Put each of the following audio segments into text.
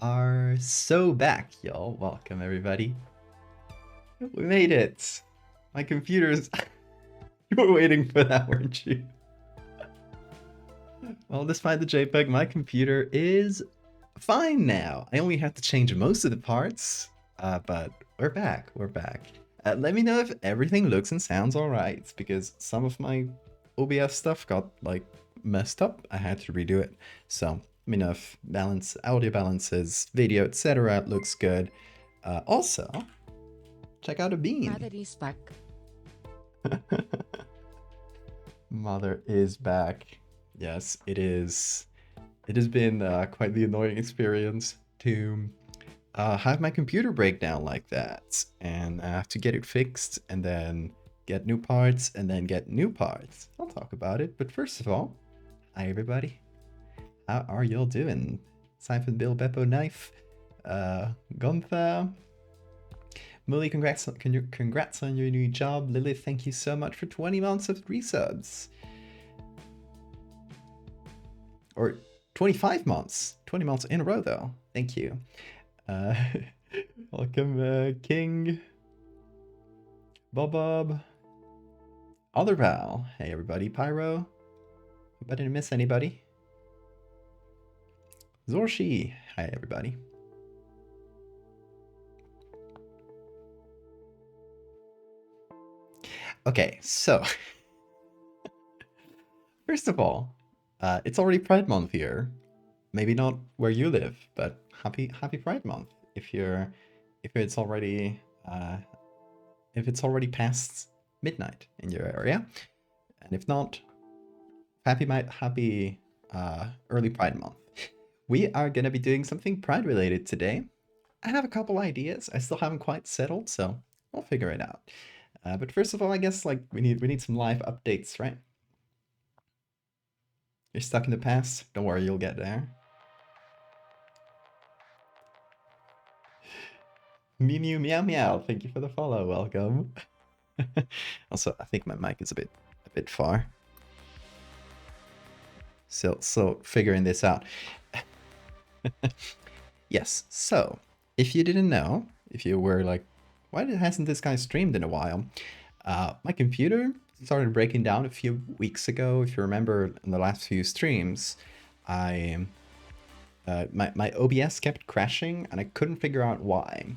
are so back, y'all. Welcome, everybody. We made it. My computer's... You were waiting for that, weren't you? Well, despite the JPEG, my computer is fine now. I only have to change most of the parts, but we're back. We're back. Let me know if everything looks and sounds alright, because some of my OBS stuff got, like, messed up. I had to redo it. So, let me know if audio balances, video, etc. looks good. Also, check out a bean. Mother is back. Mother is back. Yes, it is. It has been quite the annoying experience to have my computer break down like that, and I have to get it fixed, and then get new parts, and then get new parts. I'll talk about it, but first of all, hi everybody. How are y'all doing? Siphon, Bill, Beppo, Knife, Gunther, Mully, congrats on your new job. Lilith, thank you so much for 20 months of resubs. Or 25 months. 20 months in a row, though. Thank you. Welcome, King. Bob. Other Val. Hey, everybody. Pyro. Hope I didn't miss anybody. Zorshi. Hi, everybody. Okay, so... First of all, it's already Pride Month here. Maybe not where you live, but happy Pride Month. If it's already past midnight in your area, and if not, happy early Pride Month. We are gonna be doing something Pride related today. I have a couple ideas. I still haven't quite settled, so we'll figure it out. But first of all, I guess like we need some live updates, right? You're stuck in the past? Don't worry, you'll get there. Mew meow meow, thank you for the follow, welcome. Also, I think my mic is a bit far. So figuring this out. Yes, so if you didn't know, if you were like, why hasn't this guy streamed in a while? My computer started breaking down a few weeks ago. If you remember in the last few streams, my OBS kept crashing and I couldn't figure out why.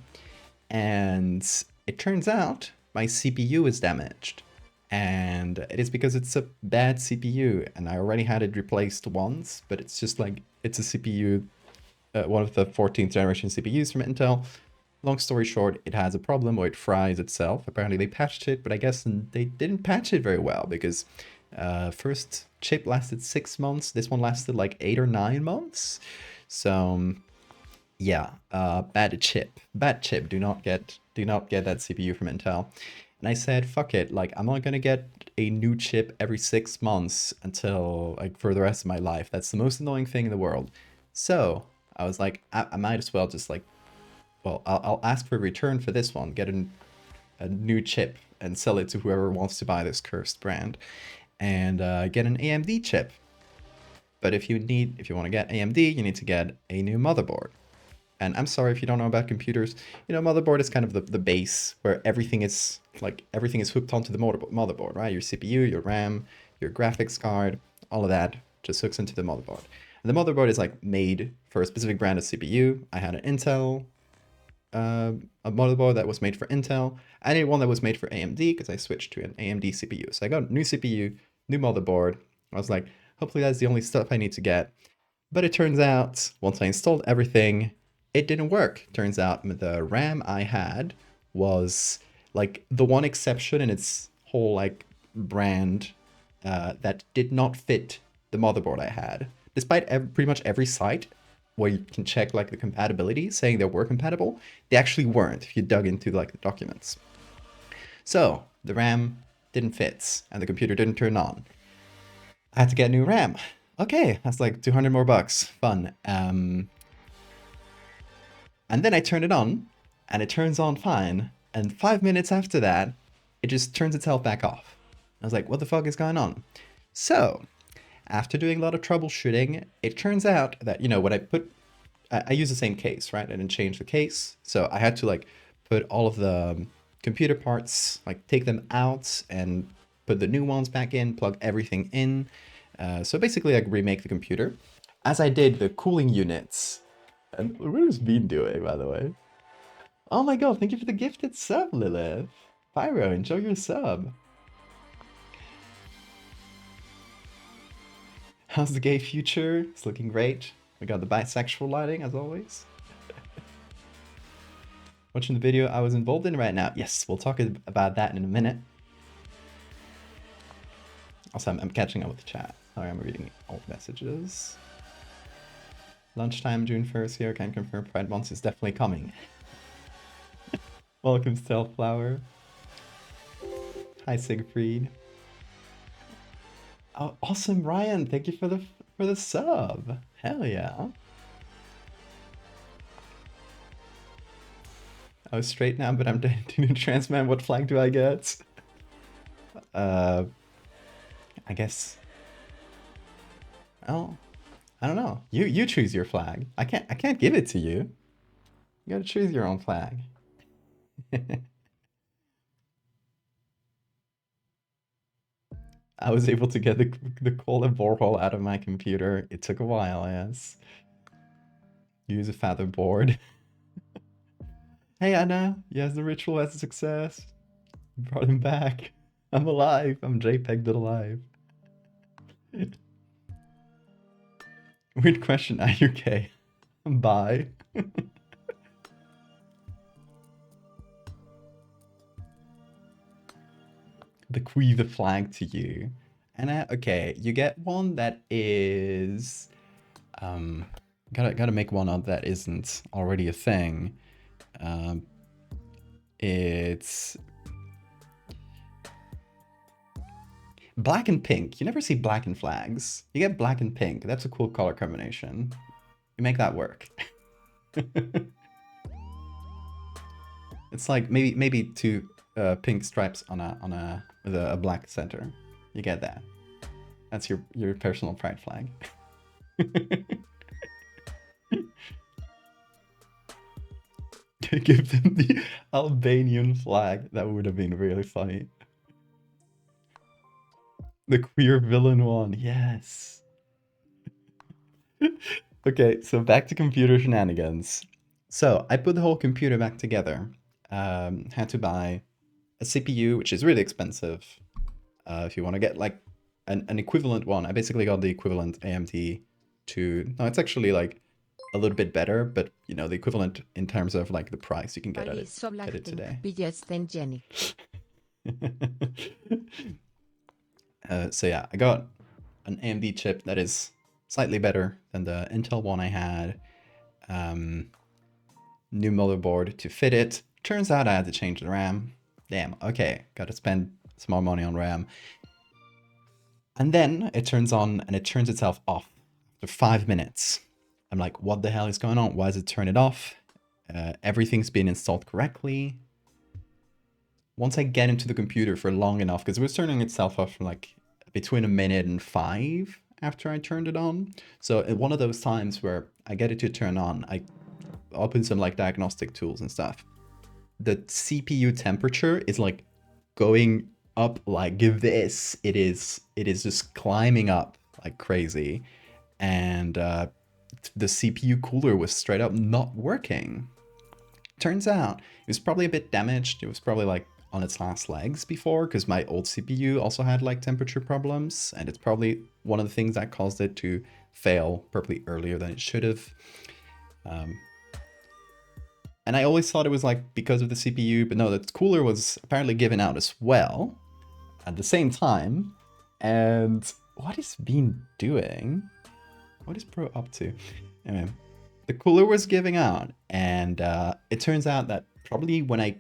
And it turns out my CPU is damaged. And it is because it's a bad CPU, and I already had it replaced once, but it's just like, it's a CPU, one of the 14th generation CPUs from Intel. Long story short, it has a problem or it fries itself. Apparently they patched it, but I guess they didn't patch it very well because first chip lasted 6 months. This one lasted like 8 or 9 months. So yeah, bad chip. Do not get that CPU from Intel. And I said, fuck it, like I'm not gonna get a new chip every 6 months until like for the rest of my life. That's the most annoying thing in the world. So I was like, I might as well just like, well, I'll ask for a return for this one, get a new chip and sell it to whoever wants to buy this cursed brand, and get an AMD chip. But if you want to get AMD, you need to get a new motherboard. And I'm sorry if you don't know about computers, you know, motherboard is kind of the base where everything is hooked onto the motherboard, right? Your CPU, your RAM, your graphics card, all of that just hooks into the motherboard. And the motherboard is like made for a specific brand of CPU. I had an Intel, a motherboard that was made for Intel. I needed one that was made for AMD because I switched to an AMD CPU. So I got a new CPU, new motherboard. I was like, hopefully that's the only stuff I need to get. But it turns out, once I installed everything, it didn't work. Turns out the RAM I had was like the one exception in its whole like brand that did not fit the motherboard I had. Despite pretty much every site where you can check like the compatibility, saying they were compatible, they actually weren't if you dug into like the documents. So the RAM didn't fit and the computer didn't turn on. I had to get a new RAM. Okay, that's like 200 more bucks. Fun. And then I turn it on, and it turns on fine, and 5 minutes after that, it just turns itself back off. I was like, what the fuck is going on? So, after doing a lot of troubleshooting, it turns out that, you know, when I put I use the same case, right? I didn't change the case. So I had to like put all of the computer parts, like take them out and put the new ones back in, plug everything in. So basically like remake the computer. As I did the cooling units. And what has Bean doing, by the way? Oh my god, thank you for the gifted sub, Lilith. Pyro, enjoy your sub. How's the gay future? It's looking great. We got the bisexual lighting, as always. Watching the video I was involved in right now. Yes, we'll talk about that in a minute. Also, I'm catching up with the chat. Sorry, I'm reading old messages. Lunchtime, June 1st here. Can confirm Pride Month is definitely coming. Welcome, Stealth Flower. Hi, Siegfried. Oh, awesome, Ryan. Thank you for the sub. Hell yeah. I was straight now, but I'm dating a trans man. What flag do I get? I guess. Oh, I don't know. You choose your flag. I can't give it to you. You gotta choose your own flag. I was able to get the Cola borehole out of my computer. It took a while, yes. Use a feather board. Hey Anna, yes, the ritual has a success. You brought him back. I'm alive. I'm JPEG'd alive. Weird question. Are you gay? Bye. Bequeath the flag to you. Anna, okay, you get one that is gotta make one up that isn't already a thing. It's black and pink. You never see black and flags. You get black and pink. That's a cool color combination. You make that work. It's like maybe two pink stripes on a with a black center. You get that. That's your personal pride flag. Give them the Albanian flag. That would have been really funny. The queer villain one, yes. Okay, so back to computer shenanigans. So I put the whole computer back together. Had to buy a CPU, which is really expensive. If you want to get like an equivalent one, I basically got the equivalent AMD to. No, it's actually like a little bit better, but you know the equivalent in terms of like the price you can get at it today. So yeah, I got an AMD chip that is slightly better than the Intel one I had. New motherboard to fit it. Turns out I had to change the RAM. Damn, okay, gotta spend some more money on RAM. And then it turns on and it turns itself off after 5 minutes. I'm like, what the hell is going on? Why does it turn it off? Everything's been installed correctly. Once I get into the computer for long enough, because it was turning itself off for like between a minute and 5 after I turned it on. So at one of those times where I get it to turn on, I open some like diagnostic tools and stuff. The CPU temperature is like going up like this. It is just climbing up like crazy. And the CPU cooler was straight up not working. Turns out it was probably a bit damaged. It was probably like on its last legs before, because my old CPU also had like temperature problems, and it's probably one of the things that caused it to fail probably earlier than it should have. And I always thought it was like because of the CPU, but no, the cooler was apparently given out as well at the same time. And what is Bean doing? What is Pro up to? Anyway, the cooler was giving out, and it turns out that probably when I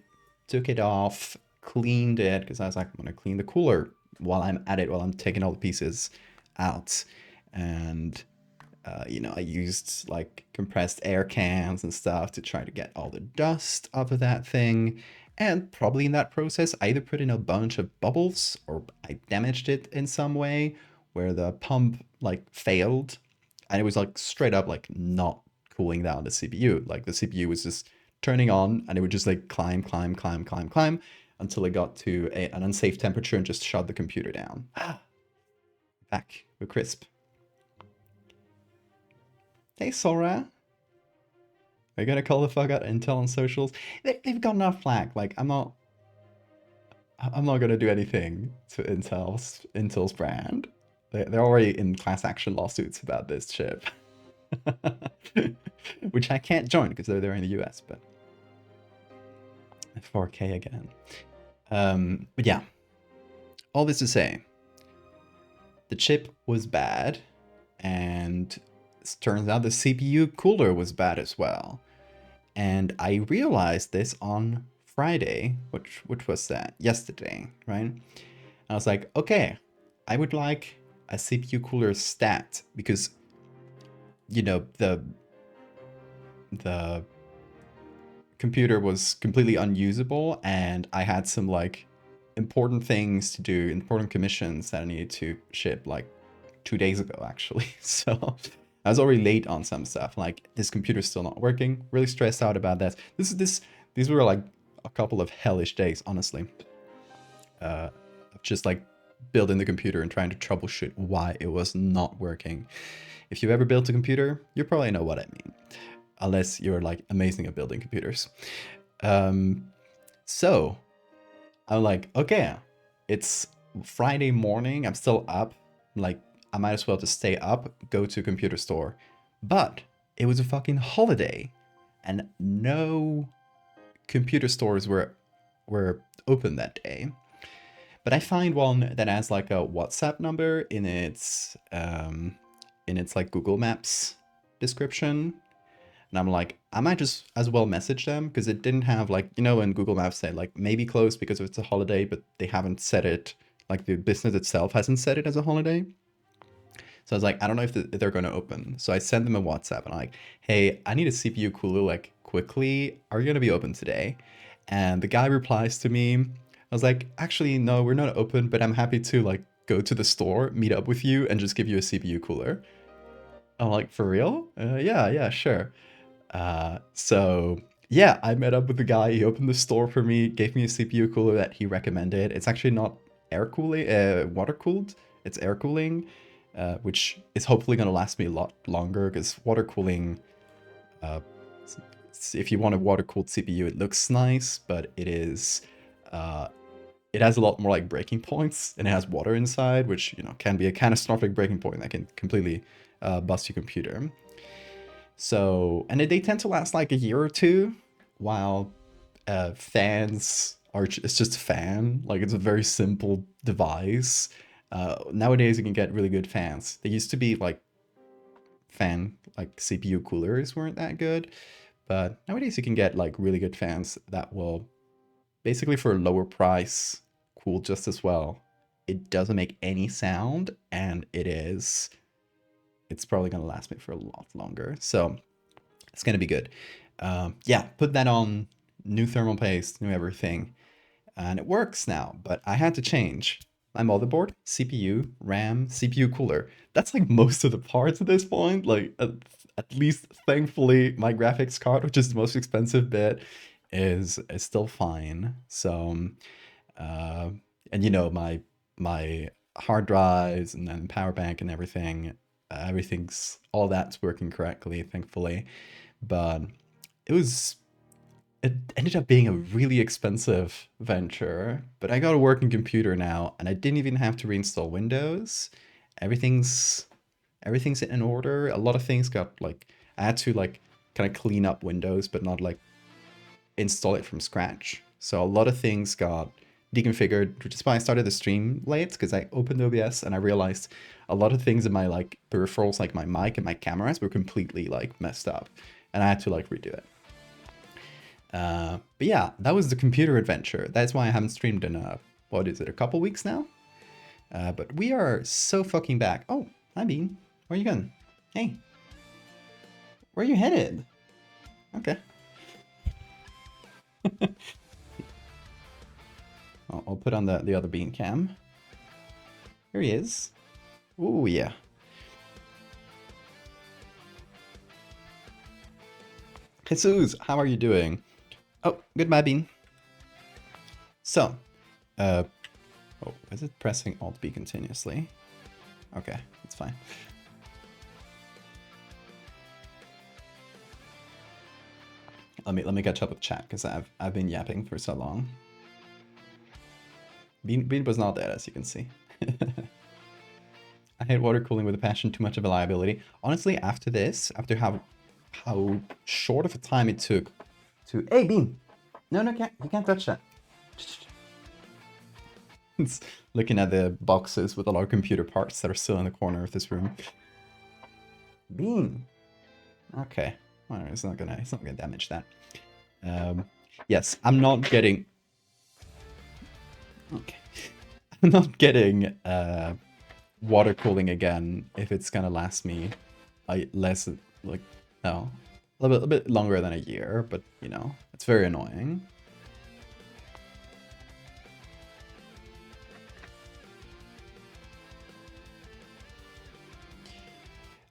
took it off, cleaned it, because I was like, I'm gonna clean the cooler while I'm at it, while I'm taking all the pieces out. And you know, I used like compressed air cans and stuff to try to get all the dust off of that thing. And probably in that process, I either put in a bunch of bubbles or I damaged it in some way where the pump like failed. And it was like straight up like not cooling down the CPU. Like the CPU was just turning on and it would just like climb until it got to an unsafe temperature and just shut the computer down. Back with Crisp. Hey Sora. Are you gonna call the fuck out Intel on socials? They've got enough flack. Like I'm not gonna do anything to Intel's brand. They're already in class action lawsuits about this chip. Which I can't join because they're in the US, but 4K again. But yeah, all this to say, the chip was bad, and it turns out the CPU cooler was bad as well. And I realized this on Friday, which was that? Yesterday, right? I was like, okay, I would like a CPU cooler stat because, you know, the computer was completely unusable and I had some like important things to do, important commissions that I needed to ship like 2 days ago actually. So I was already late on some stuff. Like this computer's still not working. Really stressed out about that. These were like a couple of hellish days, honestly. Of just like building the computer and trying to troubleshoot why it was not working. If you ever built a computer, you probably know what I mean. Unless you're like amazing at building computers. So I'm like, okay, it's Friday morning. I'm still up. Like, I might as well just stay up, go to a computer store. But it was a fucking holiday and no computer stores were open that day. But I find one that has like a WhatsApp number in its like Google Maps description. And I'm like, I might just as well message them because it didn't have like, you know, when Google Maps say like maybe closed because it's a holiday, but they haven't set it, like the business itself hasn't set it as a holiday. So I was like, I don't know if they're going to open. So I sent them a WhatsApp and I'm like, hey, I need a CPU cooler like quickly. Are you going to be open today? And the guy replies to me. I was like, actually, no, we're not open, but I'm happy to like go to the store, meet up with you and just give you a CPU cooler. I'm like, for real? Yeah, sure. So yeah, I met up with the guy. He opened the store for me, gave me a CPU cooler that he recommended. It's actually not air cooling, water cooled. It's air cooling, which is hopefully going to last me a lot longer because water cooling, if you want a water cooled CPU, it looks nice, but it is, it has a lot more like breaking points and it has water inside, which, you know, can be a catastrophic breaking point that can completely bust your computer. So, and they tend to last like a year or two, while fans are, it's just a fan. Like it's a very simple device. Nowadays you can get really good fans. They used to be like like CPU coolers weren't that good, but nowadays you can get like really good fans that will basically for a lower price cool just as well. It doesn't make any sound and it's probably going to last me for a lot longer. So it's going to be good. Yeah, put that on, new thermal paste, new everything. And it works now, but I had to change my motherboard, CPU, RAM, CPU cooler. That's like most of the parts at this point. Like at least thankfully my graphics card, which is the most expensive bit, is still fine. So, and you know, my hard drives and then power bank and everything, all that's working correctly, thankfully. But it ended up being a really expensive venture. But I got a working computer now, and I didn't even have to reinstall Windows. Everything's in order. A lot of things got like, I had to like kind of clean up Windows, but not like install it from scratch. So a lot of things got deconfigured, which is why I started the stream late, because I opened OBS and I realized a lot of things in my like peripherals, like my mic and my cameras, were completely like messed up, and I had to like redo it. But yeah, that was the computer adventure. That's why I haven't streamed in what is it, a couple weeks now? But we are so fucking back. Oh, hi Bean. Where are you going? Hey. Where are you headed? Okay. I'll put on the other Bean cam. Here he is. Oh, yeah. Jesus, how are you doing? Oh, goodbye, Bean. So, oh, is it pressing Alt B continuously? Okay, it's fine. Let me catch up with chat because I've been yapping for so long. Bean was not dead, as you can see. I hate water cooling with a passion, too much of a liability. Honestly, after this, after how short of a time it took to... Hey, Bean! No, you can't touch that. It's looking at the boxes with a lot of computer parts that are still in the corner of this room. Bean! Okay. Well, it's not gonna damage that. Yes, I'm not getting... Okay. I'm not getting water cooling again if it's gonna last me less, like, no, a little bit longer than a year, but, you know, it's very annoying.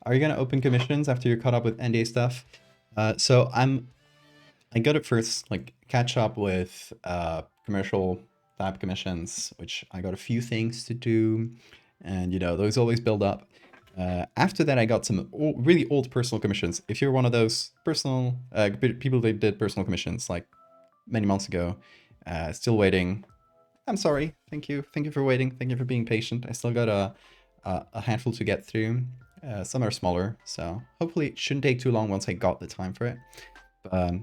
Are you gonna open commissions after you're caught up with NDA stuff? So I got to first like catch up with commercial type commissions, which I got a few things to do, and you know those always build up. After that, I got some really old personal commissions. If you're one of those personal people that did personal commissions like many months ago, still waiting. I'm sorry. Thank you for waiting. Thank you for being patient. I still got a handful to get through. Some are smaller, so hopefully it shouldn't take too long once I got the time for it. But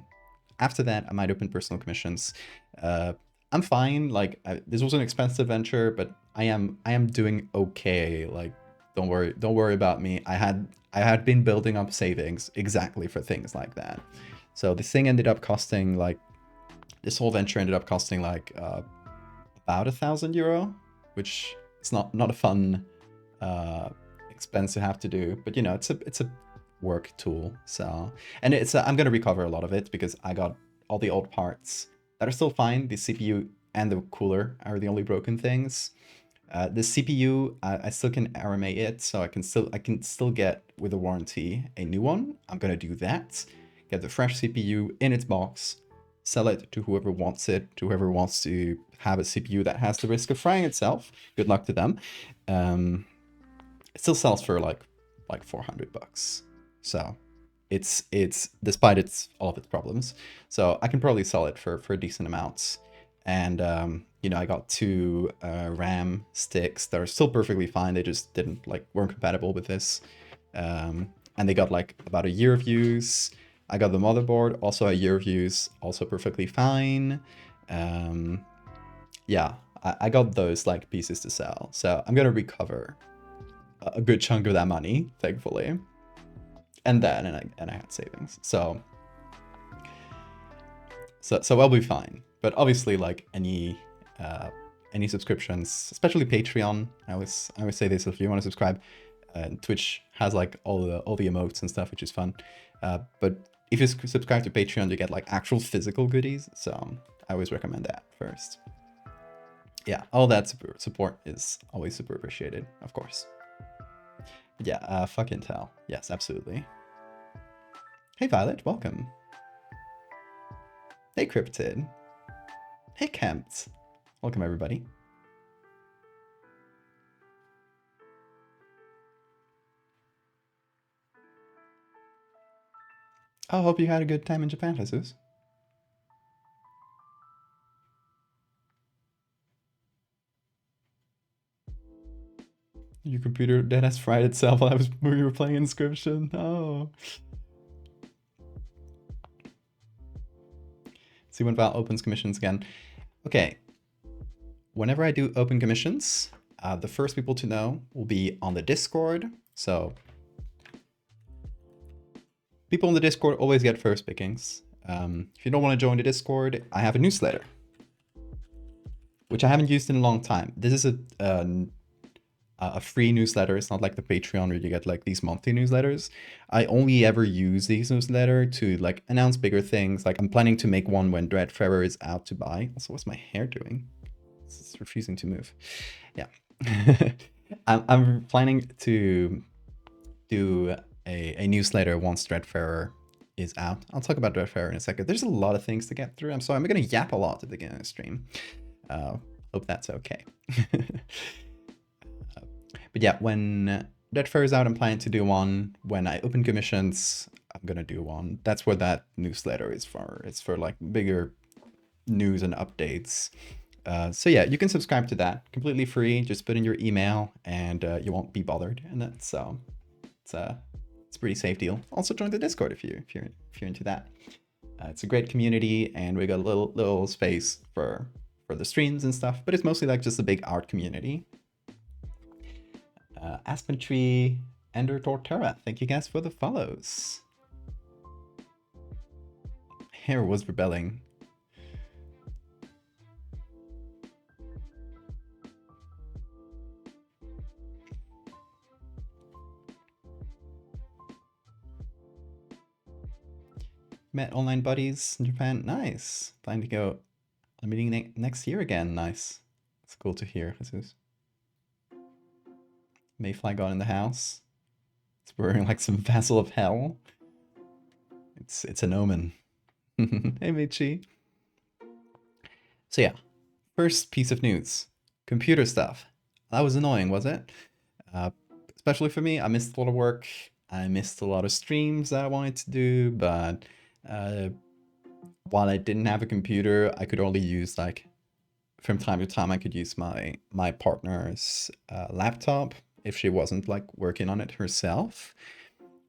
after that, I might open personal commissions. I'm fine. Like this was an expensive venture, but I am doing okay. Like don't worry about me. I had been building up savings exactly for things like that. So this thing ended up costing like this whole venture ended up costing like about €1,000, which is not a fun expense to have to do, but you know it's a work tool. So, and it's I'm gonna recover a lot of it because I got all the old parts that are still fine. The CPU and the cooler are the only broken things. The CPU I still can RMA it, so I can still get with a warranty a new one. I'm gonna do that. Get the fresh CPU in its box, sell it to whoever wants it, to whoever wants to have a CPU that has the risk of frying itself. Good luck to them. It still sells for like $400. So it's despite all of its problems. So I can probably sell it for decent amounts. And you know, I got 2 RAM sticks that are still perfectly fine. They just weren't compatible with this. And they got like about a year of use. I got the motherboard, also a year of use, also perfectly fine. Yeah, I got those like pieces to sell. So I'm gonna recover a good chunk of that money, thankfully. And I had savings. So I'll be fine. But obviously, like any subscriptions, especially Patreon, I always say this: if you want to subscribe, Twitch has like all the emotes and stuff, which is fun. But if you subscribe to Patreon, you get like actual physical goodies. So I always recommend that first. Yeah, all that support is always super appreciated, of course. But yeah, fuck Intel. Yes, absolutely. Hey Violet, welcome. Hey Cryptid. Hey Kempt. Welcome everybody. I hope you had a good time in Japan, Jesus. Your computer dead has fried itself while we were playing Inscription. Oh. See when Val opens commissions again. Okay. Whenever I do open commissions, the first people to know will be on the Discord. So people in the Discord always get first pickings. If you don't want to join the Discord, I have a newsletter, which I haven't used in a long time. This is a free newsletter. It's not like the Patreon where you get like these monthly newsletters. I only ever use these newsletters to like announce bigger things. Like I'm planning to make one when Dreadfarer is out to buy. Also, what's my hair doing? It's refusing to move. Yeah. I'm planning to do a newsletter once Dreadfarer is out. I'll talk about Dreadfairer in a second. There's a lot of things to get through. I'm sorry, I'm going to yap a lot at the beginning of the stream. Hope that's okay. But yeah, when Dreadfairer is out, I'm planning to do one. When I open commissions, I'm going to do one. That's what that newsletter is for. It's for like bigger news and updates. So yeah, you can subscribe to that completely free. Just put in your email and you won't be bothered. And that's it's a pretty safe deal. Also join the Discord if you're into that. It's a great community, and we got a little space for the streams and stuff, but it's mostly like just a big art community. Aspen Tree, Ender Torterra, thank you guys for the follows. Hair was rebelling. Met online buddies in Japan. Nice. Planning to go a meeting next year again. Nice. It's cool to hear. Jesus. Mayfly got in the house. It's wearing like some vassal of hell. It's an omen. Hey Michi. So yeah, first piece of news. Computer stuff. That was annoying, was it? Especially for me. I missed a lot of work. I missed a lot of streams that I wanted to do, but while I didn't have a computer, I could only use like from time to time I could use my partner's laptop if she wasn't like working on it herself.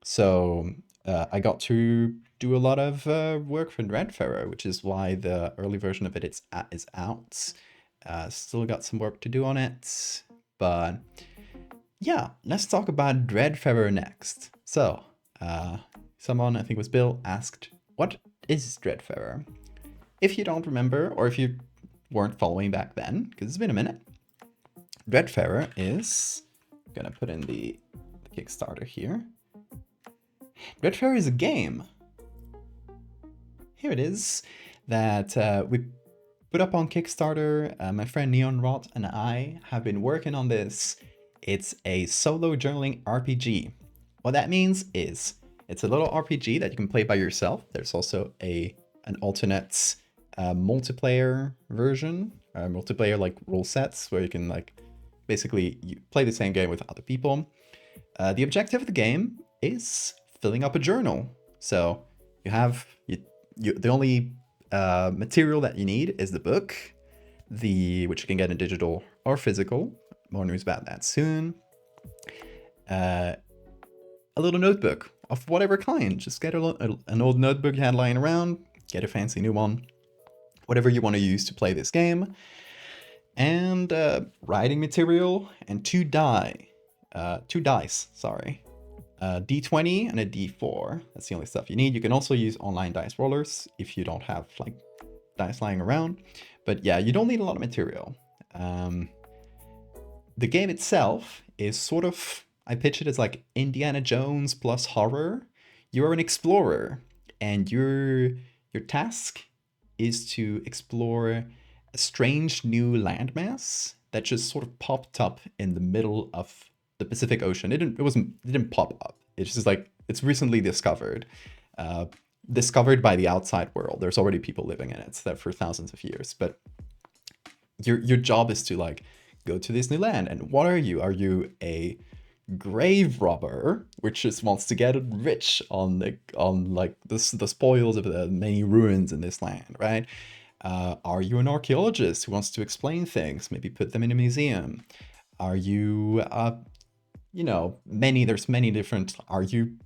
So I got to do a lot of work for Dreadfairer, which is why the early version of it is out. Still got some work to do on it, but yeah, let's talk about Dreadfairer next. So someone, I think it was Bill, asked, what is Dreadfairer? If you don't remember, or if you weren't following back then, because it's been a minute, Dreadfairer is, I'm gonna put in the Kickstarter here. Dreadfairer is a game. Here it is, that we put up on Kickstarter. My friend Neon Rot and I have been working on this. It's a solo journaling RPG. What that means is it's a little RPG that you can play by yourself. There's also an alternate multiplayer version, multiplayer like rule sets where you can like basically you play the same game with other people. The objective of the game is filling up a journal. So you have the only material that you need is the book, which you can get in digital or physical. More news about that soon. A little notebook of whatever kind. Just get an old notebook you had lying around, get a fancy new one, whatever you want to use to play this game, and writing material and two dice, a D20 and a D4. That's the only stuff you need. You can also use online dice rollers if you don't have like dice lying around, but yeah, you don't need a lot of material. The game itself is sort of, I pitch it as like Indiana Jones plus horror. You're an explorer, and your task is to explore a strange new landmass that just sort of popped up in the middle of the Pacific Ocean. It didn't pop up. It's just like it's recently discovered. Discovered by the outside world. There's already people living in it for thousands of years. But your job is to like go to this new land. And what are you? Are you a grave robber, which just wants to get rich on the spoils of the many ruins in this land, right? Are you an archaeologist who wants to explain things, maybe put them in a museum? Are you, there's many different. Are you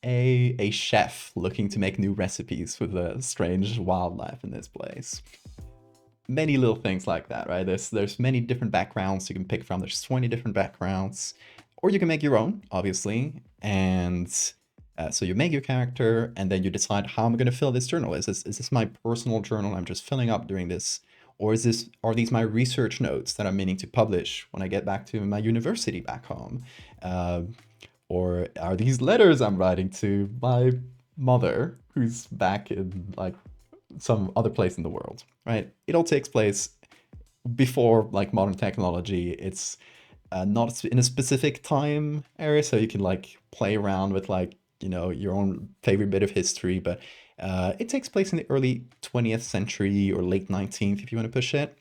a chef looking to make new recipes for the strange wildlife in this place? Many little things like that, right? There's many different backgrounds you can pick from. There's 20 different backgrounds, or you can make your own, obviously. And so you make your character, and then you decide how I'm going to fill this journal. Is this my personal journal I'm just filling up during this, or are these my research notes that I'm meaning to publish when I get back to my university back home? Or are these letters I'm writing to my mother who's back in like some other place in the world, right? It all takes place before like modern technology. It's not in a specific time area, so you can like play around with like your own favorite bit of history, but it takes place in the early 20th century or late 19th, if you want to push it.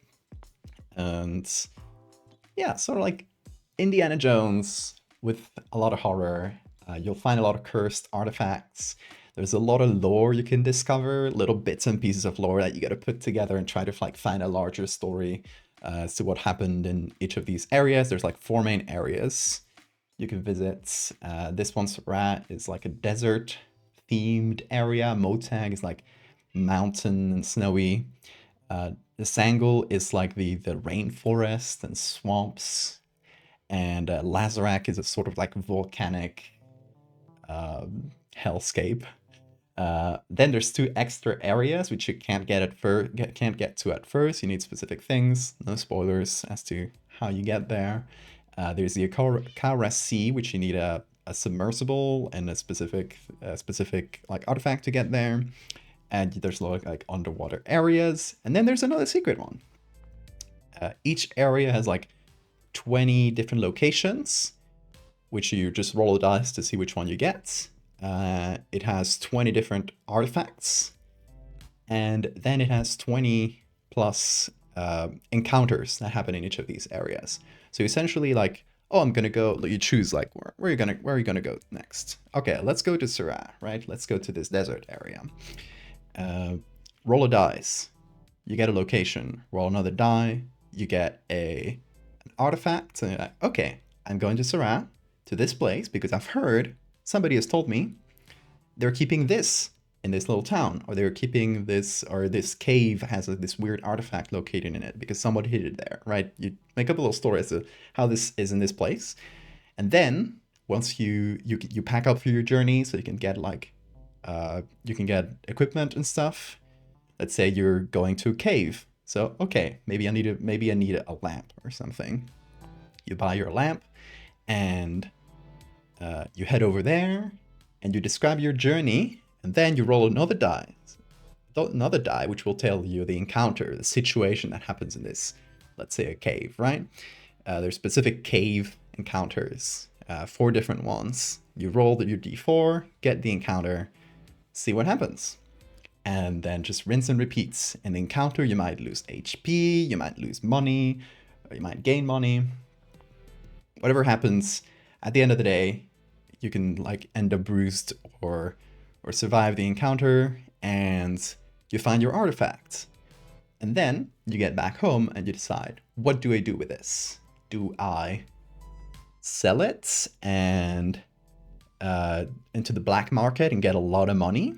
And yeah, sort of like Indiana Jones with a lot of horror. You'll find a lot of cursed artifacts. There's a lot of lore you can discover, little bits and pieces of lore that you got to put together and try to like find a larger story as to what happened in each of these areas. There's like 4 main areas you can visit. This one, Surat, is like a desert themed area. Motag is like mountain and snowy. The Sangul is like the rainforest and swamps, and Lazarak is a sort of like volcanic hellscape. Then there's 2 extra areas which you can't get to at first. You need specific things. No spoilers as to how you get there. There's the Akara Sea, which you need a submersible and a specific like artifact to get there. And there's a lot of like underwater areas. And then there's another secret one. Each area has like 20 different locations, which you just roll a dice to see which one you get. It has 20 different artifacts, and then it has 20 plus encounters that happen in each of these areas. So essentially, like, oh, I'm gonna go. You choose like where are you gonna go next? Okay, let's go to Surat, right? Let's go to this desert area. Roll a dice. You get a location. Roll another die. You get an artifact. And you're like, okay, I'm going to Surat, to this place, because I've heard, somebody has told me, they're keeping this in this little town, or they're keeping this, or this cave has this weird artifact located in it because somebody hid it there, right? You make up a little story as to how this is in this place. And then once you pack up for your journey, so you can get like you can get equipment and stuff. Let's say you're going to a cave. So, okay, maybe I need a lamp or something. You buy your lamp and you head over there and you describe your journey, and then you roll another die, which will tell you the encounter, the situation that happens in this, let's say a cave, right? There's specific cave encounters, 4 different ones. You roll your d4, get the encounter, see what happens. And then just rinse and repeats. In the encounter, you might lose HP, you might lose money, or you might gain money. Whatever happens, at the end of the day, you can like end up bruised or survive the encounter, and you find your artifact. And then you get back home and you decide, what do I do with this? Do I sell it and into the black market and get a lot of money?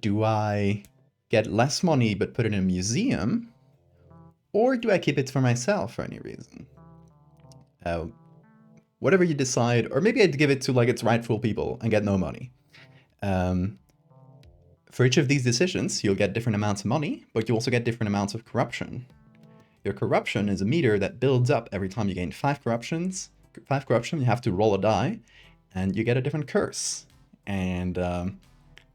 Do I get less money but put it in a museum? Or do I keep it for myself for any reason? Whatever you decide, or maybe I'd give it to like its rightful people and get no money. For each of these decisions, you'll get different amounts of money, but you also get different amounts of corruption. Your corruption is a meter that builds up every time you gain 5 corruption, you have to roll a die, and you get a different curse. And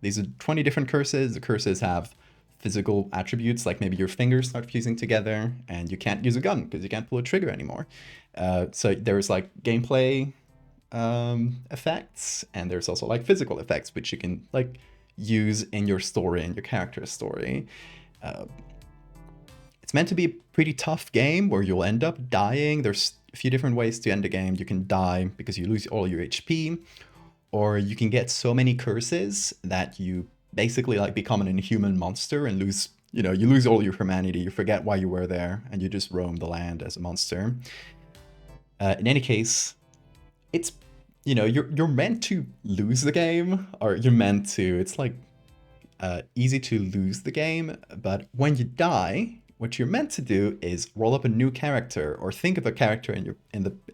these are 20 different curses. The curses have physical attributes, like maybe your fingers start fusing together, and you can't use a gun because you can't pull a trigger anymore. So there's like gameplay effects, and there's also like physical effects, which you can like use in your story, in your character's story. It's meant to be a pretty tough game where you'll end up dying. There's a few different ways to end the game. You can die because you lose all your HP, or you can get so many curses that you basically like become an inhuman monster and lose, you lose all your humanity. You forget why you were there, and you just roam the land as a monster. In any case, it's, you're meant to lose the game, or you're meant to, it's like easy to lose the game, but when you die, what you're meant to do is roll up a new character, or think of a character in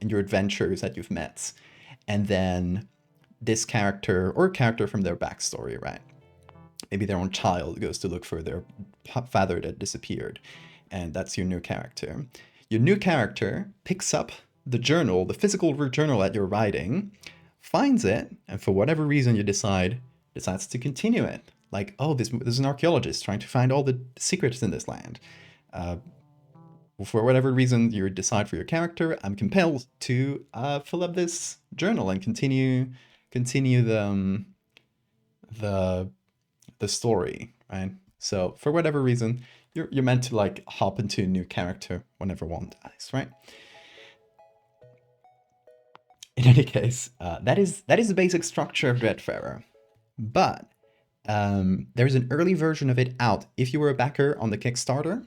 your adventures that you've met, and then this character or a character from their backstory, right? Maybe their own child goes to look for their father that disappeared, and that's your new character. Your new character picks up the journal, the physical journal that you're writing, finds it, and for whatever reason you decides to continue it. Like, oh, this is an archaeologist trying to find all the secrets in this land. For whatever reason you decide for your character, I'm compelled to fill up this journal and continue continue the story, right? So for whatever reason, you're meant to like hop into a new character whenever one dies, right? In any case, that is the basic structure of Dreadfarer. But there's an early version of it out. If you were a backer on the Kickstarter,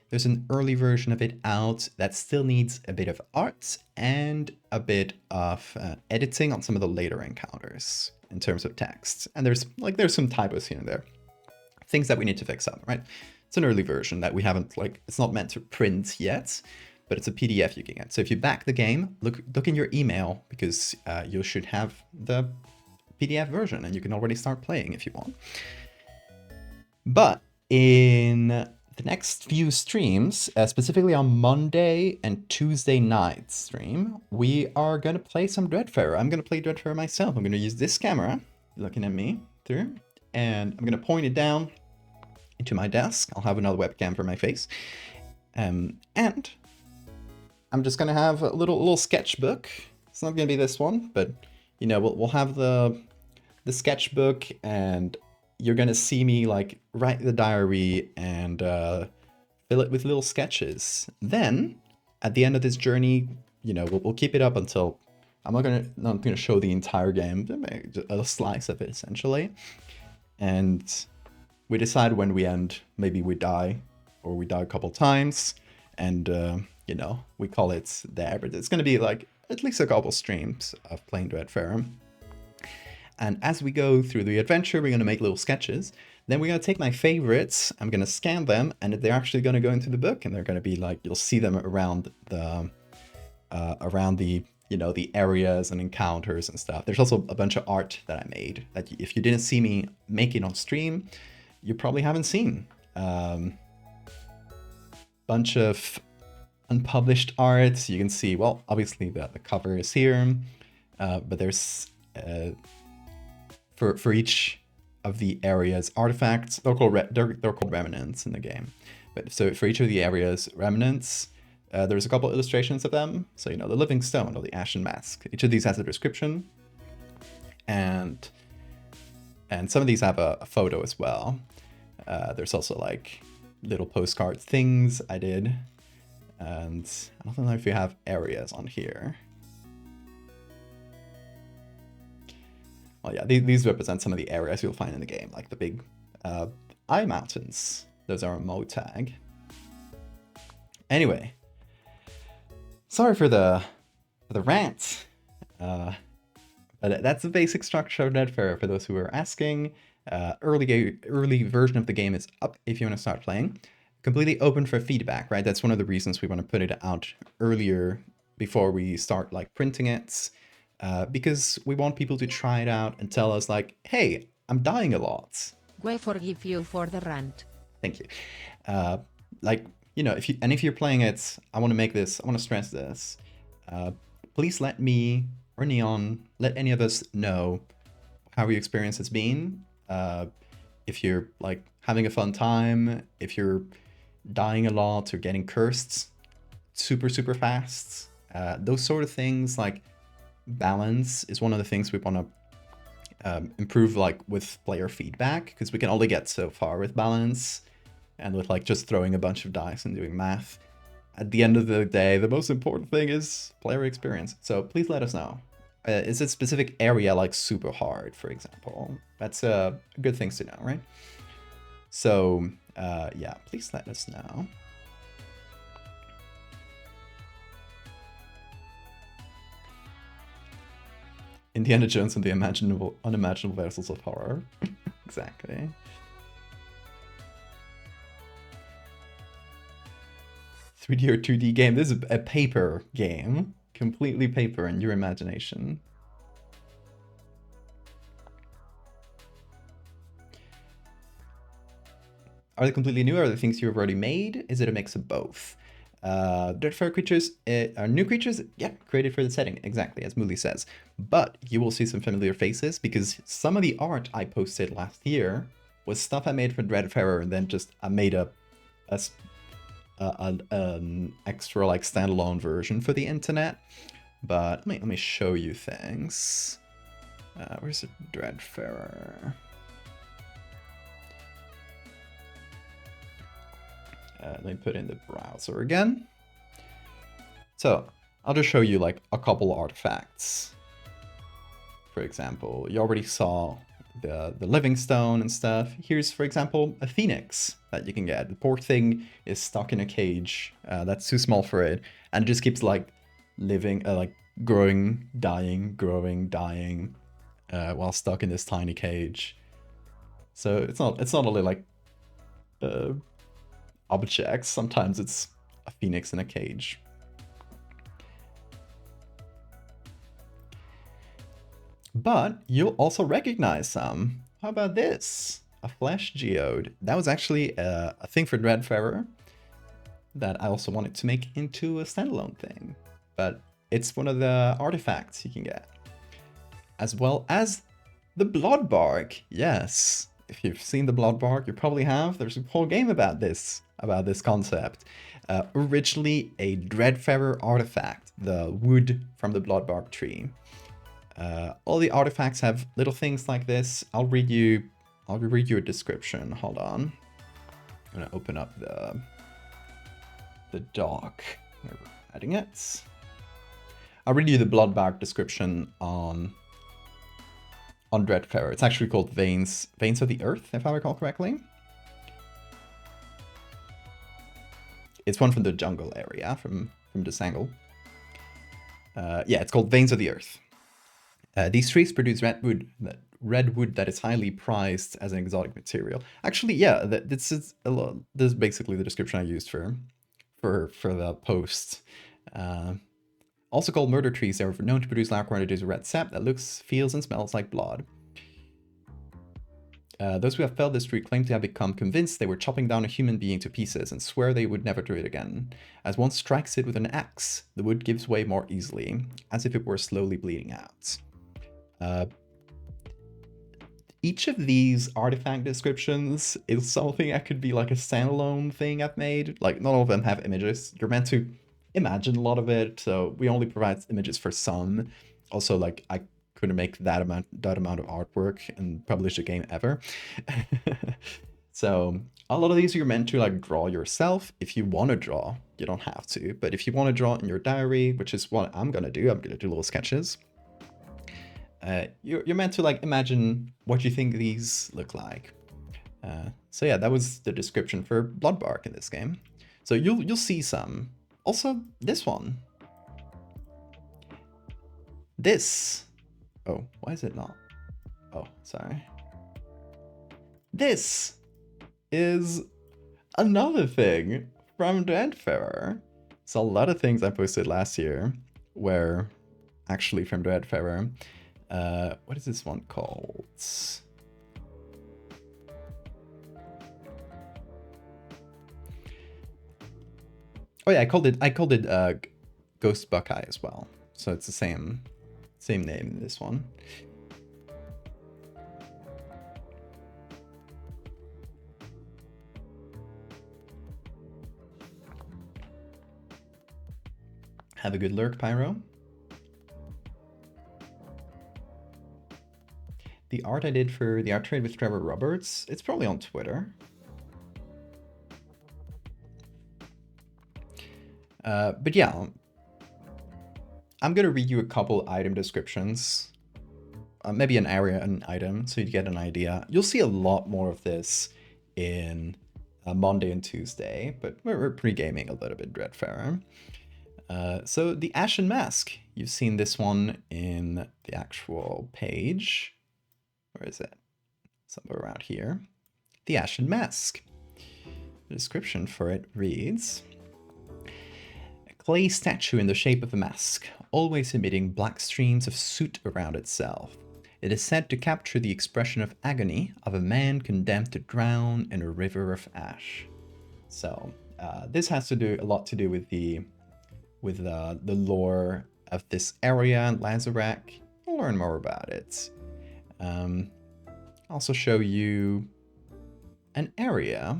there's an early version of it out that still needs a bit of art and a bit of editing on some of the later encounters in terms of text. And there's some typos here and there, things that we need to fix up, right? It's an early version that we haven't, like, it's not meant to print yet, but it's a PDF you can get. So if you back the game, look in your email, because you should have the PDF version and you can already start playing if you want. But in the next few streams, specifically on Monday and Tuesday night stream, we are going to play some Dreadfarer. I'm going to play Dreadfarer myself. I'm going to use this camera, looking at me through, and I'm going to point it down into my desk. I'll have another webcam for my face. And I'm just going to have a little sketchbook. It's not going to be this one, but, you know, we'll have the sketchbook, and you're going to see me like write the diary and fill it with little sketches. Then at the end of this journey, you know, we'll keep it up until I'm not gonna show the entire game, a slice of it essentially. And we decide when we end. Maybe we die, or we die a couple times, and you know, we call it there. But it's gonna be like at least a couple streams of playing Dreadfarer. And as we go through the adventure, we're going to make little sketches. Then we're going to take my favorites, I'm going to scan them, and they're actually going to go into the book, and they're going to be like, you'll see them around the, you know, the areas and encounters and stuff. There's also a bunch of art that I made that if you didn't see me make it on stream, you probably haven't seen. Bunch of unpublished art. You can see, well, obviously the cover is here, but there's... For each of the areas, artifacts, they're called remnants in the game. But so for each of the areas, remnants, there's a couple illustrations of them. So, you know, the living stone or the ashen mask. Each of these has a description, and some of these have a photo as well. There's also like little postcard things I did, and I don't know if you have areas on here. Well, yeah, these represent some of the areas you'll find in the game, like the big eye mountains. Those are a mode tag. Anyway, sorry for the rant, but that's the basic structure of Dreadfarer for those who are asking. Early version of the game is up if you want to start playing. Completely open for feedback, right? That's one of the reasons we want to put it out earlier before we start like printing it. Because we want people to try it out and tell us like, hey, I'm dying a lot. We forgive you for the rant. Thank you. Like, you know, if you're playing it, I want to stress this. Please let me or Neon, let any of us know how your experience has been. If you're like having a fun time, if you're dying a lot or getting cursed super fast, those sort of things. Like, balance is one of the things we want to improve, like with player feedback, because we can only get so far with balance and with like just throwing a bunch of dice and doing math. At the end of the day, the most important thing is player experience. So please let us know. Is a specific area like super hard, for example? That's good things to know, right? So yeah, please let us know. Indiana Jones and the unimaginable vessels of horror. Exactly. "3D or 2D game?" This is a paper game. Completely paper in your imagination. Are they completely new, or are they things you've already made? Is it a mix of both? Dreadfarer creatures are new creatures, yeah, created for the setting, exactly, as Mooley says. But you will see some familiar faces, because some of the art I posted last year was stuff I made for Dreadfarer, and then just I made an extra like standalone version for the internet. But let me show you things. Where's the Dreadfarer? Let me put in the browser again. So I'll just show you like a couple artifacts. For example, you already saw the living stone and stuff. Here's, for example, a phoenix that you can get. The poor thing is stuck in a cage that's too small for it, and it just keeps like living, like growing, dying, while stuck in this tiny cage. So it's not only like objects. Sometimes it's a phoenix in a cage. But you'll also recognize some. How about this? A flesh geode. That was actually a thing for Dreadfarer that I also wanted to make into a standalone thing. But it's one of the artifacts you can get. As well as the Bloodbark. Yes, if you've seen the Bloodbark, you probably have. There's a whole game about this concept. Originally a Dreadfarer artifact, the wood from the Bloodbark tree. All the artifacts have little things like this. I'll read you a description. Hold on. I'm gonna open up the doc. We're adding it. I'll read you the Bloodbark description on Dreadfarer. It's actually called Veins of the Earth, if I recall correctly. It's one from the jungle area, from this angle. Yeah, it's called Veins of the Earth. These trees produce red wood that is highly prized as an exotic material. Actually, yeah, this is basically the description I used for the post. Also called murder trees, they are known to produce large quantities of red sap that looks, feels, and smells like blood. Those who have felled this tree claim to have become convinced they were chopping down a human being to pieces and swear they would never do it again. As one strikes it with an axe, the wood gives way more easily, as if it were slowly bleeding out. Each of these artifact descriptions is something that could be like a standalone thing I've made. Like, not all of them have images. You're meant to imagine a lot of it, so we only provide images for some. Also, like, I couldn't make that amount of artwork and publish a game ever. So a lot of these you're meant to like draw yourself. If you want to draw, you don't have to, but if you want to draw in your diary, which is what I'm gonna do little sketches. You're meant to like imagine what you think these look like. So yeah, that was the description for Bloodbark in this game. So you'll see some. Also, this one. This. Oh, why is it not? Oh, sorry. This is another thing from Dreadfarer. So a lot of things I posted last year were actually from Dreadfarer. What is this one called? Oh yeah, I called it Ghost Buckeye as well. So it's the same name in this one. Have a good lurk, Pyro. The art I did for the art trade with Trevor Roberts, it's probably on Twitter. But yeah, I'm gonna read you a couple item descriptions, maybe an area and item, so you get an idea. You'll see a lot more of this in Monday and Tuesday, but we're pre-gaming a little bit Dreadfarer. So the Ashen Mask, you've seen this one in the actual page. Where is it? Somewhere around here. The Ashen Mask. The description for it reads: a clay statue in the shape of a mask, always emitting black streams of soot around itself. It is said to capture the expression of agony of a man condemned to drown in a river of ash. So this has to do a lot to do with the lore of this area and Lazarak. You'll learn more about it. I'll also show you an area.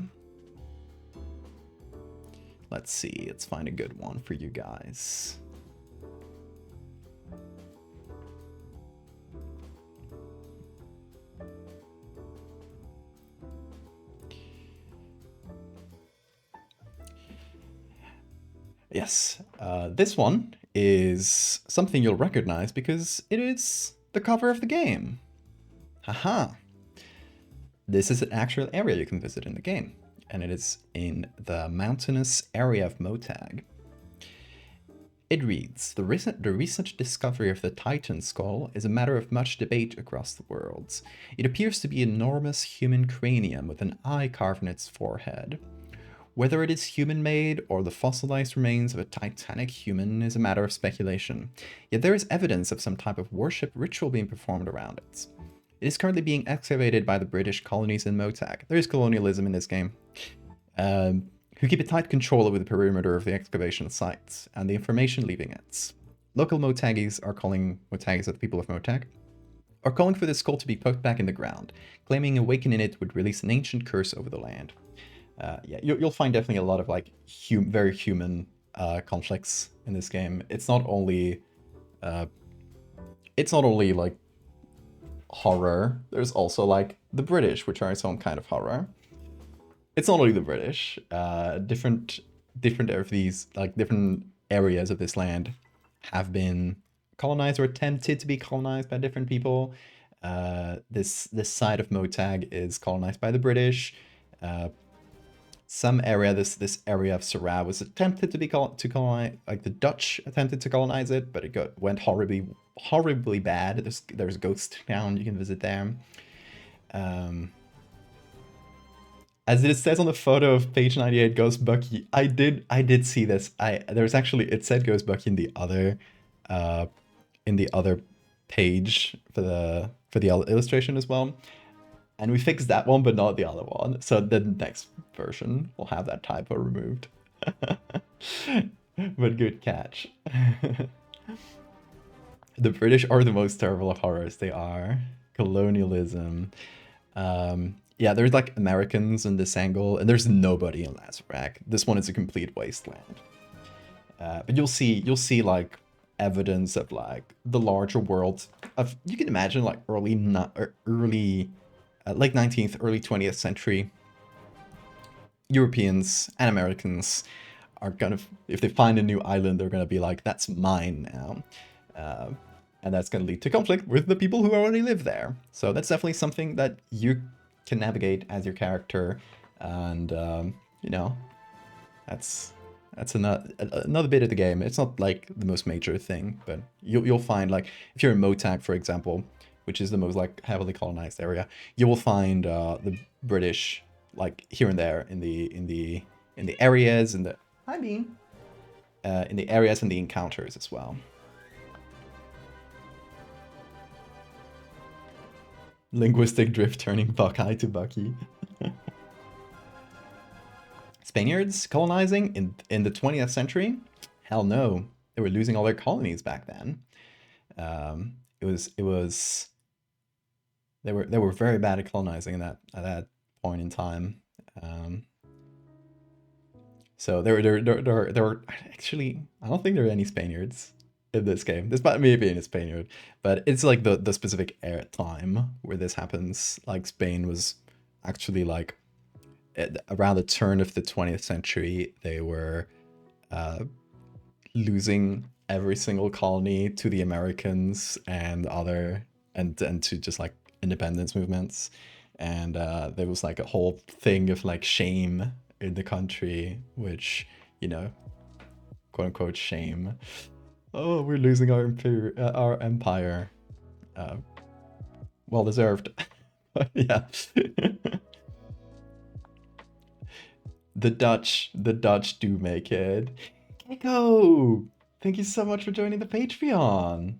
Let's see, let's find a good one for you guys. Yes, this one is something you'll recognize because it is the cover of the game. Haha. This is an actual area you can visit in the game, and it is in the mountainous area of Motag. It reads, the recent discovery of the Titan skull is a matter of much debate across the worlds. It appears to be an enormous human cranium with an eye carved in its forehead. Whether it is human-made or the fossilized remains of a titanic human is a matter of speculation, yet there is evidence of some type of worship ritual being performed around it. It is currently being excavated by the British colonies in Motag. There is colonialism in this game. Who keep a tight control over the perimeter of the excavation sites and the information leaving it. Local Motagis are calling Motagis, the people of Motag, are calling for this skull to be poked back in the ground, claiming awakening it would release an ancient curse over the land. Yeah, you'll find definitely a lot of like very human conflicts in this game. It's not only like horror. There's also like the British, which are its own kind of horror. It's not only the British. Different of these like different areas of this land have been colonized or attempted to be colonized by different people. This side of Motag is colonized by the British. Some area, this area of Sarah was attempted to be colonize, like the Dutch attempted to colonize it, but it went horribly bad. There's a ghost town you can visit there. As it says on the photo of page 98, Ghost Bucky. I did see this. There's actually, it said Ghost Bucky in the other page for the illustration as well. And we fixed that one, but not the other one. So the next version will have that typo removed. But good catch. The British are the most terrible of horrors. They are. Colonialism. Yeah, there's like Americans in this angle, and there's nobody in Lazarak. This one is a complete wasteland. But you'll see like evidence of like the larger world of, you can imagine like late 19th, early 20th century Europeans and Americans are gonna, if they find a new island, they're gonna be like, that's mine now. And that's gonna lead to conflict with the people who already live there. So that's definitely something that you can navigate as your character, and you know, that's another bit of the game. It's not like the most major thing, but you'll find like if you're in Motag, for example, which is the most like heavily colonized area, you will find the British like here and there in the areas and the in the areas and the encounters as well. Linguistic drift turning Buckeye to Bucky. Spaniards colonizing in the 20th century? Hell no. They were losing all their colonies back then. It was they were very bad at colonizing at that point in time. So there were actually, I don't think there are any Spaniards in this game, despite me being a Spaniard, but it's like the specific time where this happens. Like Spain was actually like around the turn of the 20th century, they were losing every single colony to the Americans and to just like independence movements, and there was like a whole thing of like shame in the country, which, you know, quote unquote shame. Oh, we're losing our empire. Well deserved. Yeah. The Dutch do make it. Keiko, thank you so much for joining the Patreon.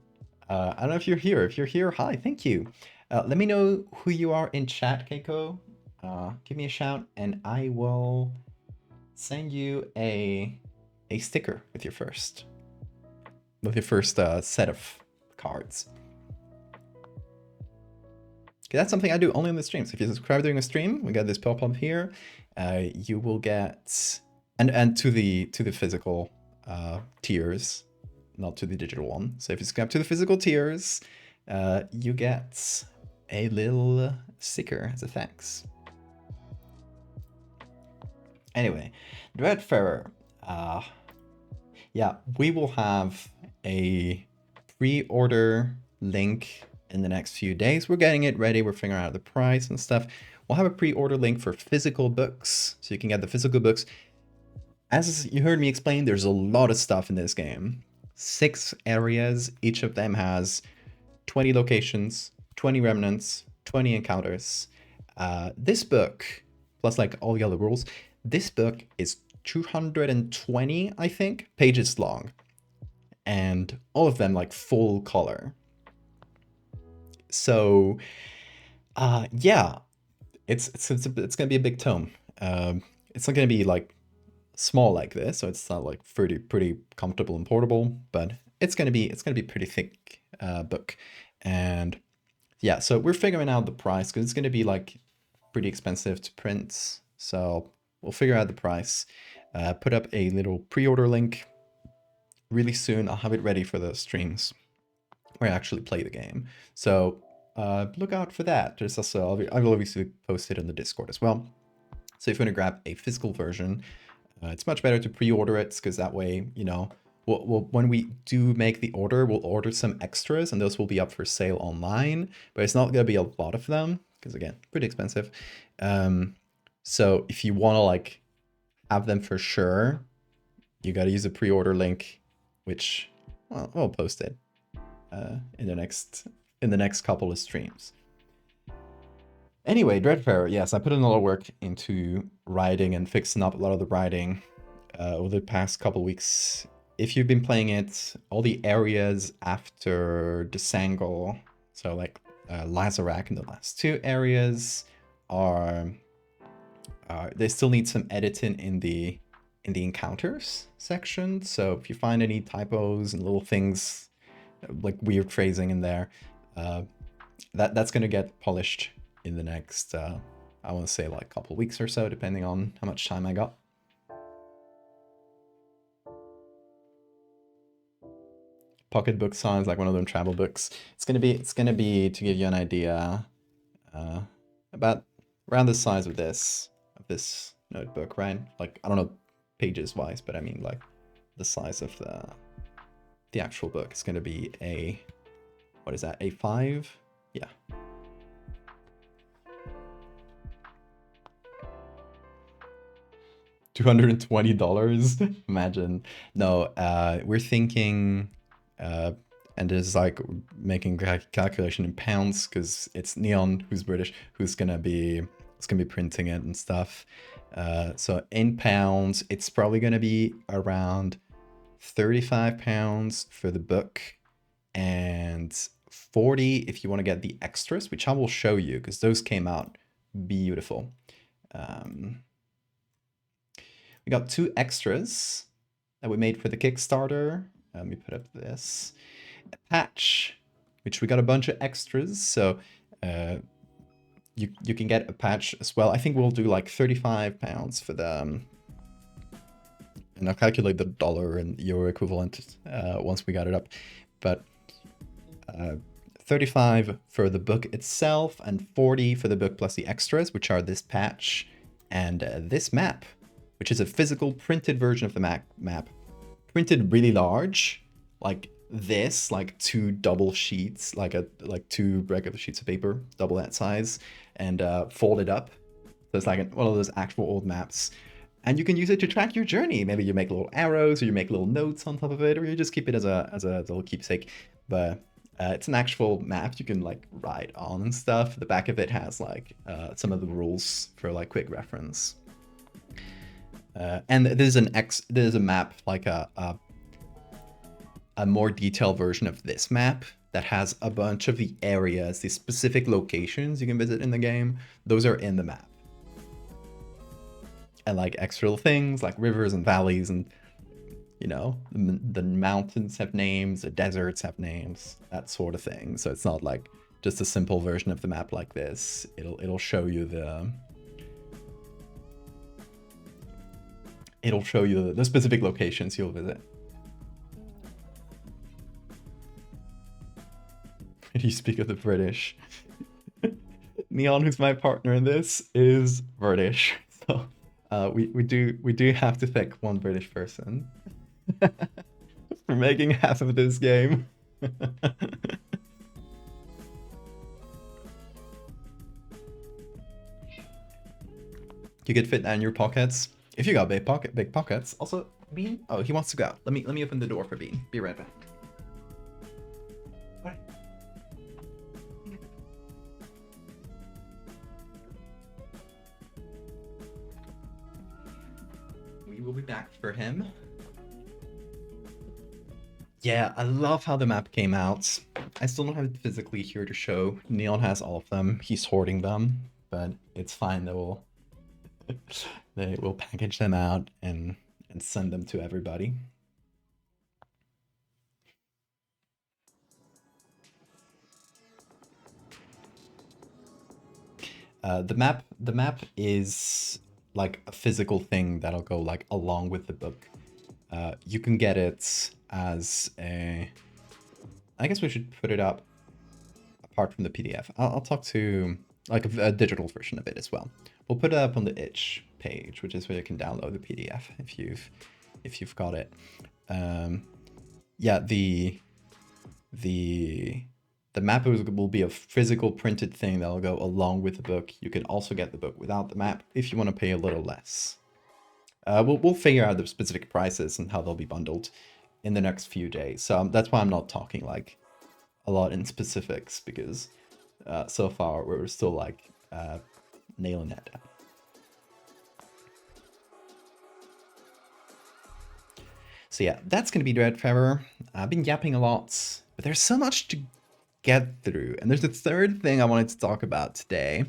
I don't know if you're here. If you're here, hi, thank you. Let me know who you are in chat, Keiko. Give me a shout, and I will send you a sticker with your first set of cards. Okay, that's something I do only on the streams. If you subscribe during a stream, we got this pop-up here. You will get, and to the physical tiers, not to the digital one. So if you subscribe to the physical tiers, you get a little sticker as a thanks. Anyway, Dreadfarer. yeah, we will have a pre-order link in the next few days. We're getting it ready. We're figuring out the price and stuff. We'll have a pre-order link for physical books, so you can get the physical books. As you heard me explain, there's a lot of stuff in this game. 6 areas. Each of them has 20 locations, 20 remnants, 20 encounters. This book, plus like all the other rules, this book is 220, I think, pages long. And all of them like full color. So, yeah, it's gonna be a big tome. It's not gonna be like small like this, so it's not like pretty comfortable and portable, but it's gonna be pretty thick book. And yeah, so we're figuring out the price because it's gonna be like pretty expensive to print. So we'll figure out the price. Put up a little pre-order link really soon. I'll have it ready for the streams where I actually play the game. So look out for that. There's also, I will obviously post it in the Discord as well. So if you want to grab a physical version, it's much better to pre-order it because that way, you know, when we do make the order, we'll order some extras and those will be up for sale online, but it's not going to be a lot of them because again, pretty expensive. So if you want to like have them for sure, you got to use a pre-order link, which well, we'll post it in the next couple of streams. Anyway, Dreadfair, yes, I put in a lot of work into writing and fixing up a lot of the writing over the past couple weeks. If you've been playing it, all the areas after Desangle, so like Lazarak and the last 2 areas are they still need some editing in the encounters section. So if you find any typos and little things like weird phrasing in there, that's gonna get polished in the next I want to say like a couple weeks or so, depending on how much time I got. Pocketbook size, like one of them travel books. It's gonna be to give you an idea, about around the size of this notebook, right? Like I don't know pages wise, but I mean like the size of the actual book. It's gonna be a, what is that, A5? Yeah. $220. Imagine. No, we're thinking, and it's like making calculation in pounds because it's Neon, who's British, who's gonna be printing it and stuff. So in pounds, it's probably gonna be around £35 for the book and 40 if you want to get the extras, which I will show you because those came out beautiful. We got 2 extras that we made for the Kickstarter. Let me put up this. A patch, which we got a bunch of extras. So you can get a patch as well. I think we'll do like £35 for them. And I'll calculate the dollar and euro equivalent once we got it up. But 35 for the book itself and 40 for the book plus the extras, which are this patch and this map, which is a physical printed version of the map, printed really large, like this, like 2 double sheets, like 2 regular sheets of paper, double that size, and folded up. So it's like one of those actual old maps. And you can use it to track your journey. Maybe you make little arrows, or you make little notes on top of it, or you just keep it as a little keepsake. But it's an actual map you can like write on and stuff. The back of it has like some of the rules for like quick reference. And there's a map, like a more detailed version of this map that has a bunch of the areas, the specific locations you can visit in the game. Those are in the map. And like extra little things like rivers and valleys, and you know, the mountains have names, the deserts have names, that sort of thing. So it's not like just a simple version of the map like this. It'll show you the specific locations you'll visit. You speak of the British. Neon, who's my partner in this, is British. So we do have to pick one British person. for making half of this game. You could fit that in your pockets if you got big pockets. Also, Bean. Oh, he wants to go. Let me open the door for Bean. Be right back. What? We will be back for him. Yeah, I love how the map came out. I still don't have it physically here to show. Neon has all of them. He's hoarding them, but it's fine. They will package them out and send them to everybody. The map is like a physical thing that'll go like along with the book. You can get it as a... I guess we should put it up apart from the PDF. I'll talk to like a digital version of it as well. We'll put it up on the itch page, which is where you can download the PDF if you've got it. Yeah, the map will be a physical printed thing that'll go along with the book. You can also get the book without the map if you want to pay a little less. We'll figure out the specific prices and how they'll be bundled in the next few days. So that's why I'm not talking like a lot in specifics, because so far we're still like nailing that down. So yeah, that's going to be Dread Forever. I've been yapping a lot, but there's so much to get through. And there's a third thing I wanted to talk about today,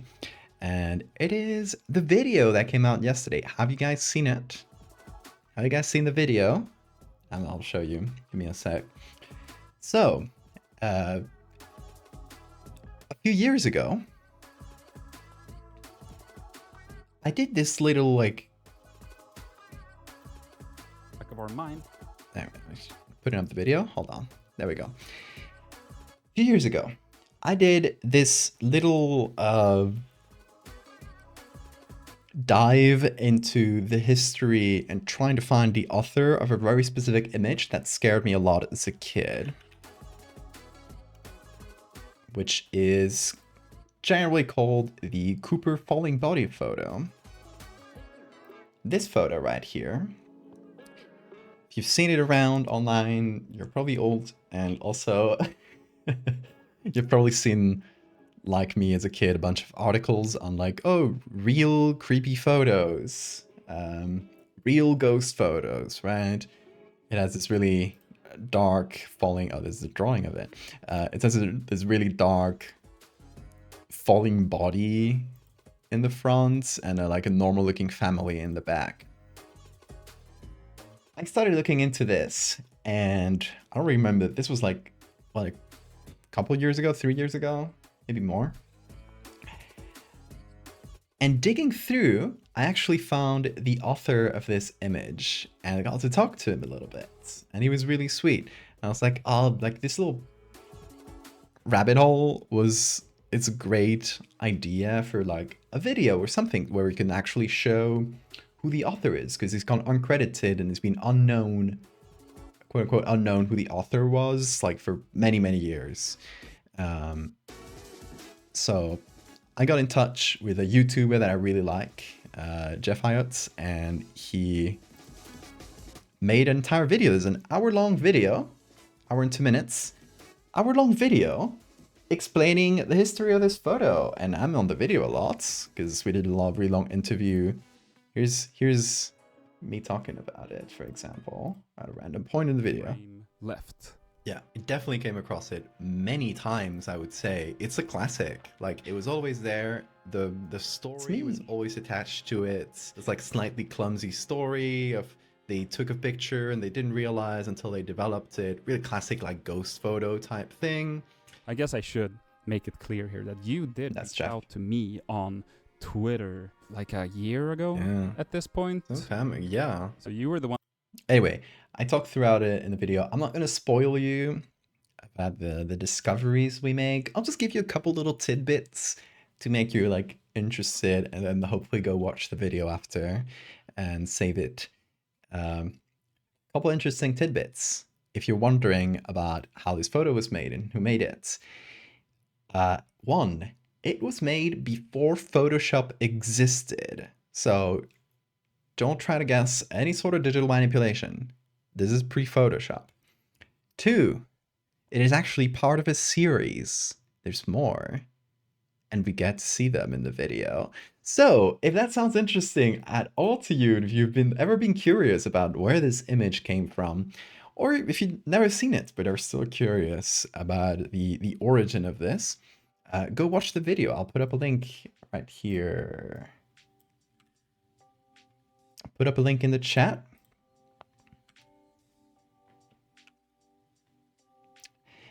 and it is the video that came out yesterday. Have you guys seen it? Have you guys seen the video? And I'll show you. Give me a sec. So, a few years ago, I did this little like... Back of our mind. There, putting up the video. Hold on. There we go. A few years ago, I did this little dive into the history and trying to find the author of a very specific image that scared me a lot as a kid, which is generally called the Cooper falling body photo. This photo right here, if you've seen it around online, you're probably old, and also you've probably seen, like me as a kid, a bunch of articles on like, oh, real creepy photos, real ghost photos, right? It has this really dark falling, oh, there's a drawing of it. It has this really dark falling body in the front and like a normal looking family in the back. I started looking into this, and I don't remember, this was like, what, a couple years ago, 3 years ago? Maybe more. And digging through, I actually found the author of this image, and I got to talk to him a little bit, and he was really sweet. And I was like, oh, like this little rabbit hole it's a great idea for like a video or something where we can actually show who the author is, because he's gone uncredited and it's been unknown, quote unquote unknown, who the author was like for many, many years. So I got in touch with a YouTuber that I really like, Jeff Hyatt, and he made an entire video. There's an hour-long video, hour and 2 minutes, hour-long video explaining the history of this photo. And I'm on the video a lot because we did a really long interview. Here's me talking about it, for example, at a random point in the video. Left. Yeah, it definitely came across it many times, I would say. It's a classic. Like, it was always there. The story was always attached to it. It's like slightly clumsy story of they took a picture and they didn't realize until they developed it. Really classic, like, ghost photo type thing. I guess I should make it clear here that you did reach out to me on Twitter like a year ago at this point. Okay, yeah. So you were the one. Anyway, I talked throughout it in the video. I'm not going to spoil you about the discoveries we make. I'll just give you a couple little tidbits to make you like interested, and then hopefully go watch the video after and save it. Couple interesting tidbits. if you're wondering about how this photo was made and who made it, one, it was made before Photoshop existed. So don't try to guess any sort of digital manipulation. This is pre-Photoshop. Two, it is actually part of a series. There's more, and we get to see them in the video. So if that sounds interesting at all to you, if you've ever been curious about where this image came from, or if you've never seen it but are still curious about the origin of this, go watch the video. I'll put up a link right here. I'll put up a link in the chat.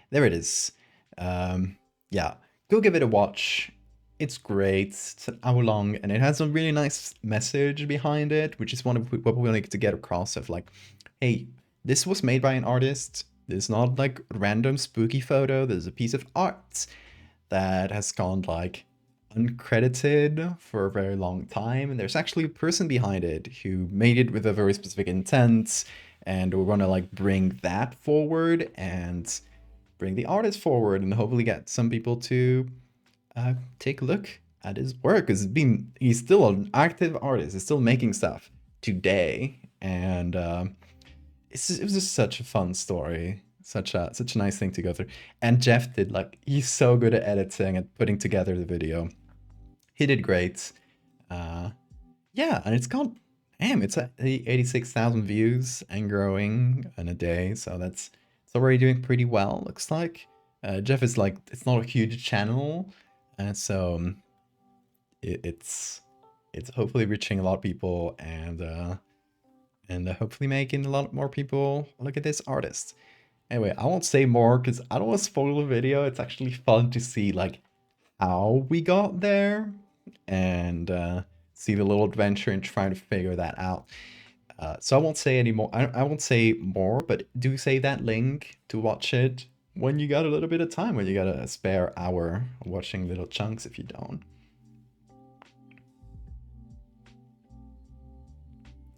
There it is. Yeah, go give it a watch. It's great. It's an hour long, and it has a really nice message behind it, which is one of what we like to get across of like, hey, this was made by an artist. This is not like a random spooky photo. This is a piece of art that has gone like uncredited for a very long time, and there's actually a person behind it who made it with a very specific intent, and we're gonna like bring that forward and bring the artist forward and hopefully get some people to take a look at his work, because he's still an active artist. He's still making stuff today, and it was just such a fun story, such a nice thing to go through. And Jeff did he's so good at editing and putting together the video. He did great. Yeah, and it's got it's at 86,000 views and growing in a day, so it's already doing pretty well, looks like. Jeff is it's not a huge channel, and so it's hopefully reaching a lot of people, and hopefully making a lot more people look at this artist. Anyway, I won't say more because I don't want to spoil the video. It's actually fun to see how we got there, and see the little adventure and trying to figure that out. So I won't say any more. I won't say more, but do save that link to watch it when you got a little bit of time, when you got a spare hour watching little chunks if you don't.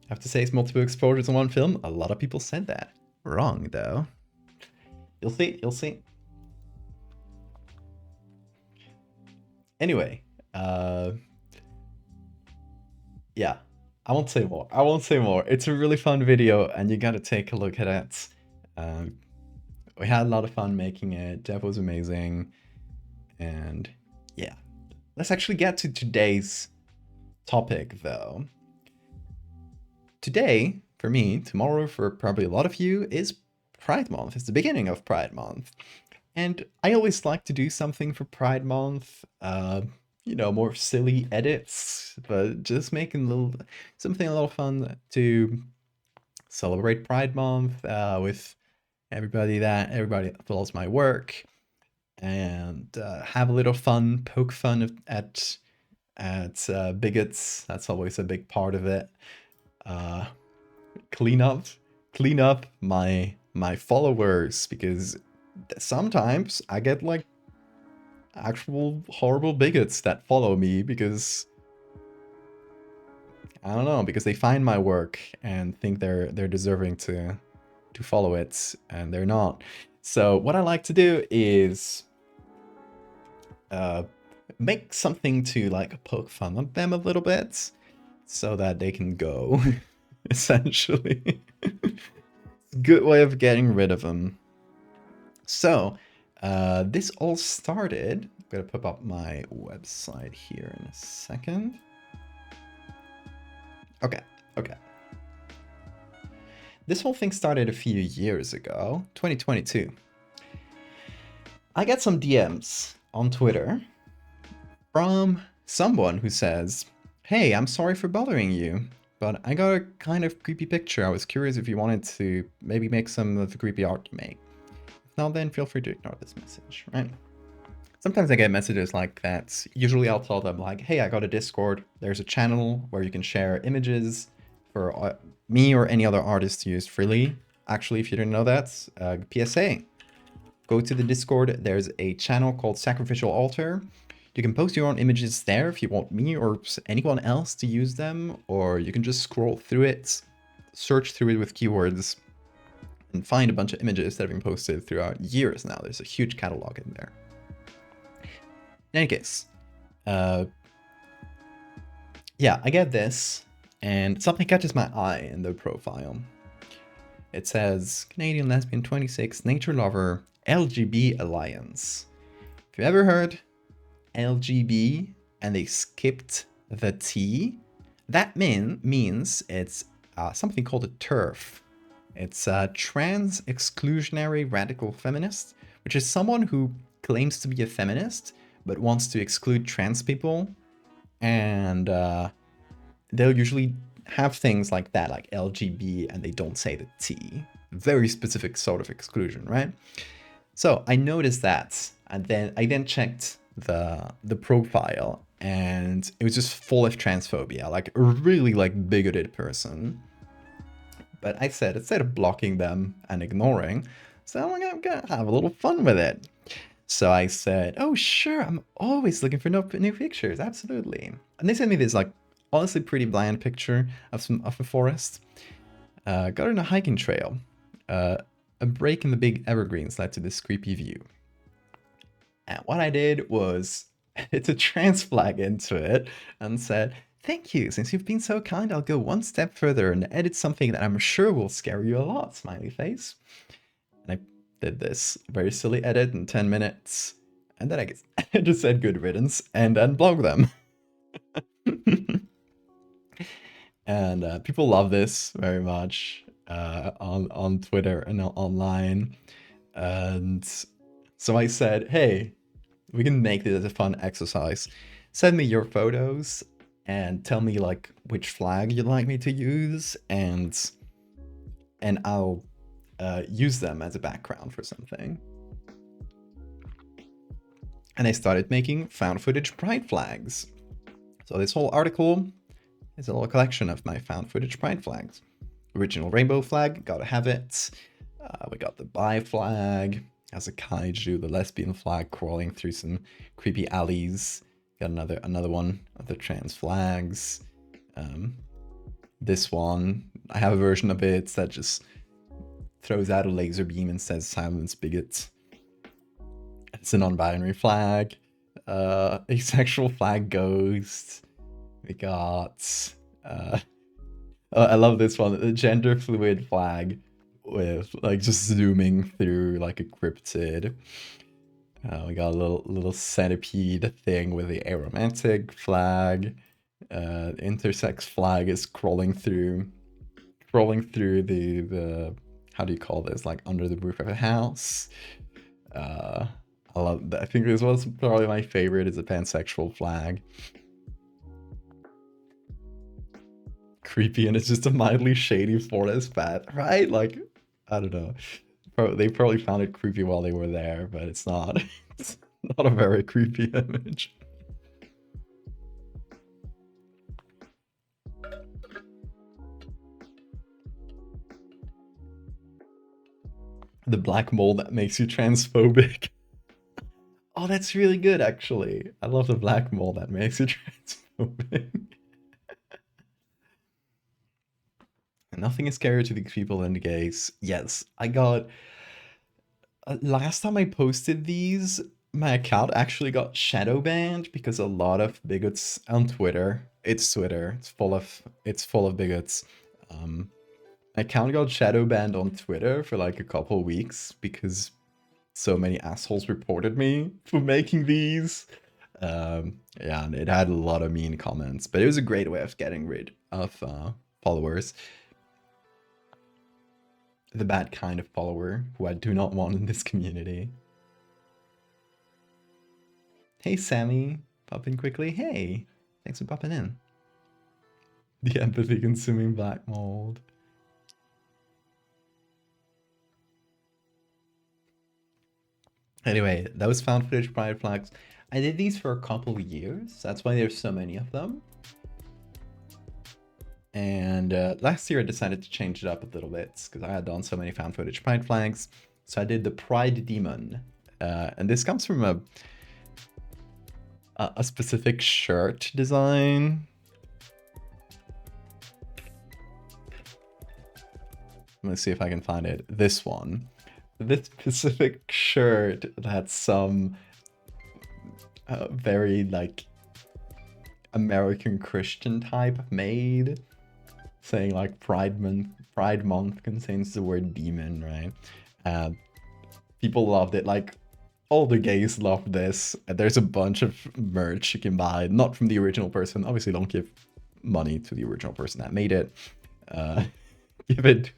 I have to say it's multiple exposures in one film. A lot of people said that. Wrong, though. You'll see, you'll see. Anyway, yeah. I won't say more. I won't say more. It's a really fun video, and you gotta take a look at it. We had a lot of fun making it. Jeff was amazing. And yeah. Let's actually get to today's topic, though. Today, for me, tomorrow for probably a lot of you, is Pride Month. It's the beginning of Pride Month. And I always like to do something for Pride Month. You know, more silly edits, but just making something a little fun to celebrate Pride Month with everybody that follows my work, and have a little fun, poke fun at bigots. That's always a big part of it. Clean up my followers, because sometimes I get actual horrible bigots that follow me because I don't know, because they find my work and think they're deserving to follow it, and they're not. So what I like to do is make something to poke fun at them a little bit so that they can go. Essentially. Good way of getting rid of them. So this all started, I'm gonna put up my website here in a second. Okay. This whole thing started a few years ago, 2022. I get some DMs on Twitter from someone who says, hey, I'm sorry for bothering you, but I got a kind of creepy picture. I was curious if you wanted to maybe make some of the creepy art you make. Now then, feel free to ignore this message, right? Sometimes I get messages like that. Usually I'll tell them hey, I got a Discord. There's a channel where you can share images for me or any other artist to use freely. Actually, if you didn't know that, PSA. Go to the Discord. There's a channel called Sacrificial Altar. You can post your own images there if you want me or anyone else to use them, or you can just scroll through it, search through it with keywords, and find a bunch of images that have been posted throughout years now. There's a huge catalog in there. In any case, yeah, I get this, and something catches my eye in the profile. It says, Canadian lesbian 26, nature lover, LGB Alliance. If you ever heard LGB and they skipped the T, that means it's something called a TERF. It's a trans exclusionary radical feminist, which is someone who claims to be a feminist but wants to exclude trans people. And they'll usually have things like that, like LGB, and they don't say the T. Very specific sort of exclusion, right? So I noticed that, and then I checked the profile, and it was just full of transphobia, like a really like bigoted person. But I said, instead of blocking them and ignoring, so I'm gonna have a little fun with it. So I said, oh sure, I'm always looking for new pictures, absolutely. And they sent me this like honestly pretty bland picture of a forest. Got on a hiking trail. A break in the big evergreens led to this creepy view. And what I did was it's a trans flag into it and said, thank you, since you've been so kind, I'll go one step further and edit something that I'm sure will scare you a lot, smiley face. And I did this very silly edit in 10 minutes. And then I just said good riddance and unblog them. And people love this very much on Twitter and online. And so I said, hey, we can make this a fun exercise. Send me your photos and tell me like which flag you'd like me to use, and I'll use them as a background for something. And I started making found footage pride flags. So this whole article is a little collection of my found footage pride flags. Original rainbow flag, gotta have it. We got the bi flag as a kaiju, the lesbian flag crawling through some creepy alleys. Got another one of the trans flags. This one, I have a version of it that just throws out a laser beam and says silence bigots. It's a non-binary flag. Asexual flag ghost. We got I love this one, the gender fluid flag with like just zooming through like a cryptid. We got a little centipede thing with the aromantic flag. Intersex flag is crawling through the how do you call this, like under the roof of a house. I love that. I think this was probably my favorite, is a pansexual flag. Creepy, and it's just a mildly shady forest path, right? Like, I don't know. They probably found it creepy while they were there, but it's not. It's not a very creepy image. The black mold that makes you transphobic. Oh, that's really good, actually. I love the black mold that makes you transphobic. Nothing is scarier to these people than the gays. Yes, I got... last time I posted these, my account actually got shadow banned because a lot of bigots on Twitter. It's Twitter. It's full of bigots. My account got shadow banned on Twitter for like a couple weeks because so many assholes reported me for making these. Yeah, and it had a lot of mean comments, but it was a great way of getting rid of followers. The bad kind of follower who I do not want in this community. Hey Sammy, pop in quickly. Hey, thanks for popping in. The empathy consuming black mold. Anyway, that was found footage pride flags. I did these for a couple of years. That's why there's so many of them. And last year I decided to change it up a little bit because I had done so many found footage pride flags. So I did the Pride Demon. And this comes from a specific shirt design. I'm gonna see if I can find it. This one. This specific shirt that some very like American Christian type made, saying like Pride Month contains the word demon, right? People loved it. Like all the gays loved this. There's a bunch of merch you can buy, not from the original person. Obviously, don't give money to the original person that made it. Give it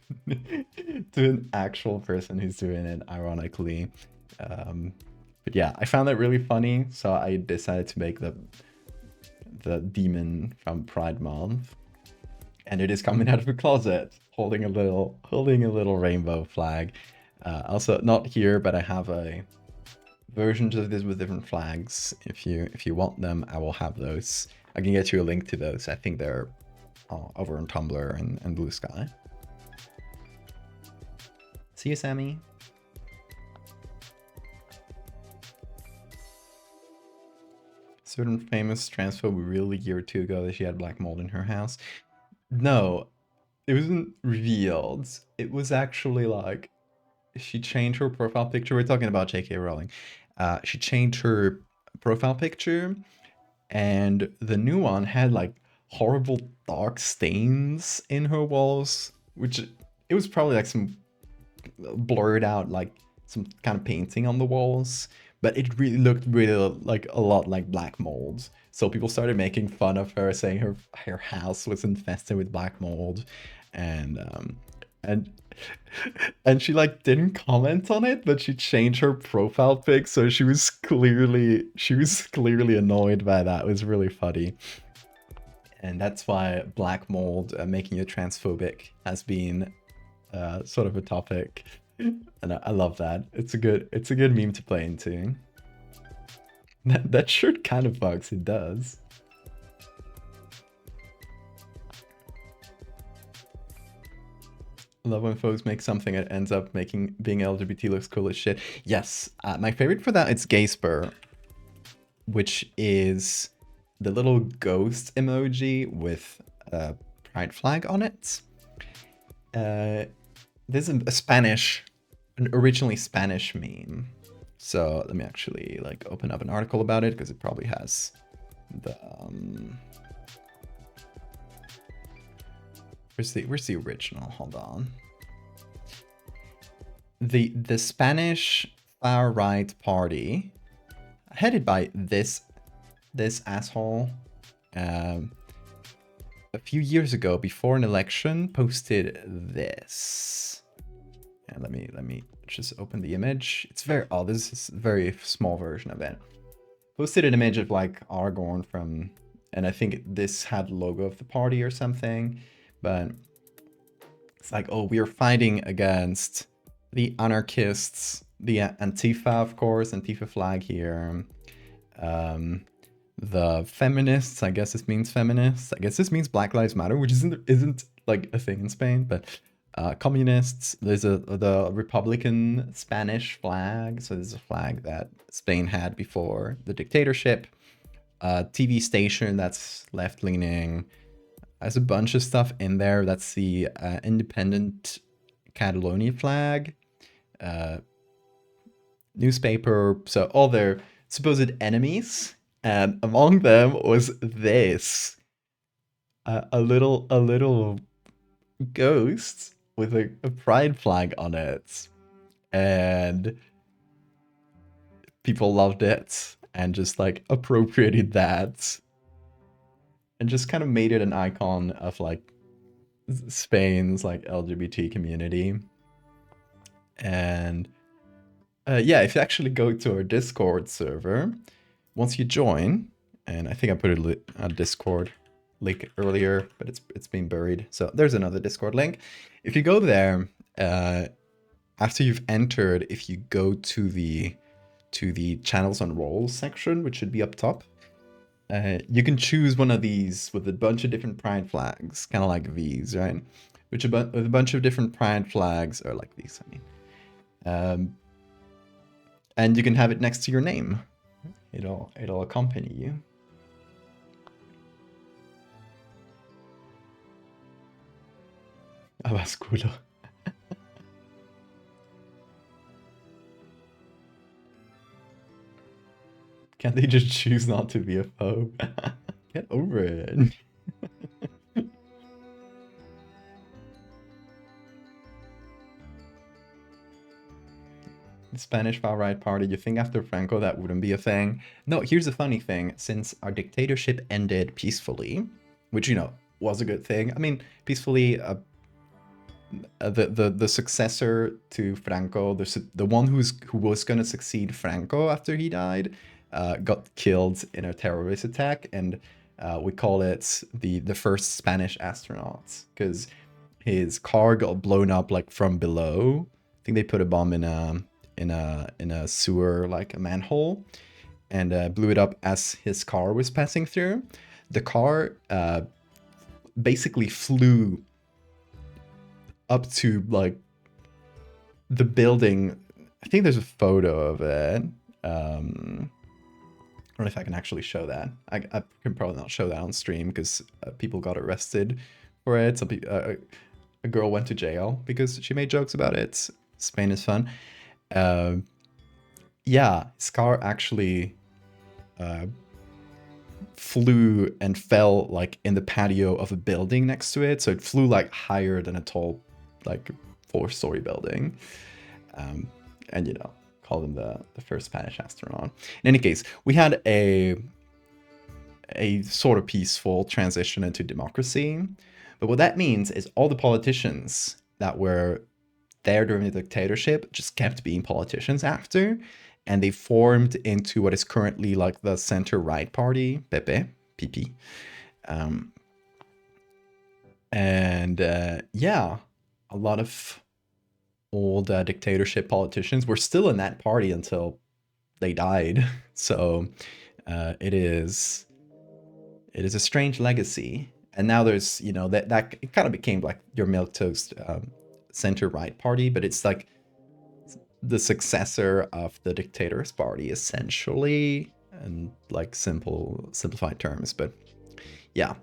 to an actual person who's doing it, ironically. But yeah, I found that really funny, so I decided to make the demon from Pride Month, and it is coming out of a closet, holding a little rainbow flag. Also, not here, but I have a versions of this with different flags. If you want them, I will have those. I can get you a link to those. I think they're over on Tumblr and Blue Sky. See you, Sammy. Certain famous transphobe revealed a year or two ago that she had black mold in her house. No, it wasn't revealed. It was actually like she changed her profile picture. We're talking about J.K. Rowling. She changed her profile picture, and the new one had like horrible dark stains in her walls, which it was probably like some blurred out, like some kind of painting on the walls, but it really looked really like a lot like black mold. So people started making fun of her, saying her house was infested with black mold, and she like didn't comment on it, but she changed her profile pic, so she was clearly annoyed by that. It was really funny. And that's why black mold, making you transphobic, has been sort of a topic, and I love that. It's a good meme to play into. That shirt kind of bugs. It does. I love when folks make something that ends up being LGBT looks cool as shit. Yes, my favorite for that is Gayspur, which is the little ghost emoji with a pride flag on it. This is an originally Spanish meme. So let me actually like open up an article about it, because it probably has the where's the original? Hold on. The Spanish far right party, headed by this asshole, a few years ago, before an election, posted this. And let me just open the image. It's very this is a very small version of it. Posted an image of like Aragorn from, and I think this had the logo of the party or something, but it's like, oh, we are fighting against the anarchists, the Antifa, of course, Antifa flag here. The feminists, I guess this means feminists. I guess this means Black Lives Matter, which isn't like a thing in Spain, but communists. There's the Republican Spanish flag. So there's a flag that Spain had before the dictatorship. TV station that's left-leaning. There's a bunch of stuff in there. That's the independent Catalonia flag. Newspaper. So all their supposed enemies. And among them was this. A little ghost with a pride flag on it, and people loved it and just like appropriated that and just kind of made it an icon of like Spain's like LGBT community. And yeah, if you actually go to our Discord server, once you join, and I think I put a Discord link earlier, but it's been buried. So there's another Discord link. If you go there, after you've entered, if you go to the channels and roles section, which should be up top, you can choose one of these with a bunch of different pride flags, kind of like these, right? With a bunch of different pride flags, or like these, I mean. And you can have it next to your name. It'll accompany you. Abasculo. Can't they just choose not to be a foe? Get over it. The Spanish far-right party, you think after Franco that wouldn't be a thing? No, here's the funny thing. Since our dictatorship ended peacefully, which, you know, was a good thing. I mean, peacefully, the successor to Franco, the one who was going to succeed Franco after he died, got killed in a terrorist attack, and we call it the first Spanish astronauts, because his car got blown up like from below. I think they put a bomb in a sewer, like a manhole, and blew it up as his car was passing through. The car basically flew up to like the building. I think there's a photo of it. I don't know if I can actually show that. I can probably not show that on stream because people got arrested for it. Some people, a girl went to jail because she made jokes about it. Spain is fun. Yeah, his car actually flew and fell like in the patio of a building next to it. So it flew like higher than a tall, like 4-story building. And, you know, called him the first Spanish astronaut. In any case, we had a sort of peaceful transition into democracy. But what that means is all the politicians that were there during the dictatorship just kept being politicians after, and they formed into what is currently like the center-right party, PP. Yeah, a lot of old dictatorship politicians were still in that party until they died. So it is a strange legacy. And now there's, you know, that it kind of became like your milquetoast center-right party, but it's like the successor of the dictator's party, essentially, and like simplified terms. But yeah,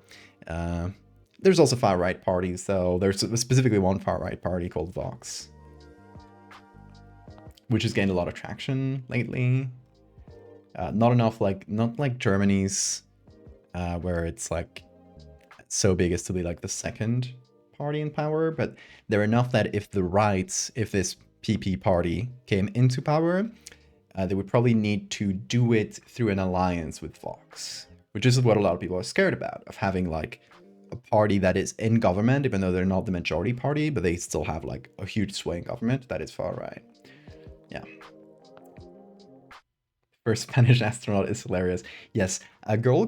there's also far-right parties, though. There's specifically one far-right party called Vox, which has gained a lot of traction lately. Not like Germany's, where it's like so big as to be like the second party in power, but they're enough that if this PP party came into power, they would probably need to do it through an alliance with Vox, which is what a lot of people are scared about, of having like a party that is in government, even though they're not the majority party, but they still have like a huge sway in government that is far right. Yeah. First Spanish astronaut is hilarious. Yes, a girl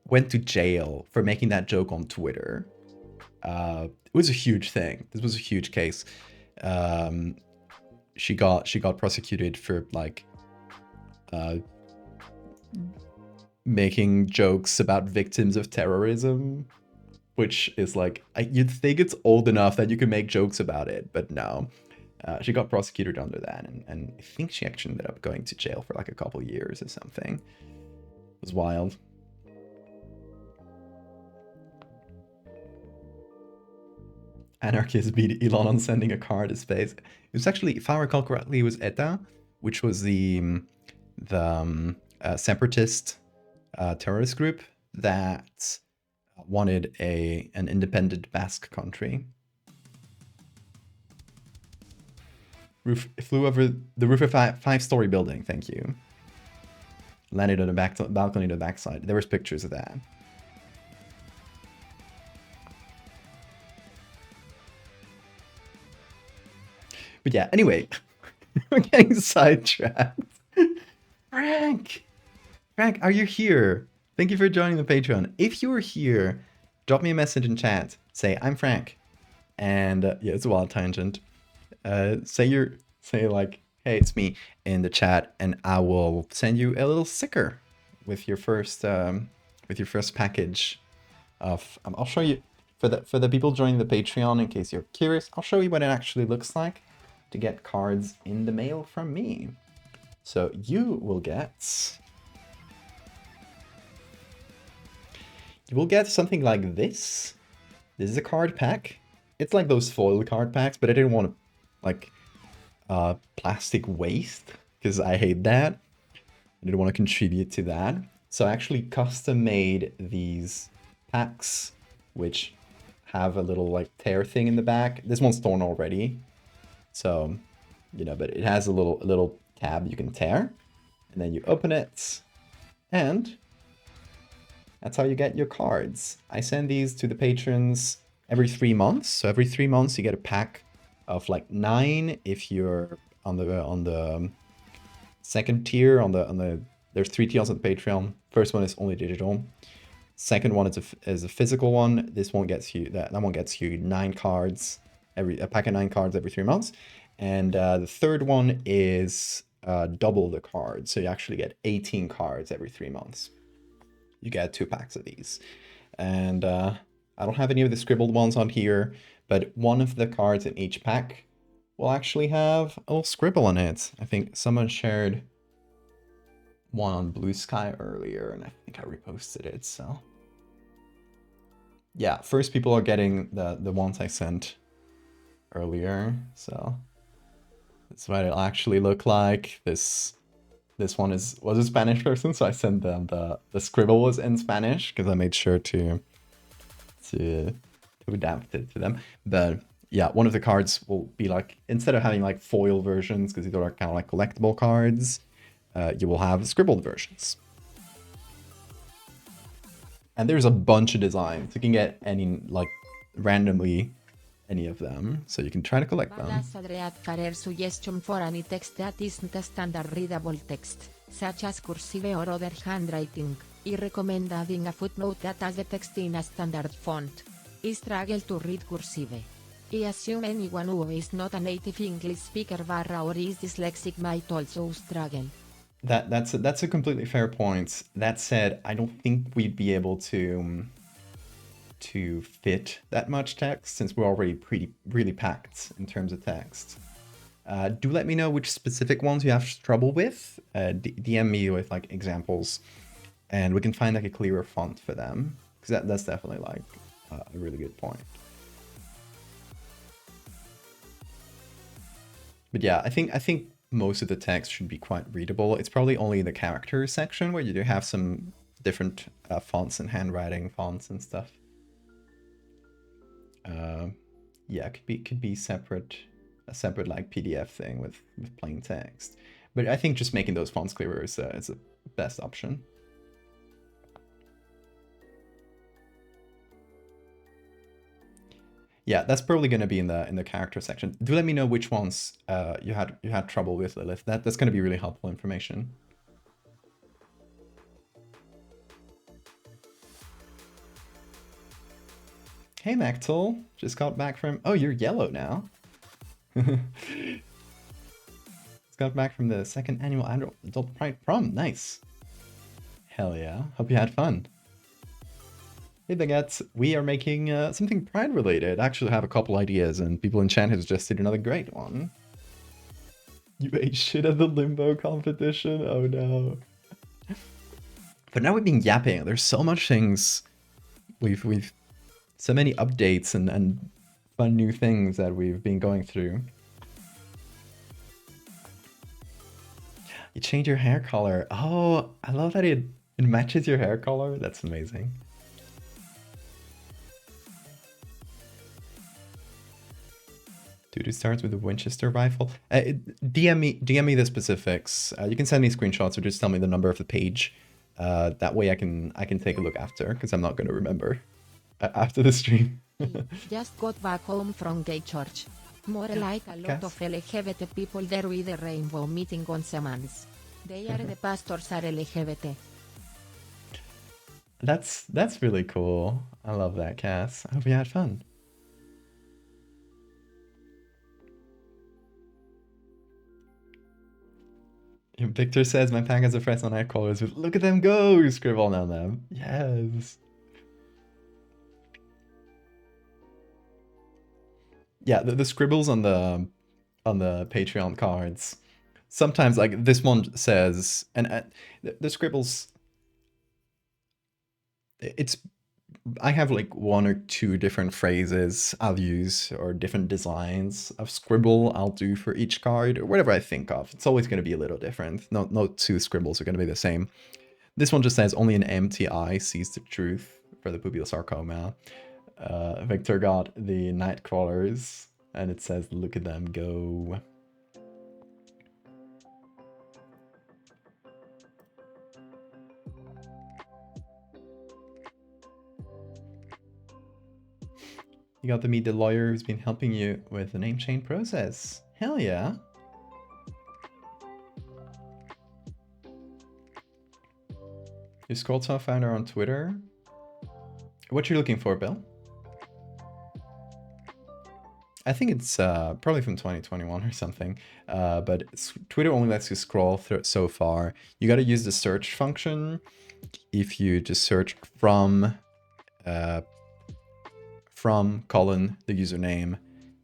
went to jail for making that joke on Twitter. It was a huge thing. This was a huge case. She got prosecuted for like making jokes about victims of terrorism, which is like, you'd think it's old enough that you can make jokes about it, but no. She got prosecuted under that, and I think she actually ended up going to jail for like a couple years or something. It was wild. Anarchists beat Elon on sending a car to space. It was actually, if I recall correctly, it was ETA, which was the separatist terrorist group that wanted an independent Basque country. It flew over the roof of a 5-story building, thank you. Landed on the balcony to the backside. There was pictures of that. But yeah, anyway, we're getting sidetracked. Frank, are you here? Thank you for joining the Patreon. If you're here, drop me a message in chat. Say, I'm Frank. And yeah, it's a wild tangent. Say like, hey, it's me in the chat, and I will send you a little sticker with your first package of. I'll show you for the people joining the Patreon, in case you're curious. I'll show you what it actually looks like to get cards in the mail from me. So you will get something like this. This is a card pack. It's like those foil card packs, but I didn't want to like plastic waste because I hate that. I didn't want to contribute to that. So I actually custom made these packs, which have a little like tear thing in the back. This one's torn already. So, you know, but it has a little tab you can tear. And then you open it. And that's how you get your cards. I send these to the patrons every 3 months. So every 3 months you get a pack of like 9 if you're on the second tier there's 3 tiers on the Patreon. First one is only digital. Second one is a physical one. This one gets you that one gets you 9 cards a pack of 9 cards every 3 months. And the third one is double the cards. So you actually get 18 cards every 3 months. You get 2 packs of these. And I don't have any of the scribbled ones on here, but one of the cards in each pack will actually have a little scribble on it. I think someone shared one on Blue Sky earlier, and I think I reposted it, so. Yeah, first people are getting the ones I sent earlier, so. That's what it'll actually look like. This one was a Spanish person, so I sent them the scribble was in Spanish because I made sure to adapt it to them. But yeah, one of the cards will be like, instead of having like foil versions, because these are kind of like collectible cards, you will have scribbled versions. And there's a bunch of designs. You can get any, like, randomly any of them, so you can try to collect them. Suggestion for any text that isn't a standard readable text, such as cursive or other handwriting. I recommend adding a footnote that has the text in a standard font. I struggle to read cursive. I assume anyone who is not a native English speaker or is dyslexic might also struggle. That's a completely fair point. That said, I don't think we'd be able to fit that much text since we're already really packed in terms of text. Do let me know which specific ones you have trouble with. DM me with like examples, and we can find like a clearer font for them, because that's definitely like a really good point. But yeah, I think most of the text should be quite readable. It's probably only the characters section where you do have some different fonts and handwriting fonts and stuff. Yeah, it could be a separate like PDF thing with plain text. But I think just making those fonts clearer is the best option. Yeah, that's probably going to be in the character section. Do let me know which ones you had trouble with, Lilith. That's going to be really helpful information. Hey, Mactol. Just got back from... Oh, you're yellow now. Just got back from the second annual Adult Pride Prom. Nice. Hell yeah. Hope you had fun. Hey, Baguettes. We are making something Pride related. I actually have a couple ideas, and people in chat has just did another great one. You ate shit at the limbo competition? Oh no. But now we've been yapping. There's so much things we've so many updates and fun new things that we've been going through. You changed your hair color. Oh, I love that it matches your hair color. That's amazing. Dude, it starts with a Winchester rifle. DM me the specifics. You can send me screenshots or just tell me the number of the page. That way I can take a look after, because I'm not going to remember after the stream. Just got back home from gay church. More like a lot of LGBT people there with a rainbow meeting on Samans. They are the pastors are LGBT. That's really cool. I love that, Cass. I hope you had fun. Victor says my pack has a press on night callers with "Look at them go!" scribble on them. Yes. Yeah, the scribbles on the Patreon cards. Sometimes, like this one says, and the scribbles, it's I have like 1 or 2 different phrases I'll use, or different designs of scribble I'll do for each card, or whatever I think of. It's always going to be a little different. No 2 scribbles are going to be the same. This one just says, only an empty eye sees the truth for the pupiosarcoma. Victor got the Nightcrawlers, and it says, look at them go. You got to meet the lawyer who's been helping you with the name change process. Hell yeah. You scrolled to find her on Twitter. What you looking for, Bill? I think it's probably from 2021 or something, but Twitter only lets you scroll through so far. You got to use the search function. If you just search from colon the username,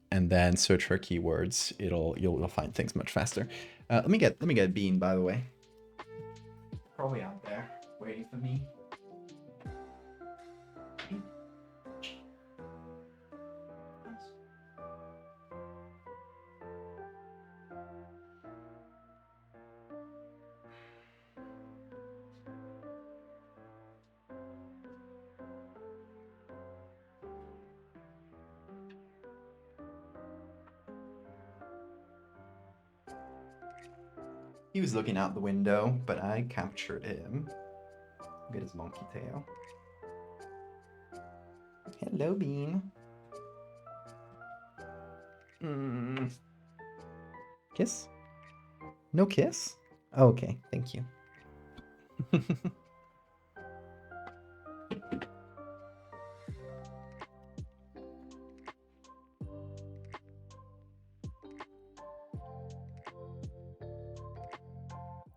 and then search for keywords, you'll find things much faster. Let me get Bean, by the way. Probably out there waiting for me. He was looking out the window, but I captured him. Look at his monkey tail. Hello, Bean. Kiss? No kiss? Oh, okay, thank you.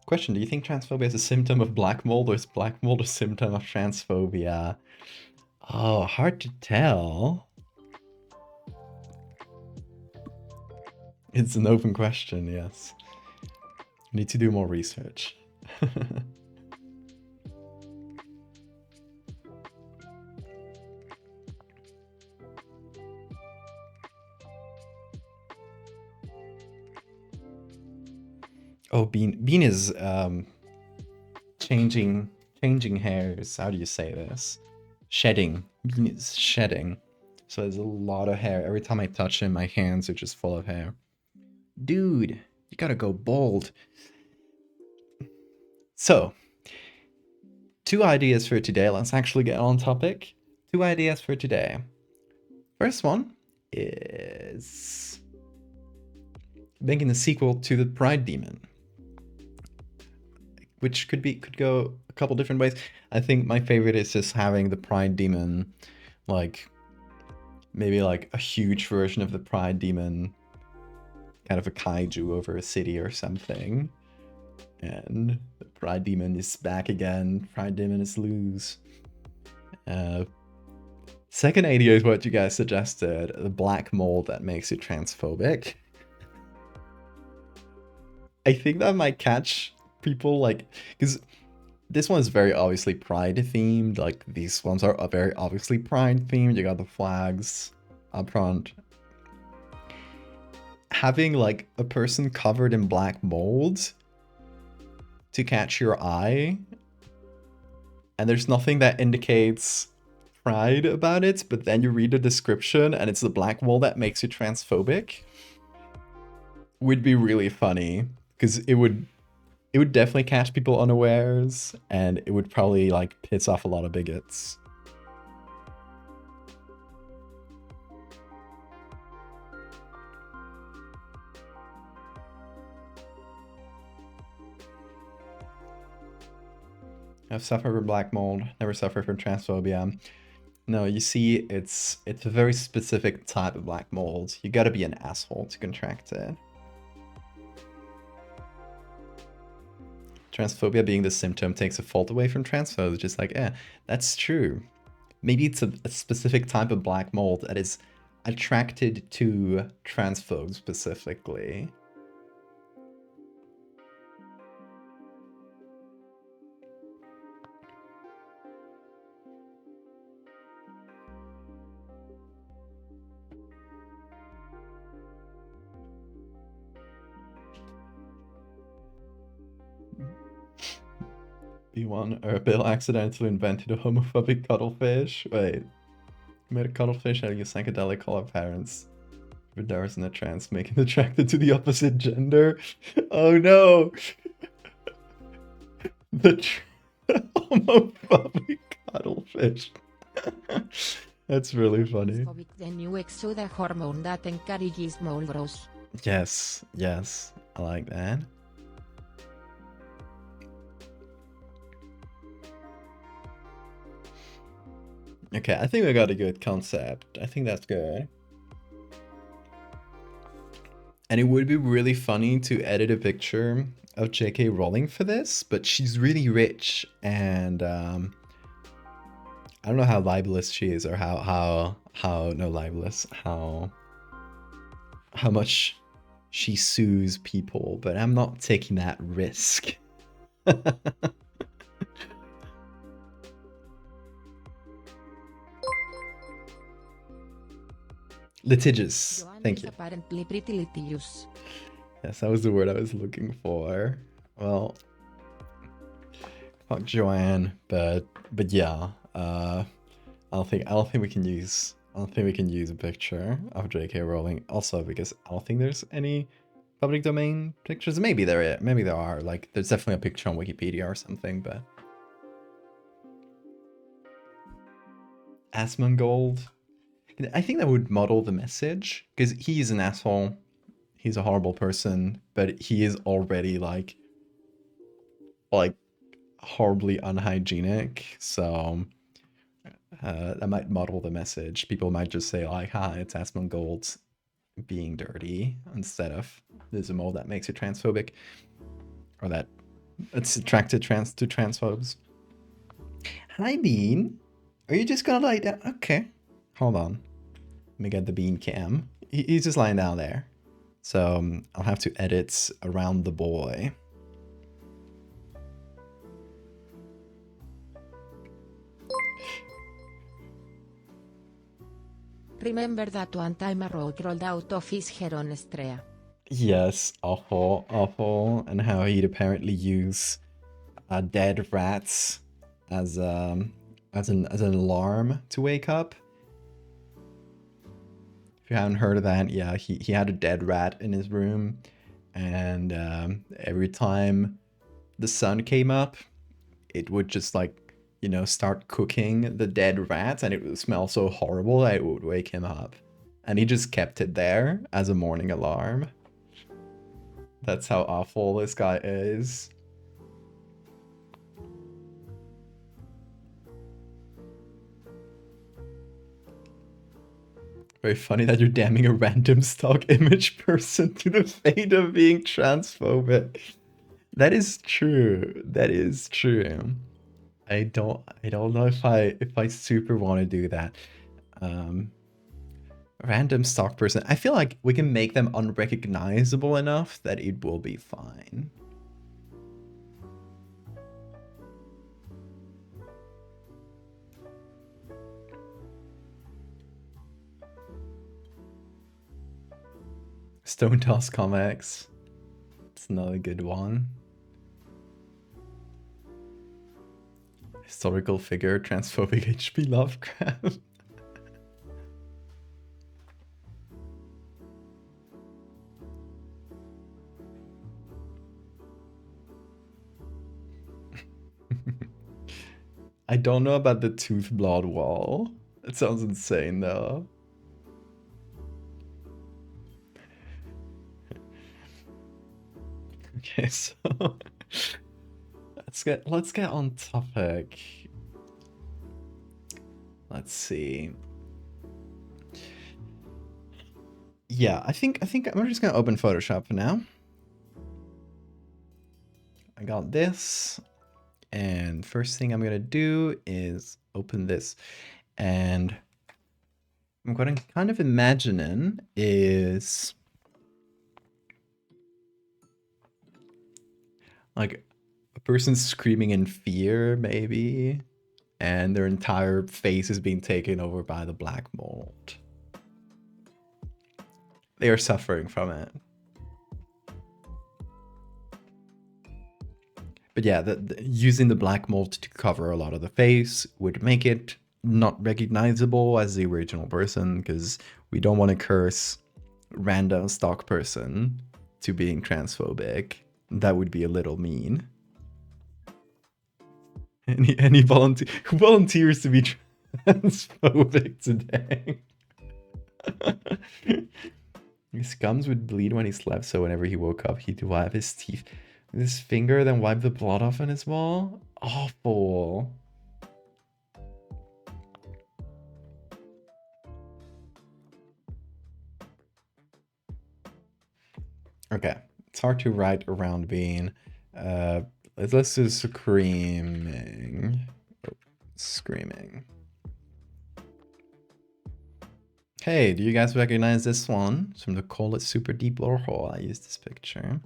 Question, do you think transphobia is a symptom of black mold, or is black mold a symptom of transphobia? Oh, hard to tell. It's an open question, yes. Need to do more research. Oh, Bean is changing hairs. How do you say this? Shedding. Bean is shedding. So there's a lot of hair. Every time I touch him, my hands are just full of hair. Dude, you gotta go bald. So, 2 ideas for today. Let's actually get on topic. 2 ideas for today. First one is making a sequel to the Pride Demon, which could go a couple different ways. I think my favorite is just having the Pride Demon, like maybe like a huge version of the Pride Demon, kind of a kaiju over a city or something. And the Pride Demon is back again. Pride Demon is loose. Second idea is what you guys suggested, the black mold that makes you transphobic. I think that might catch people, like, because this one is very obviously Pride themed. Like, these ones are very obviously Pride themed. You got the flags up front. Having like a person covered in black mold to catch your eye, and there's nothing that indicates pride about it, but then you read the description and it's the black mold that makes you transphobic, would be really funny, because it would definitely catch people unawares, and it would probably like piss off a lot of bigots. I've suffered from black mold, never suffered from transphobia. No, you see, it's a very specific type of black mold. You gotta be an asshole to contract it. Transphobia being the symptom takes a fault away from transphobes. Just like, that's true. Maybe it's a specific type of black mold that is attracted to transphobes specifically. B1 or Bill accidentally invented a homophobic cuttlefish. Wait. Made a cuttlefish out of your psychedelic color parents. Vidaris in a trance, making attracted to the opposite gender. Oh no! The homophobic cuttlefish. That's really funny. The new exuda hormone that encourages mole growth. Yes, yes, I like that. Okay, I think we got a good concept. I think that's good. And it would be really funny to edit a picture of J.K. Rowling for this, but she's really rich, and I don't know how libelous she is, or how much she sues people, but I'm not taking that risk. Litigious. Thank you. Apparently pretty litigious. Yes, that was the word I was looking for. Well, fuck Joanne, but yeah. I don't think we can use a picture of J.K. Rowling. Also, because I don't think there's any public domain pictures. Maybe there are. Like, there's definitely a picture on Wikipedia or something, but Asmongold. I think that would model the message, because he's an asshole. He's a horrible person, but he is already like horribly unhygienic. So that might model the message. People might just say like, "Hi, it's Asmongold being dirty," instead of "There's a mole that makes you transphobic," or that it's attracted to transphobes. Hi, Bean. Are you just gonna lie down? Okay. Hold on. Let me get the Bean cam. He's just lying down there. So I'll have to edit around the boy. Remember that one time a rogue rolled out of his hair on Estrella. Yes, awful. And how he'd apparently use dead rats as an alarm to wake up. If you haven't heard of that, yeah, he had a dead rat in his room, and every time the sun came up, it would just like, you know, start cooking the dead rat, and it would smell so horrible that it would wake him up. And he just kept it there as a morning alarm. That's how awful this guy is. Very funny that you're damning a random stock image person to the fate of being transphobic. That is true. That is true. I don't know if I super want to do that. Random stock person. I feel like we can make them unrecognizable enough that it will be fine. Stone Toss Comics. It's another good one. Historical figure, transphobic H.P. Lovecraft. I don't know about the tooth blood wall. It sounds insane though. Okay, so let's get on topic. Let's see. Yeah, I think I'm just gonna open Photoshop for now. I got this, and first thing I'm gonna do is open this, and what I'm kind of imagining is like a person screaming in fear, maybe, and their entire face is being taken over by the black mold. They are suffering from it. But yeah, using the black mold to cover a lot of the face would make it not recognizable as the original person, because we don't want to curse random stock person to being transphobic. That would be a little mean. Any volunteer who volunteers to be transphobic today? His gums would bleed when he slept, so whenever he woke up, he'd wipe his teeth with his finger, then wipe the blood off on his wall. Awful. Okay, it's hard to write around being. Let's do screaming. Oh, screaming. Hey, do you guys recognize this one? It's from the Call It Super Deep Warhol. I used this picture.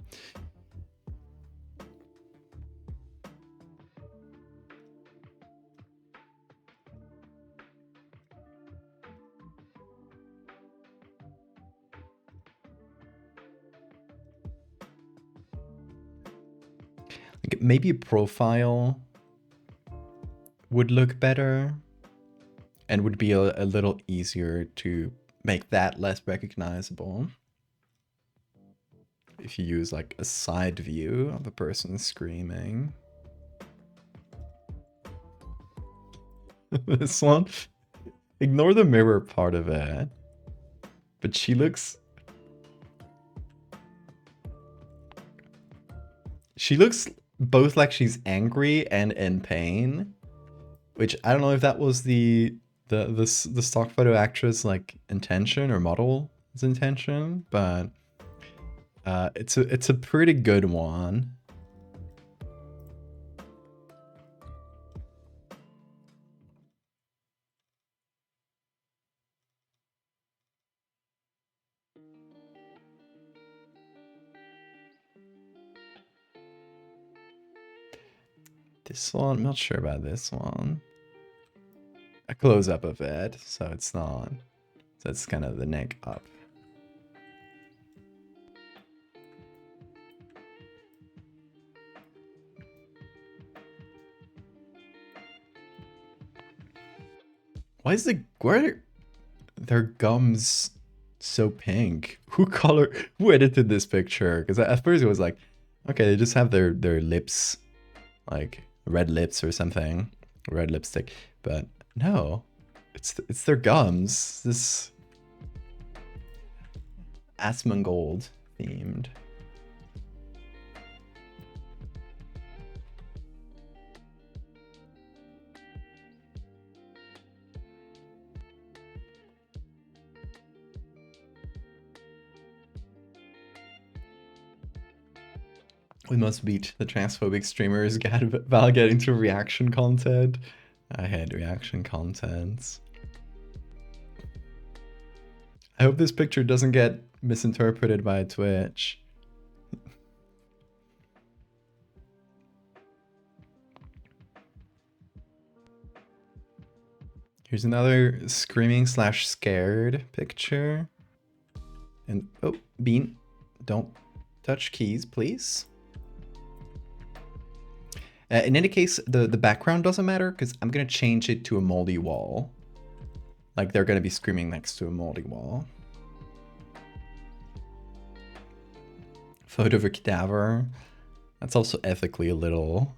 Like maybe a profile would look better and would be a little easier to make that less recognizable. If you use like a side view of a person screaming. This one, ignore the mirror part of it. But she looks both like she's angry and in pain, which I don't know if that was the stock photo actress like intention or model's intention, but it's a pretty good one. This one, I'm not sure about this one. A close up of it, so it's not. So it's kind of the neck up. Why is why are their gums so pink? Who edited this picture? Because at first it was like, okay, they just have their lips, like red lips or something, red lipstick. But no, it's their gums. This Asmongold themed. We must beat the transphobic streamers while getting to reaction content. I hate reaction content. I hope this picture doesn't get misinterpreted by Twitch. Here's another screaming / scared picture. And oh, Bean, don't touch keys, please. In any case, the background doesn't matter because I'm going to change it to a moldy wall. Like they're going to be screaming next to a moldy wall. Photo of a cadaver. That's also ethically a little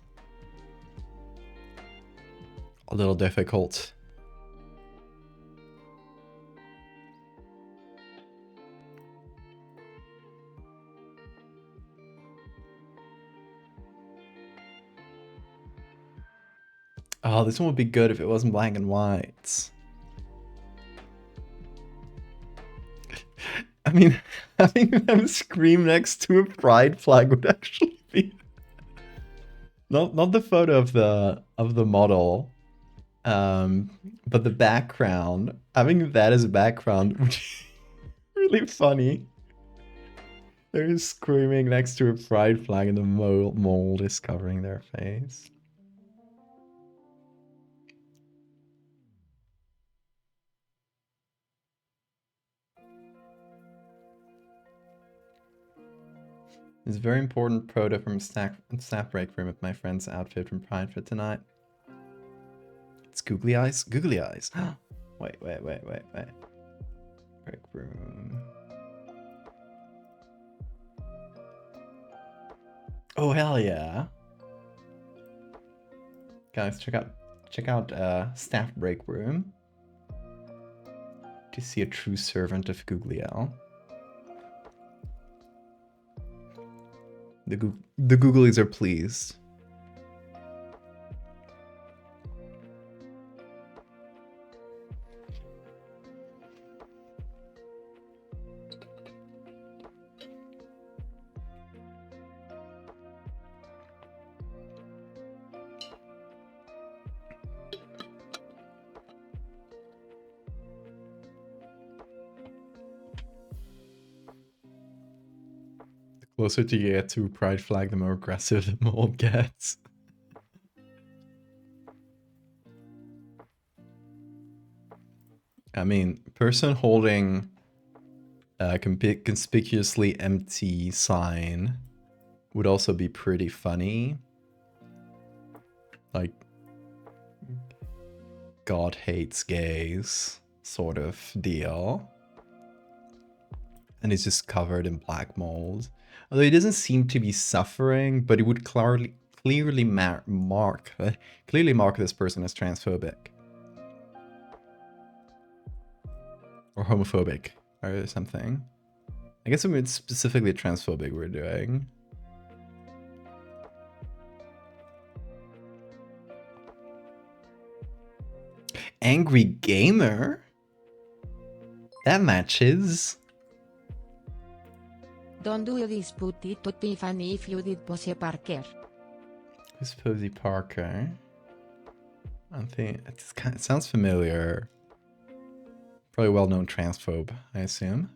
difficult. Oh, this one would be good if it wasn't black and white. I mean, having them scream next to a pride flag would actually be not the photo of the model, but the background. Having that as a background would be really funny. They're screaming next to a pride flag and the mold is covering their face. This very important proto from staff break room with my friend's outfit from Pride for tonight. It's googly eyes? Googly eyes. Wait. Break room. Oh, hell yeah. Guys, check out staff break room to see a true servant of Googliel. The Googlies are pleased. Closer to year 2 Pride flag, the more aggressive the mold gets. I mean, person holding a conspicuously empty sign would also be pretty funny. Like, God hates gays sort of deal. And he's just covered in black mold. Although he doesn't seem to be suffering, but it would clearly mark this person as transphobic. Or homophobic, or something. I guess it's specifically transphobic we're doing. Angry gamer? That matches. Don't do this putty to Tiffany if you did Posey Parker. Who's Posey Parker? I think it sounds familiar. Probably well-known transphobe, I assume.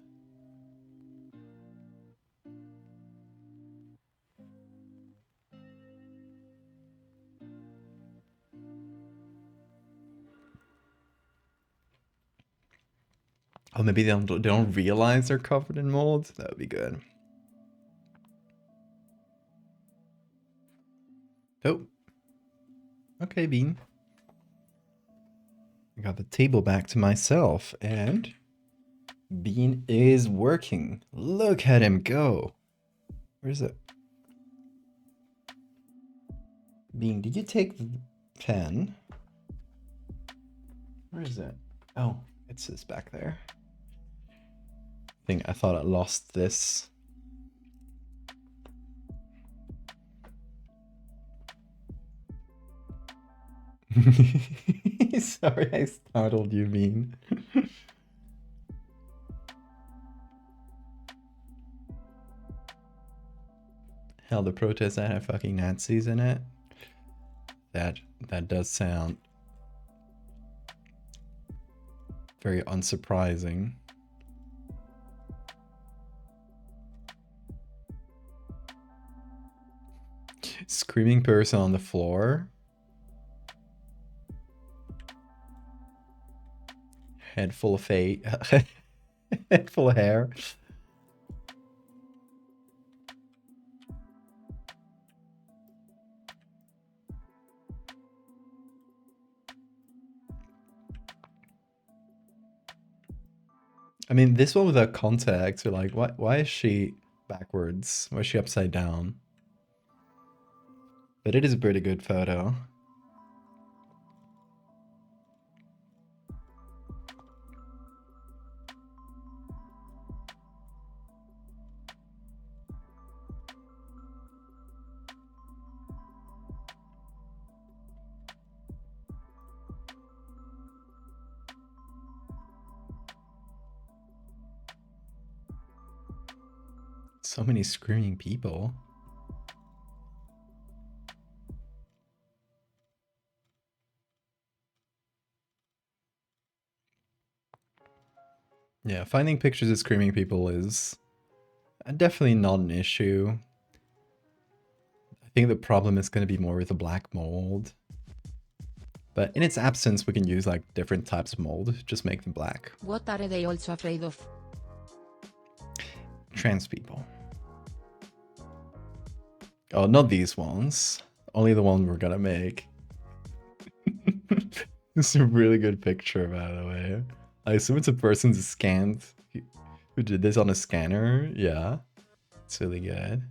Oh, maybe they don't realize they're covered in mold? That would be good. Oh. Okay, Bean. I got the table back to myself, and Bean is working. Look at him go. Where is it? Bean, did you take the pen? Where is it? Oh, it says back there. I thought I lost this. Sorry, I startled you, Bean. Hell, the protest that had fucking Nazis in it. That does sound very unsurprising. Screaming person on the floor. Head full of head full of hair. I mean, this one without context, you're like, why is she backwards? Why is she upside down? But it is a pretty good photo. So many screaming people. Yeah, finding pictures of screaming people is definitely not an issue. I think the problem is going to be more with the black mold. But in its absence, we can use like different types of mold, just make them black. What are they also afraid of? Trans people. Oh, not these ones. Only the one we're gonna make. This is a really good picture, by the way. I assume it's a person who scanned, who did this on a scanner. Yeah, it's really good.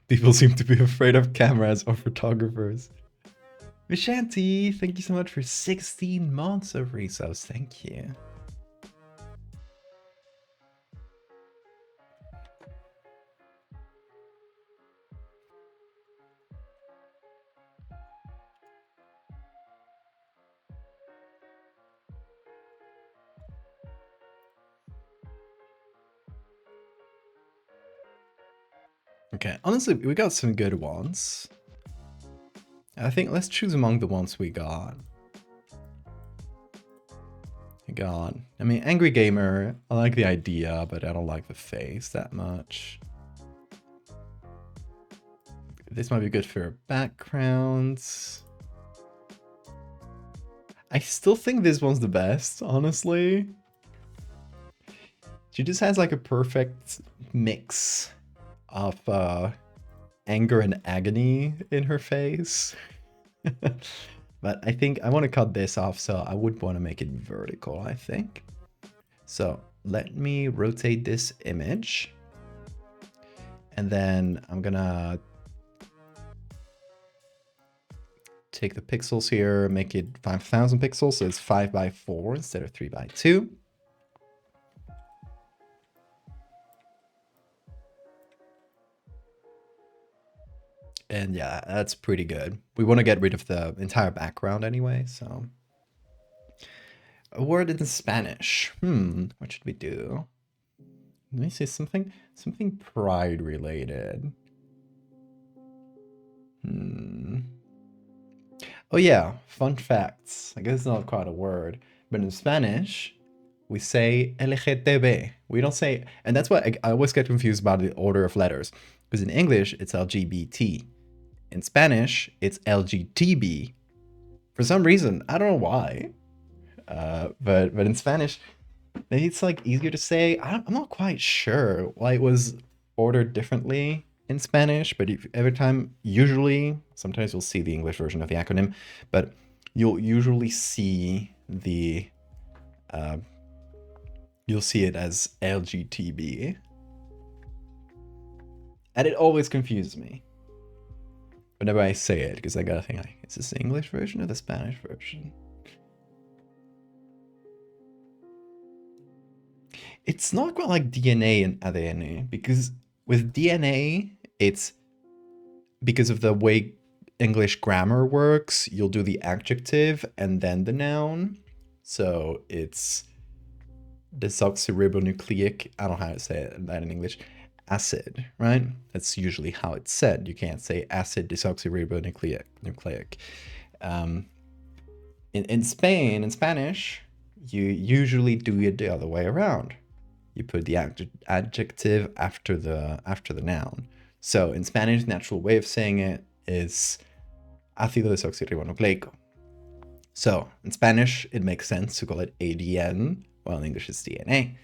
People seem to be afraid of cameras or photographers. Vishanti, thank you so much for 16 months of resubs. Thank you. Okay, honestly, we got some good ones. I think let's choose among the ones we got. I mean, Angry Gamer, I like the idea, but I don't like the face that much. This might be good for backgrounds. I still think this one's the best, honestly. She just has like a perfect mix of anger and agony in her face. But I think I want to cut this off, so I would want to make it vertical, I think. So let me rotate this image. And then I'm gonna take the pixels here, make it 5,000 pixels, so it's 5 by 4 instead of 3 by 2. And yeah, that's pretty good. We want to get rid of the entire background anyway, so. A word in Spanish. What should we do? Let me say something pride related. Oh yeah, fun facts. I guess it's not quite a word, but in Spanish, we say LGTB. We don't say, and that's why I always get confused about the order of letters, because in English, it's LGBT. In Spanish, it's LGTB. For some reason, I don't know why, but in Spanish, maybe it's like easier to say. I'm not quite sure why it was ordered differently in Spanish, but every time, usually, sometimes you'll see the English version of the acronym, but you'll usually see the, you'll see it as LGTB. And it always confuses me whenever I say it, because I gotta think, like, is this the English version or the Spanish version? It's not quite like DNA and ADN, because with DNA, it's because of the way English grammar works, you'll do the adjective and then the noun. So it's desoxyribonucleic, I don't know how to say that in English, acid, right? That's usually how it's said. You can't say acid desoxyribonucleic. In Spain, in Spanish, you usually do it the other way around. You put the adjective after the noun. So in Spanish, natural way of saying it is ácido desoxirribonucleico. So in Spanish, it makes sense to call it ADN, while in English it's DNA.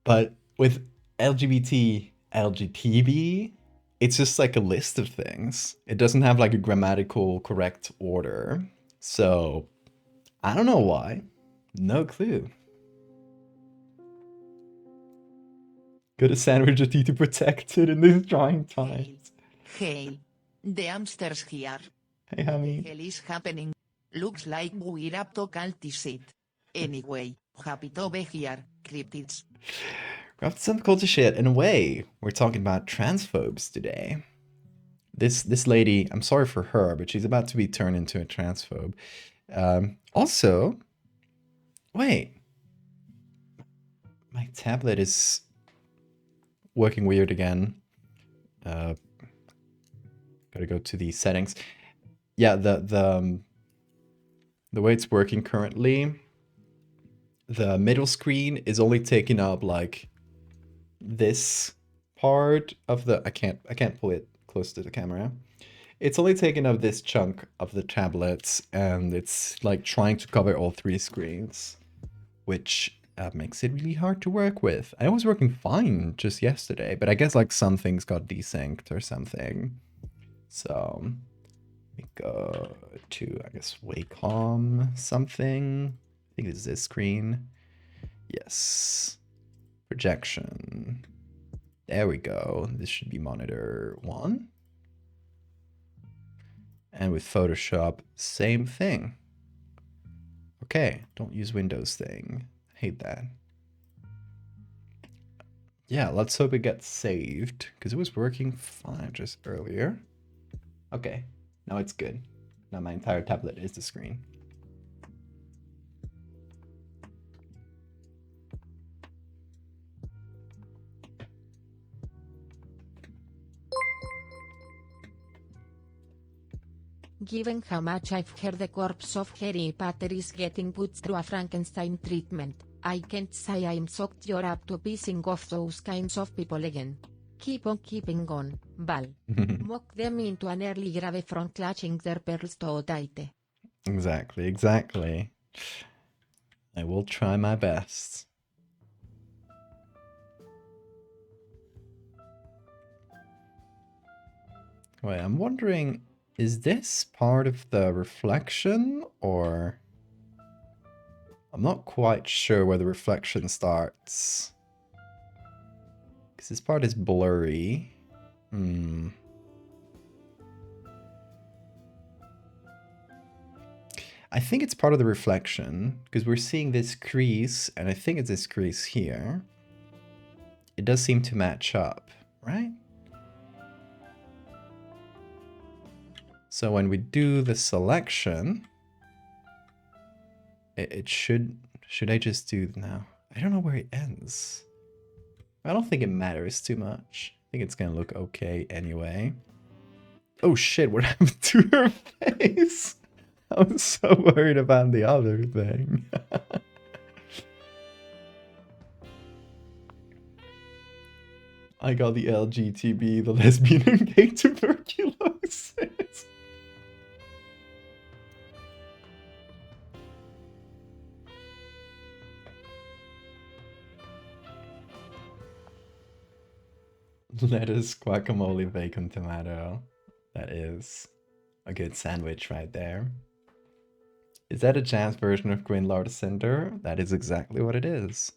But with LGBT, LGTB, it's just like a list of things. It doesn't have like a grammatical correct order. So I don't know why. No clue. Got a sandwich a tea to protect it in these trying times. Hey, the hamsters here. Hey, honey. Hell is happening. Looks like we're up to call this it. Anyway, happy to be here, cryptids. We're up to some culture shit. In a way, we're talking about transphobes today. This lady, I'm sorry for her, but she's about to be turned into a transphobe. Also, wait. My tablet is working weird again. Gotta go to the settings. Yeah, the way it's working currently, the middle screen is only taking up like this part of the, I can't pull it close to the camera. It's only taken up this chunk of the tablet, and it's like trying to cover all 3 screens, which makes it really hard to work with. I was working fine just yesterday, but I guess like some things got desynced or something. So we go to, I guess, Wacom something. I think it's this screen. Yes. Projection. There we go. This should be monitor 1. And with Photoshop, same thing. Okay, don't use Windows thing. Hate that. Yeah, let's hope it gets saved, because it was working fine just earlier. Okay, now it's good. Now my entire tablet is the screen. Given how much I've heard the corpse of Harry Potter is getting put through a Frankenstein treatment, I can't say I'm shocked you're up to pissing off those kinds of people again. Keep on keeping on, Val. Mock them into an early grave from clutching their pearls too tight. Exactly, exactly. I will try my best. Wait, I'm wondering, is this part of the reflection, or... I'm not quite sure where the reflection starts. Because this part is blurry. I think it's part of the reflection, because we're seeing this crease, and I think it's this crease here. It does seem to match up, right? So when we do the selection, it should I just do now? I don't know where it ends. I don't think it matters too much. I think it's gonna look okay anyway. Oh shit, what happened to her face? I was so worried about the other thing. I got the LGTB, the lesbian and gay tuberculosis. Lettuce, guacamole, bacon, tomato. That is a good sandwich right there. Is that a jazz version of Greenlord Cinder? That is exactly what it is.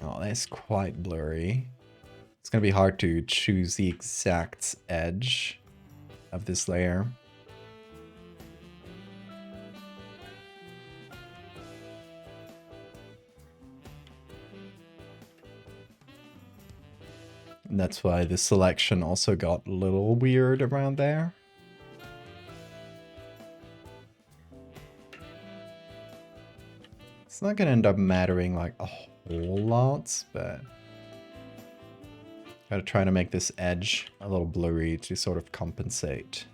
Oh, that's quite blurry. It's gonna be hard to choose the exact edge of this layer. And that's why the selection also got a little weird around there. It's not gonna end up mattering like a whole lot, but gotta try to make this edge a little blurry to sort of compensate.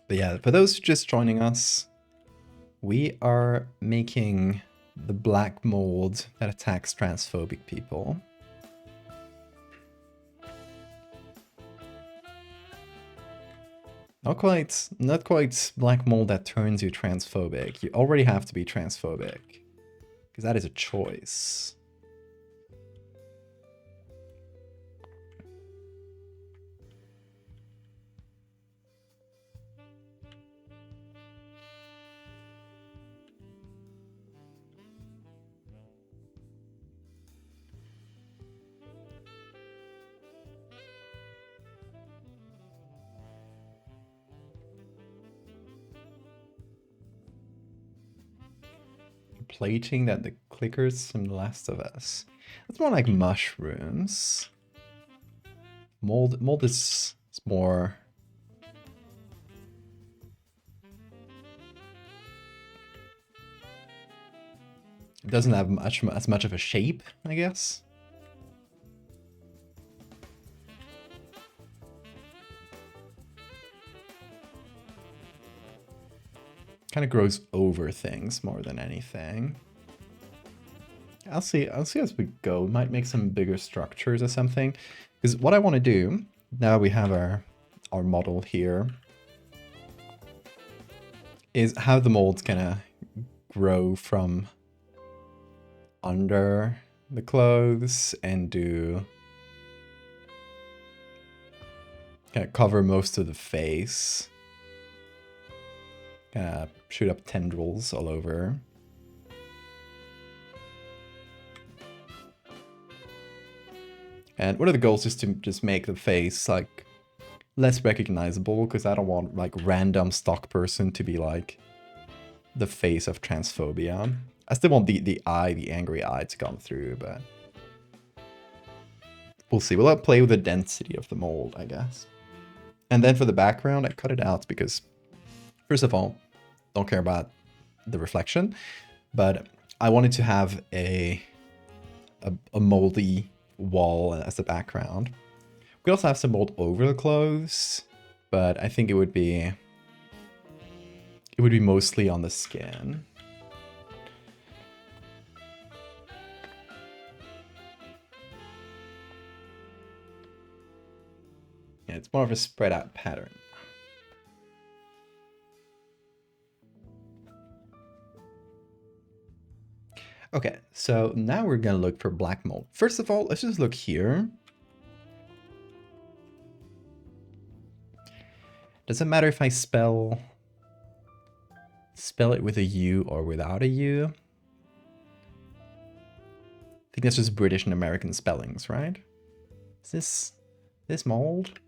But yeah, for those just joining us, we are making the black mold that attacks transphobic people. Not quite black mold that turns you transphobic. You already have to be transphobic, because that is a choice. Plating that the clickers from The Last of Us. That's more like mushrooms. Mold is more It doesn't have as much of a shape, I guess. Kind of grows over things more than anything. I'll see as we go. Might make some bigger structures or something. Because what I want to do, now we have our model here, is how the mold's gonna grow from under the clothes and do kind of cover most of the face. Shoot up tendrils all over. And one of the goals is to just make the face like less recognizable, because I don't want like random stock person to be like the face of transphobia. I still want the angry eye to come through, but we'll see. We'll play with the density of the mold, I guess. And then for the background, I cut it out because, first of all, don't care about the reflection, but I wanted to have a moldy wall as the background. We also have some mold over the clothes, but I think it would be mostly on the skin. Yeah, it's more of a spread out pattern. Okay, so now we're gonna look for black mold. First of all, let's just look here. Does it matter if I spell it with a U or without a U? I think that's just British and American spellings, right? Is this mold?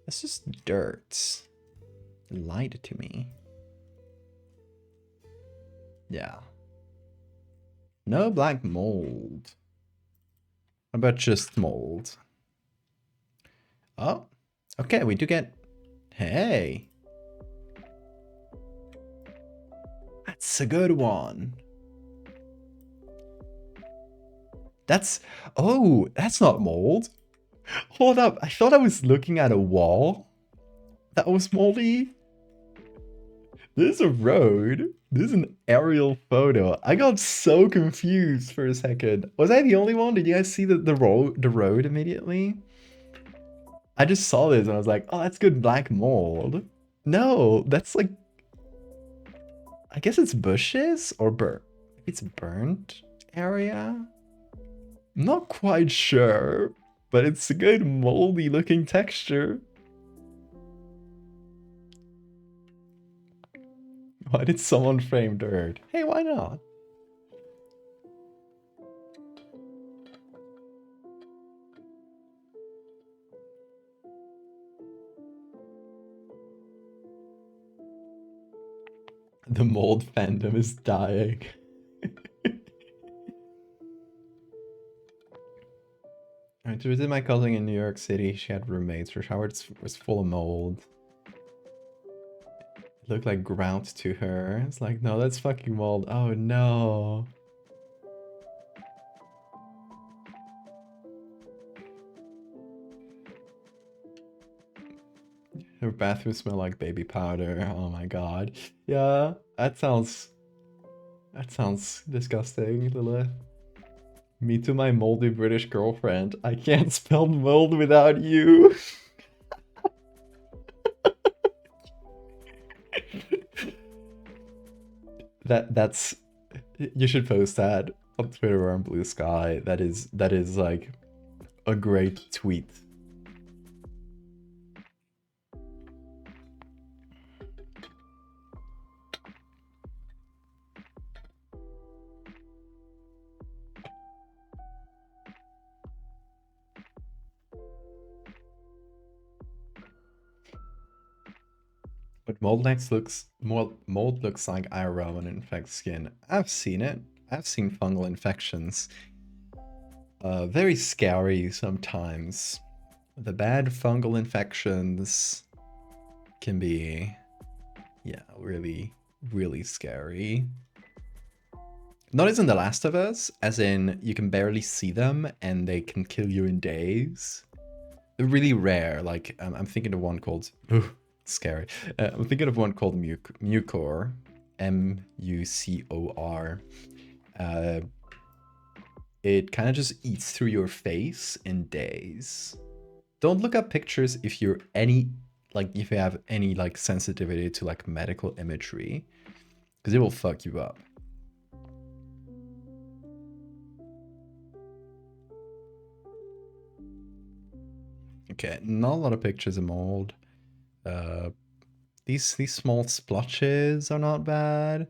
It's just dirt. It lied to me. Yeah. No black mold. What about just mold? Oh, okay, we do get... Hey. That's a good one. Oh, that's not mold. Hold up, I thought I was looking at a wall that was moldy. This is a road. This is an aerial photo. I got so confused for a second. Was I the only one? Did you guys see the road immediately? I just saw this and I was like, oh, that's good black mold. No, that's like... I guess it's bushes or burnt. It's burnt area? I'm not quite sure, but it's a good moldy looking texture. Why did someone frame dirt? Hey, why not? The mold fandom is dying. I went to visit my cousin in New York City. She had roommates. Her shower was full of mold. It looked like grout to her. It's like, no, that's fucking mold. Oh no. Her bathroom smelled like baby powder. Oh my god. Yeah, that sounds disgusting, Lilith. Me to my moldy British girlfriend. I can't spell mold without you. That's you should post that on Twitter or on Blue Sky. That is like a great tweet. But mold looks like IRL when it infects skin. I've seen it. I've seen fungal infections. Very scary sometimes. The bad fungal infections can be, yeah, really, really scary. Not as in The Last of Us, as in you can barely see them and they can kill you in days. They're really rare. Like, I'm thinking of one called... Ooh, scary. I'm thinking of one called Mucor. M-U-C-O-R. It kind of just eats through your face in days. Don't look up pictures if you're if you have any like sensitivity to like medical imagery, because it will fuck you up. Okay, not a lot of pictures of mold. These small splotches are not bad.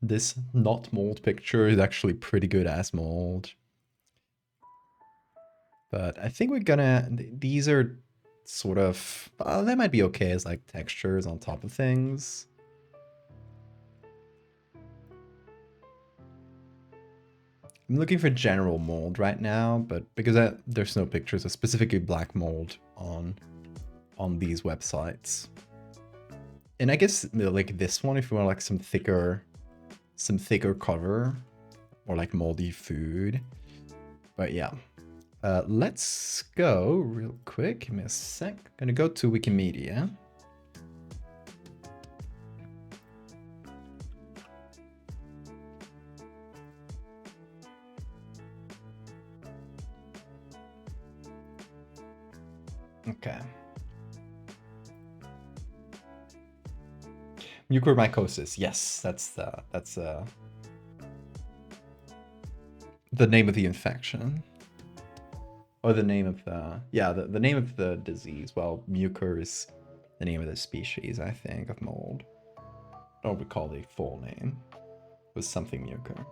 This not mold picture is actually pretty good as mold. But I think we're gonna... These are sort of... they might be okay as like textures on top of things. I'm looking for general mold right now, but because there's no pictures of specifically black mold on these websites. And I guess like this one, if you want like some thicker cover or like moldy food. But yeah, let's go real quick. Give me a sec. Gonna go to Wikimedia. Okay. Mucormycosis. Yes, that's the name of the infection. Or the name of the... Yeah, the name of the disease. Well, mucor is the name of the species, I think, of mold. I don't recall the full name. It was something mucor.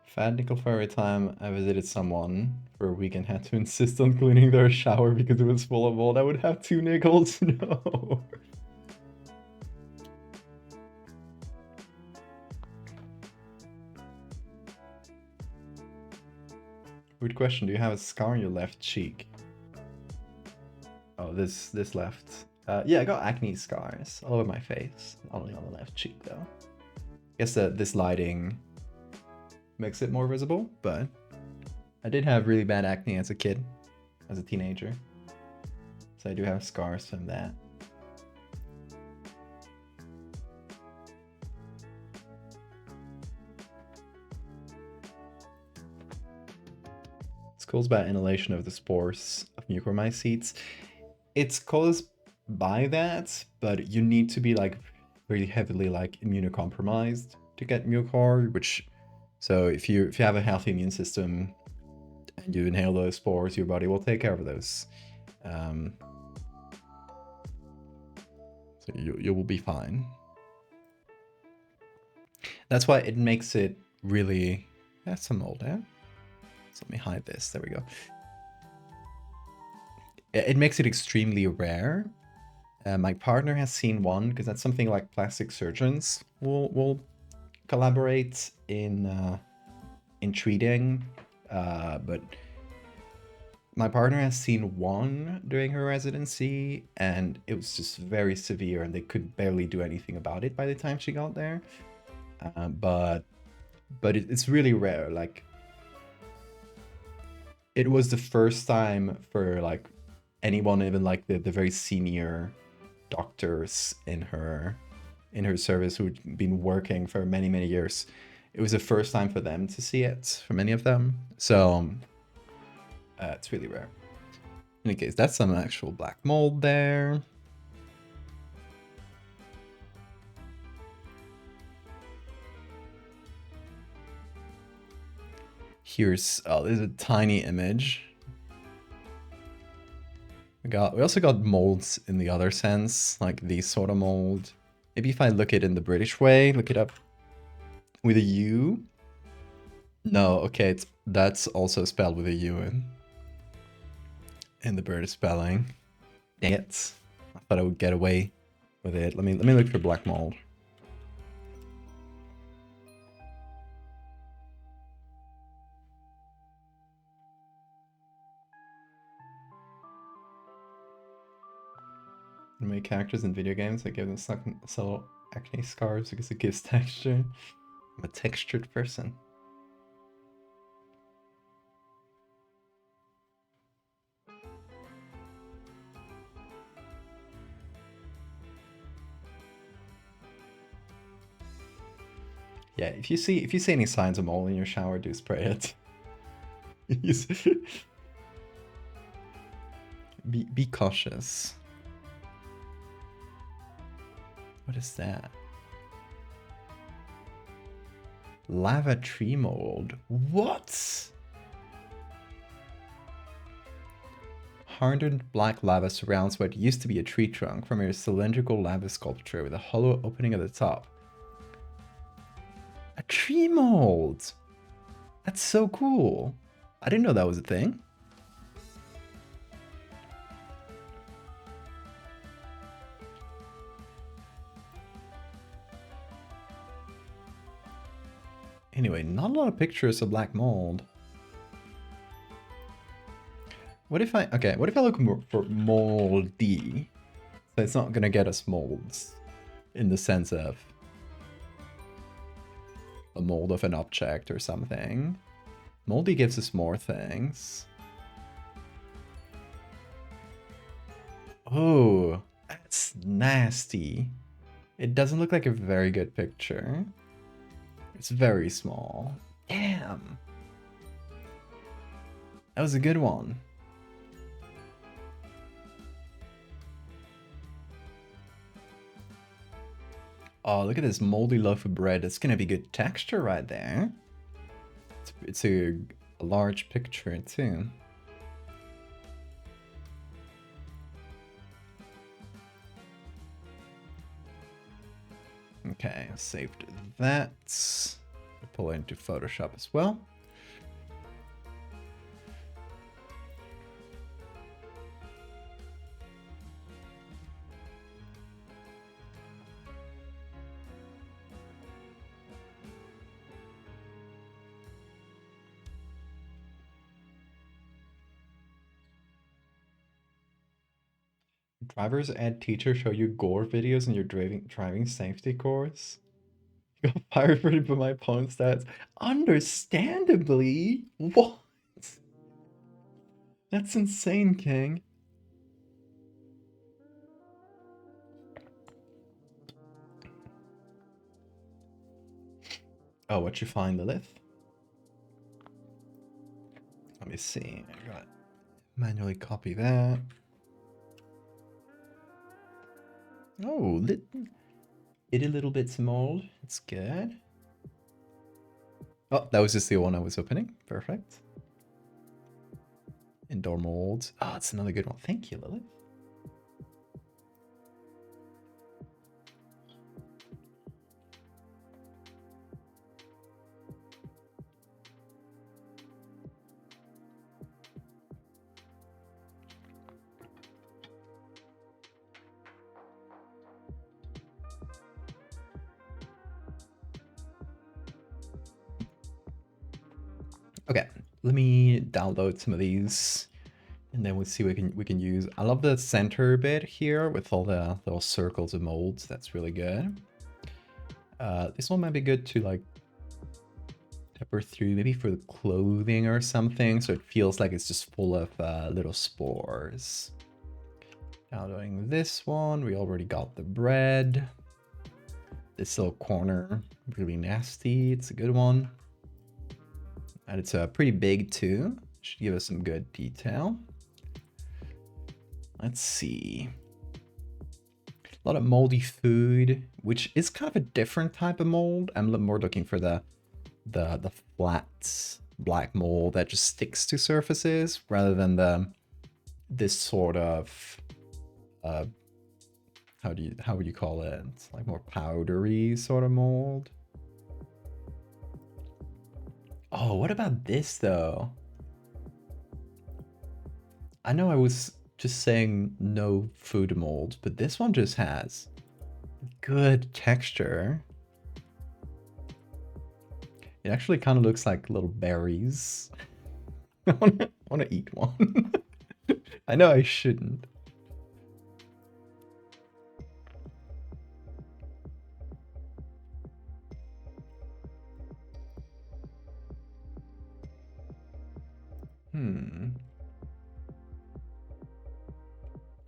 Fat nickel for every time I visited someone for a week and had to insist on cleaning their shower because it was full of mold, I would have 2 nickels. No. Weird question. Do you have a scar on your left cheek? Oh, this left. Yeah, I got acne scars all over my face. Only on the left cheek though. Guess that this lighting makes it more visible, but I did have really bad acne as a kid, as a teenager. So I do have scars from that. It's caused by inhalation of the spores of mucormycetes. It's caused by that, but you need to be like really heavily like immunocompromised to get mucor, which... So if you have a healthy immune system and you inhale those spores, your body will take care of those. So you will be fine. That's why it makes it really... That's some mold there. So let me hide this. There we go. It makes it extremely rare. My partner has seen one, because that's something like plastic surgeons will collaborate in treating, but my partner has seen one during her residency, and it was just very severe, and they could barely do anything about it by the time she got there. But it's really rare. Like, it was the first time for like anyone, even like the very senior doctors in her service who'd been working for many years. It was the first time for them to see it, for many of them. So it's really rare. In any case, that's some actual black mold there. Here's... oh, there's a tiny image. We also got molds in the other sense, like these sort of mold. Maybe if I look it in the British way, look it up with a U. No, okay, that's also spelled with a U in the British spelling. Dang it. I thought I would get away with it. Let me look for black mold. anime characters in video games. I give them subtle acne scars because it gives texture. I'm a textured person. Yeah, if you see any signs of mold in your shower, do spray it. Be cautious. What is that? Lava tree mold. What? Hardened black lava surrounds what used to be a tree trunk from a cylindrical lava sculpture with a hollow opening at the top. A tree mold! That's so cool. I didn't know that was a thing. Anyway, not a lot of pictures of black mold. What if I look for moldy? So it's not gonna get us molds in the sense of a mold of an object or something. Moldy gives us more things. Oh, that's nasty. It doesn't look like a very good picture. It's very small. Damn. That was a good one. Oh, look at this moldy loaf of bread. It's gonna be good texture right there. It's a large picture too. Okay, saved that. Pull it into Photoshop as well. Driver's ed teacher show you gore videos in your driving safety course? You got fired for my pawn stats. Understandably? What? That's insane, King. Oh, what you find, Lilith? Let me see. I got manually copy that. Oh, itty little bits of mold. It's good. Oh, that was just the one I was opening. Perfect. Indoor molds. Oh, it's another good one. Thank you, Lilith. Okay, let me download some of these, and then we'll see what we can use. I love the center bit here with all the little circles of molds. That's really good. This one might be good to like pepper through, maybe for the clothing or something, so it feels like it's just full of little spores. Downloading this one. We already got the bread. This little corner, really nasty. It's a good one. And it's pretty big too. Should give us some good detail. Let's see. A lot of moldy food, which is kind of a different type of mold. I'm more looking for the flat black mold that just sticks to surfaces rather than this sort of how would you call it? It's like more powdery sort of mold. Oh, what about this though? I know I was just saying no food mold, but this one just has good texture. It actually kind of looks like little berries. I want to eat one. I know I shouldn't.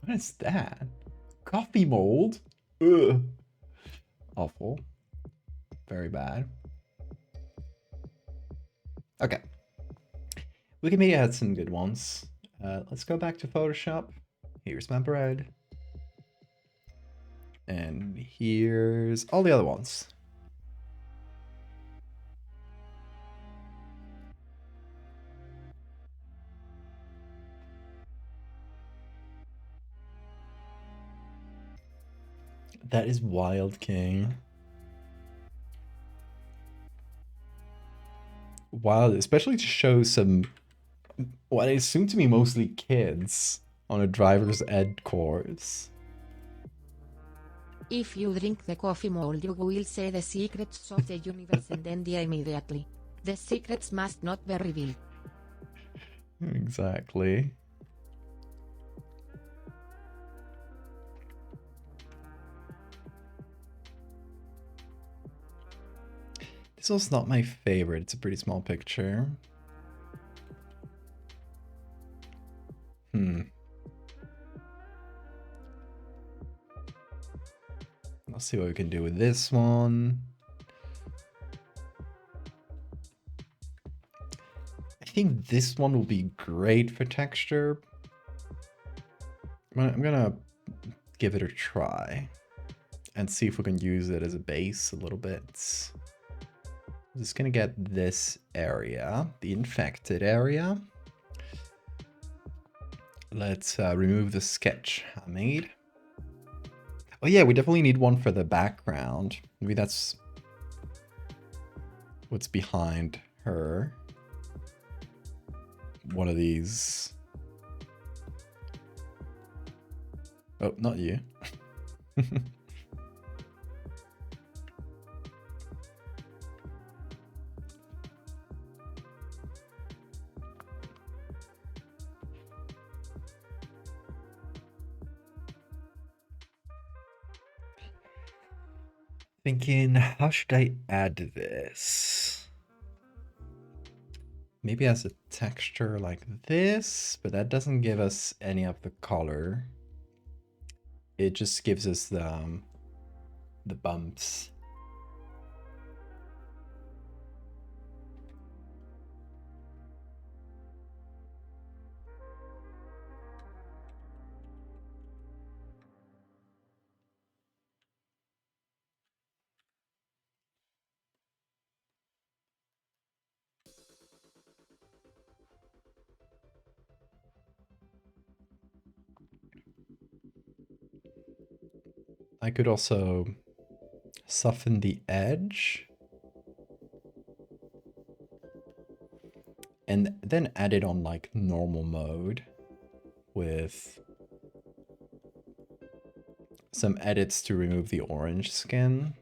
What is that? Coffee mold? Ugh. Awful. Very bad. Okay. We can maybe add some good ones. Let's go back to Photoshop. Here's my bread. And here's all the other ones. That is wild, King. Wild, especially to show some, what I assume to be mostly kids on a driver's ed course. If you drink the coffee mold, you will see the secrets of the universe and then die immediately. The secrets must not be revealed. Exactly. This was not my favorite. It's a pretty small picture. Let's see what we can do with this one. I think this one will be great for texture. I'm gonna give it a try and see if we can use it as a base a little bit. I'm just gonna get this area, the infected area. Let's remove the sketch I made. Oh yeah, we definitely need one for the background. Maybe that's what's behind her. One of these. Oh, not you. Thinking, how should I add this? Maybe as a texture like this, but that doesn't give us any of the color. It just gives us the bumps. I could also soften the edge and then add it on like normal mode with some edits to remove the orange skin.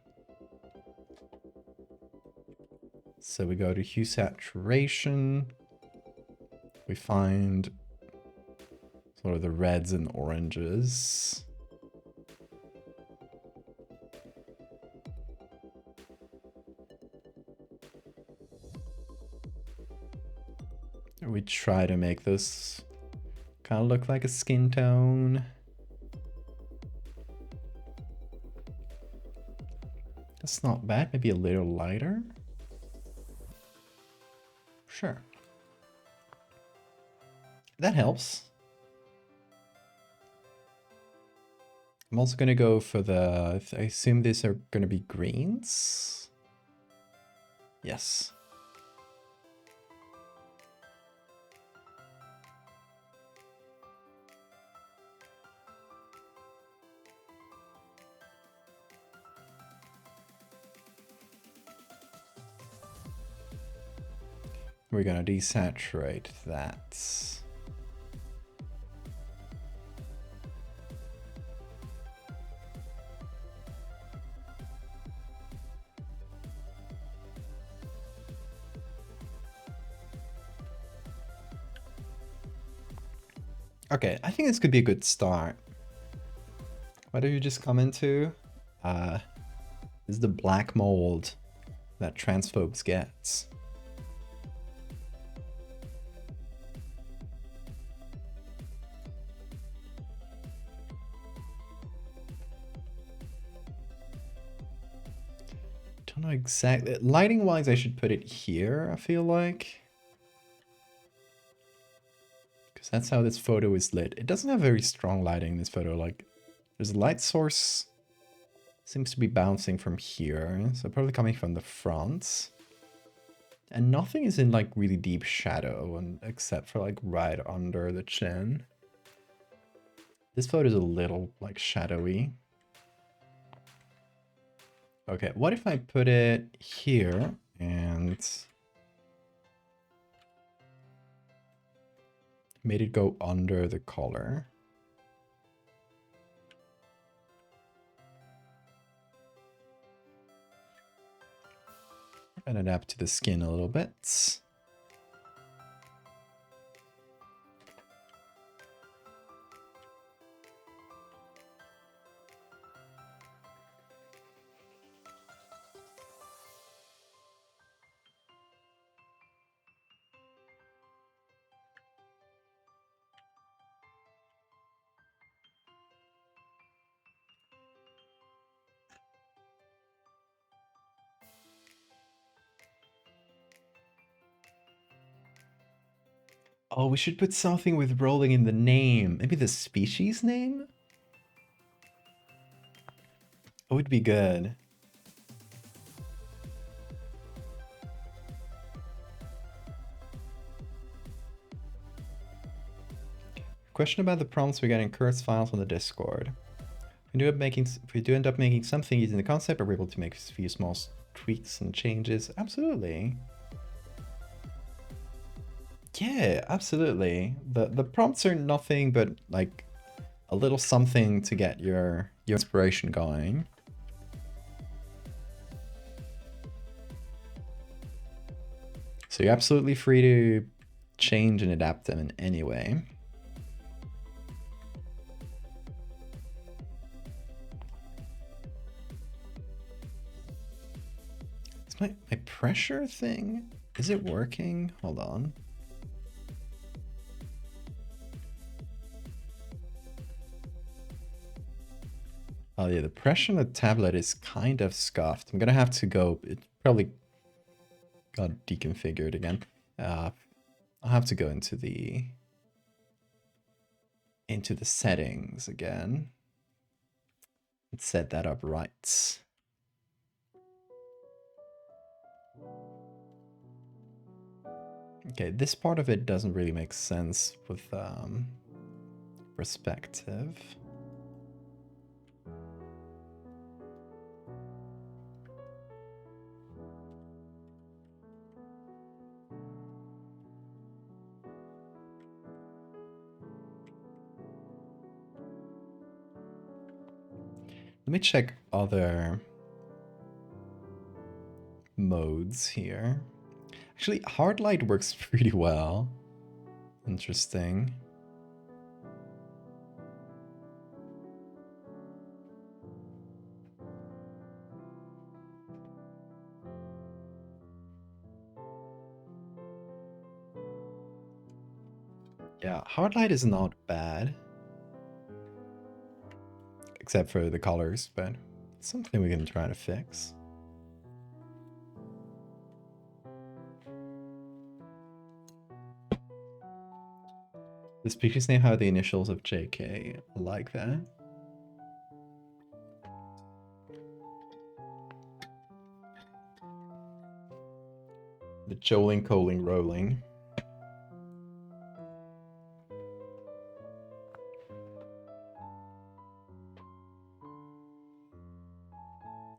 So we go to hue saturation. We find sort of the reds and oranges. We try to make this kind of look like a skin tone. That's not bad. Maybe a little lighter. Sure. That helps. I'm also going to go for the... I assume these are going to be greens. Yes. We're going to desaturate that. Okay, I think this could be a good start. What did you just come into? This is the black mold that trans folks get. don't know exactly. Lighting wise, I should put it here, I feel like. Because that's how this photo is lit. It doesn't have very strong lighting in this photo. Like, there's a light source. Seems to be bouncing from here. So probably coming from the front. And nothing is in like really deep shadow, and except for like right under the chin. This photo is a little like shadowy. Okay, what if I put it here and made it go under the collar? And adapt to the skin a little bit. Oh, we should put something with rolling in the name. Maybe the species name? That would be good. Question about the prompts we get in Kurt's files on the Discord. If we do end up making something using the concept, are we able to make a few small tweaks and changes? Absolutely. Yeah, absolutely. The prompts are nothing but like a little something to get your inspiration going. So you're absolutely free to change and adapt them in any way. Is my pressure thing, is it working? Hold on. Oh yeah, the pressure on the tablet is kind of scuffed. I'm gonna have to go, it probably got deconfigured again. I'll have to go into the settings again and set that up right. Okay, this part of it doesn't really make sense with perspective. Let me check other modes here. Actually, hard light works pretty well. Interesting. Yeah, hard light is not bad. Except for the colors, but it's something we can try to fix. The species name have the initials of JK. I like that. The Joling, Coling, Rolling.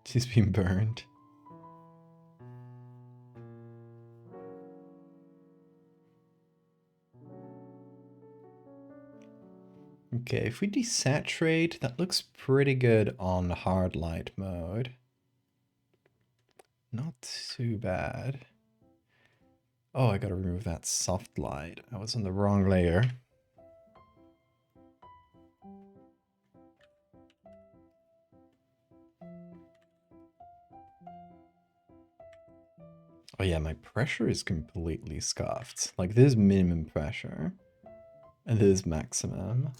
She's been burned. Okay, if we desaturate, that looks pretty good on hard light mode. Not too bad. Oh, I gotta remove that soft light. I was on the wrong layer. Oh yeah, my pressure is completely scuffed. Like, this is minimum pressure. And this is maximum.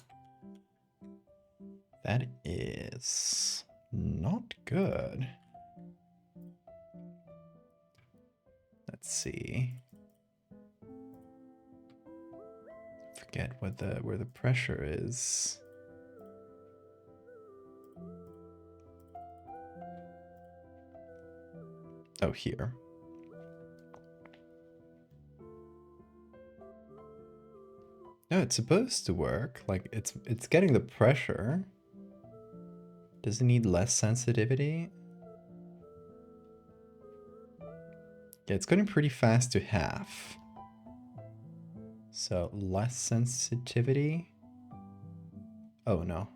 That is not good. Let's see. Forget what where the pressure is. Oh, here. No, it's supposed to work. Like it's getting the pressure. Does it need less sensitivity? Yeah, it's getting pretty fast to half. So less sensitivity. Oh no.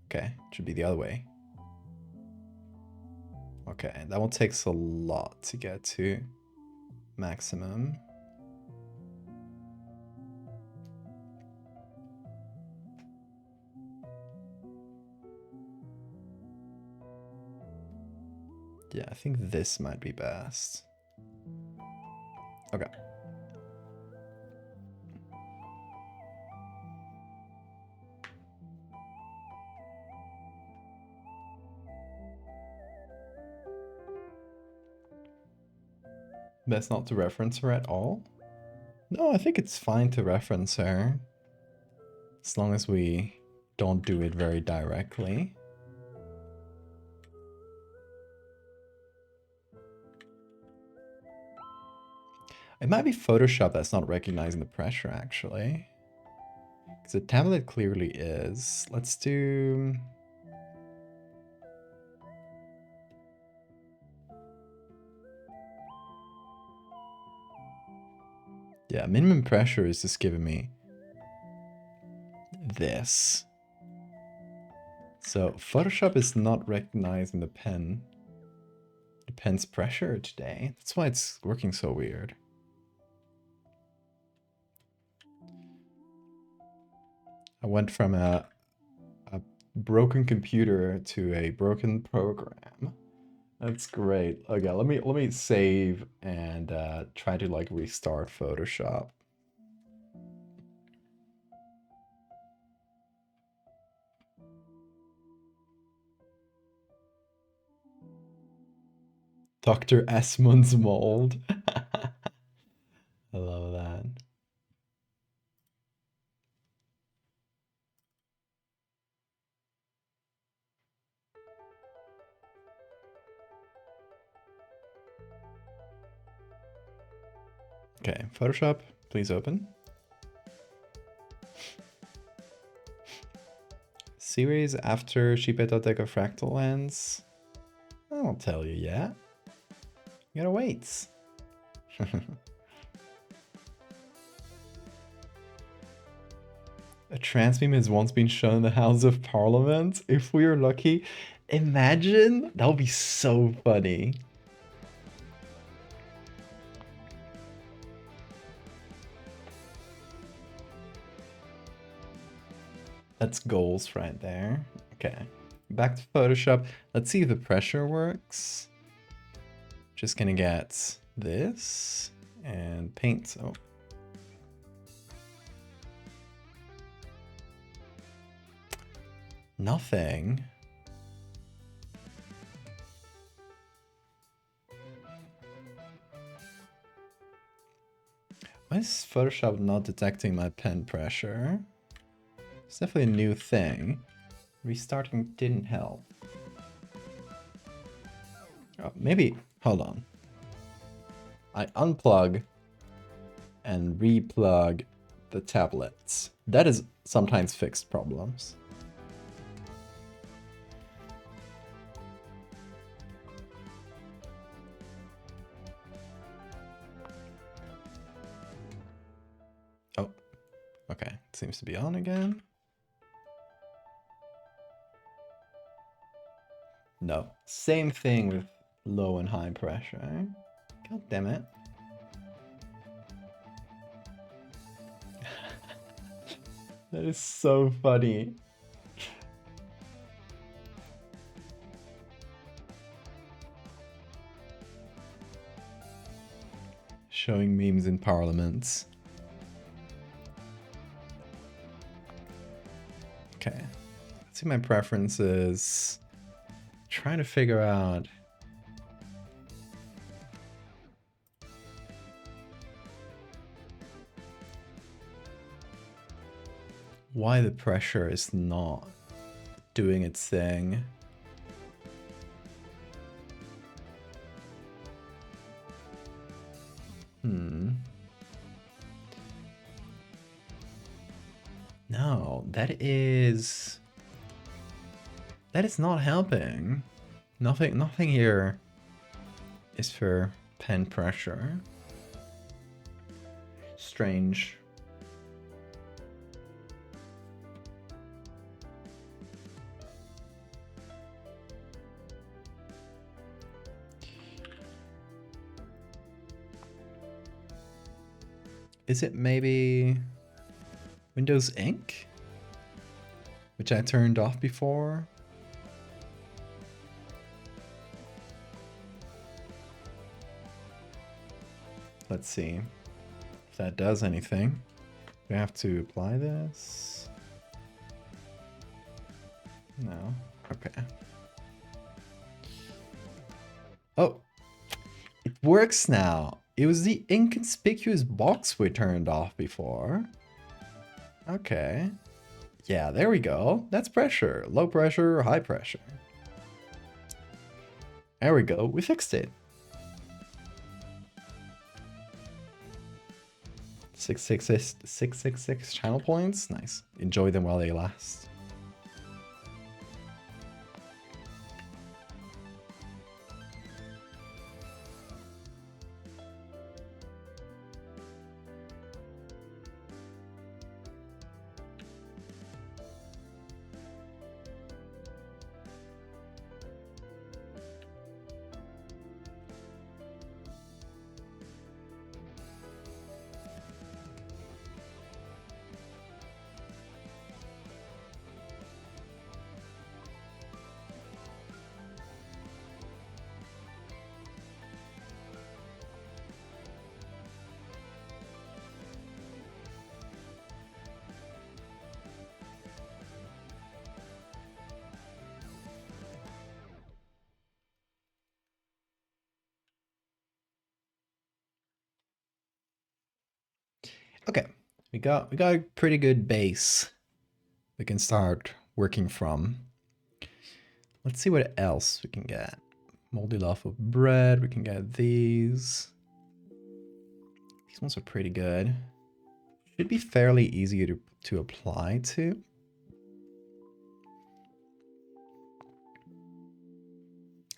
Okay, it should be the other way. Okay, that one takes a lot to get to maximum. Yeah, I think this might be best. Okay. Best not to reference her at all? No, I think it's fine to reference her. As long as we don't do it very directly. It might be Photoshop that's not recognizing the pressure, actually. Because the tablet clearly is. Let's do... Yeah, minimum pressure is just giving me this. So Photoshop is not recognizing the pen's pressure today. That's why it's working so weird. I went from a broken computer to a broken program. That's great. Okay, let me save and try to like restart Photoshop. Dr. Esmond's mold. I love that. Okay, Photoshop, please open. Series after Shipetoteca fractal lens. I won't tell you yet. You gotta wait. A transbeam has once been shown in the House of Parliament. If we are lucky, imagine that would be so funny. That's goals right there. Okay, back to Photoshop. Let's see if the pressure works. Just gonna get this and paint. Oh. Nothing. Why is Photoshop not detecting my pen pressure? It's definitely a new thing. Restarting didn't help. Oh, maybe, hold on. I unplug and replug the tablets. That is sometimes fixed problems. Oh, okay, it seems to be on again. No, same thing with low and high pressure. God damn it. That is so funny. Showing memes in parliaments. Okay, let's see my preferences. Trying to figure out why the pressure is not doing its thing. No, that is not helping. Nothing here is for pen pressure. Strange. Is it maybe Windows Ink, which I turned off before? Let's see if that does anything. We have to apply this. No. Okay. Oh, it works now. It was the inconspicuous box we turned off before. Okay. Yeah, there we go. That's pressure. Low pressure, high pressure. There we go. We fixed it. 666 channel points. Nice. Enjoy them while they last. Okay, we got a pretty good base we can start working from. Let's see what else we can get. Moldy loaf of bread, we can get these. These ones are pretty good. Should be fairly easy to apply to.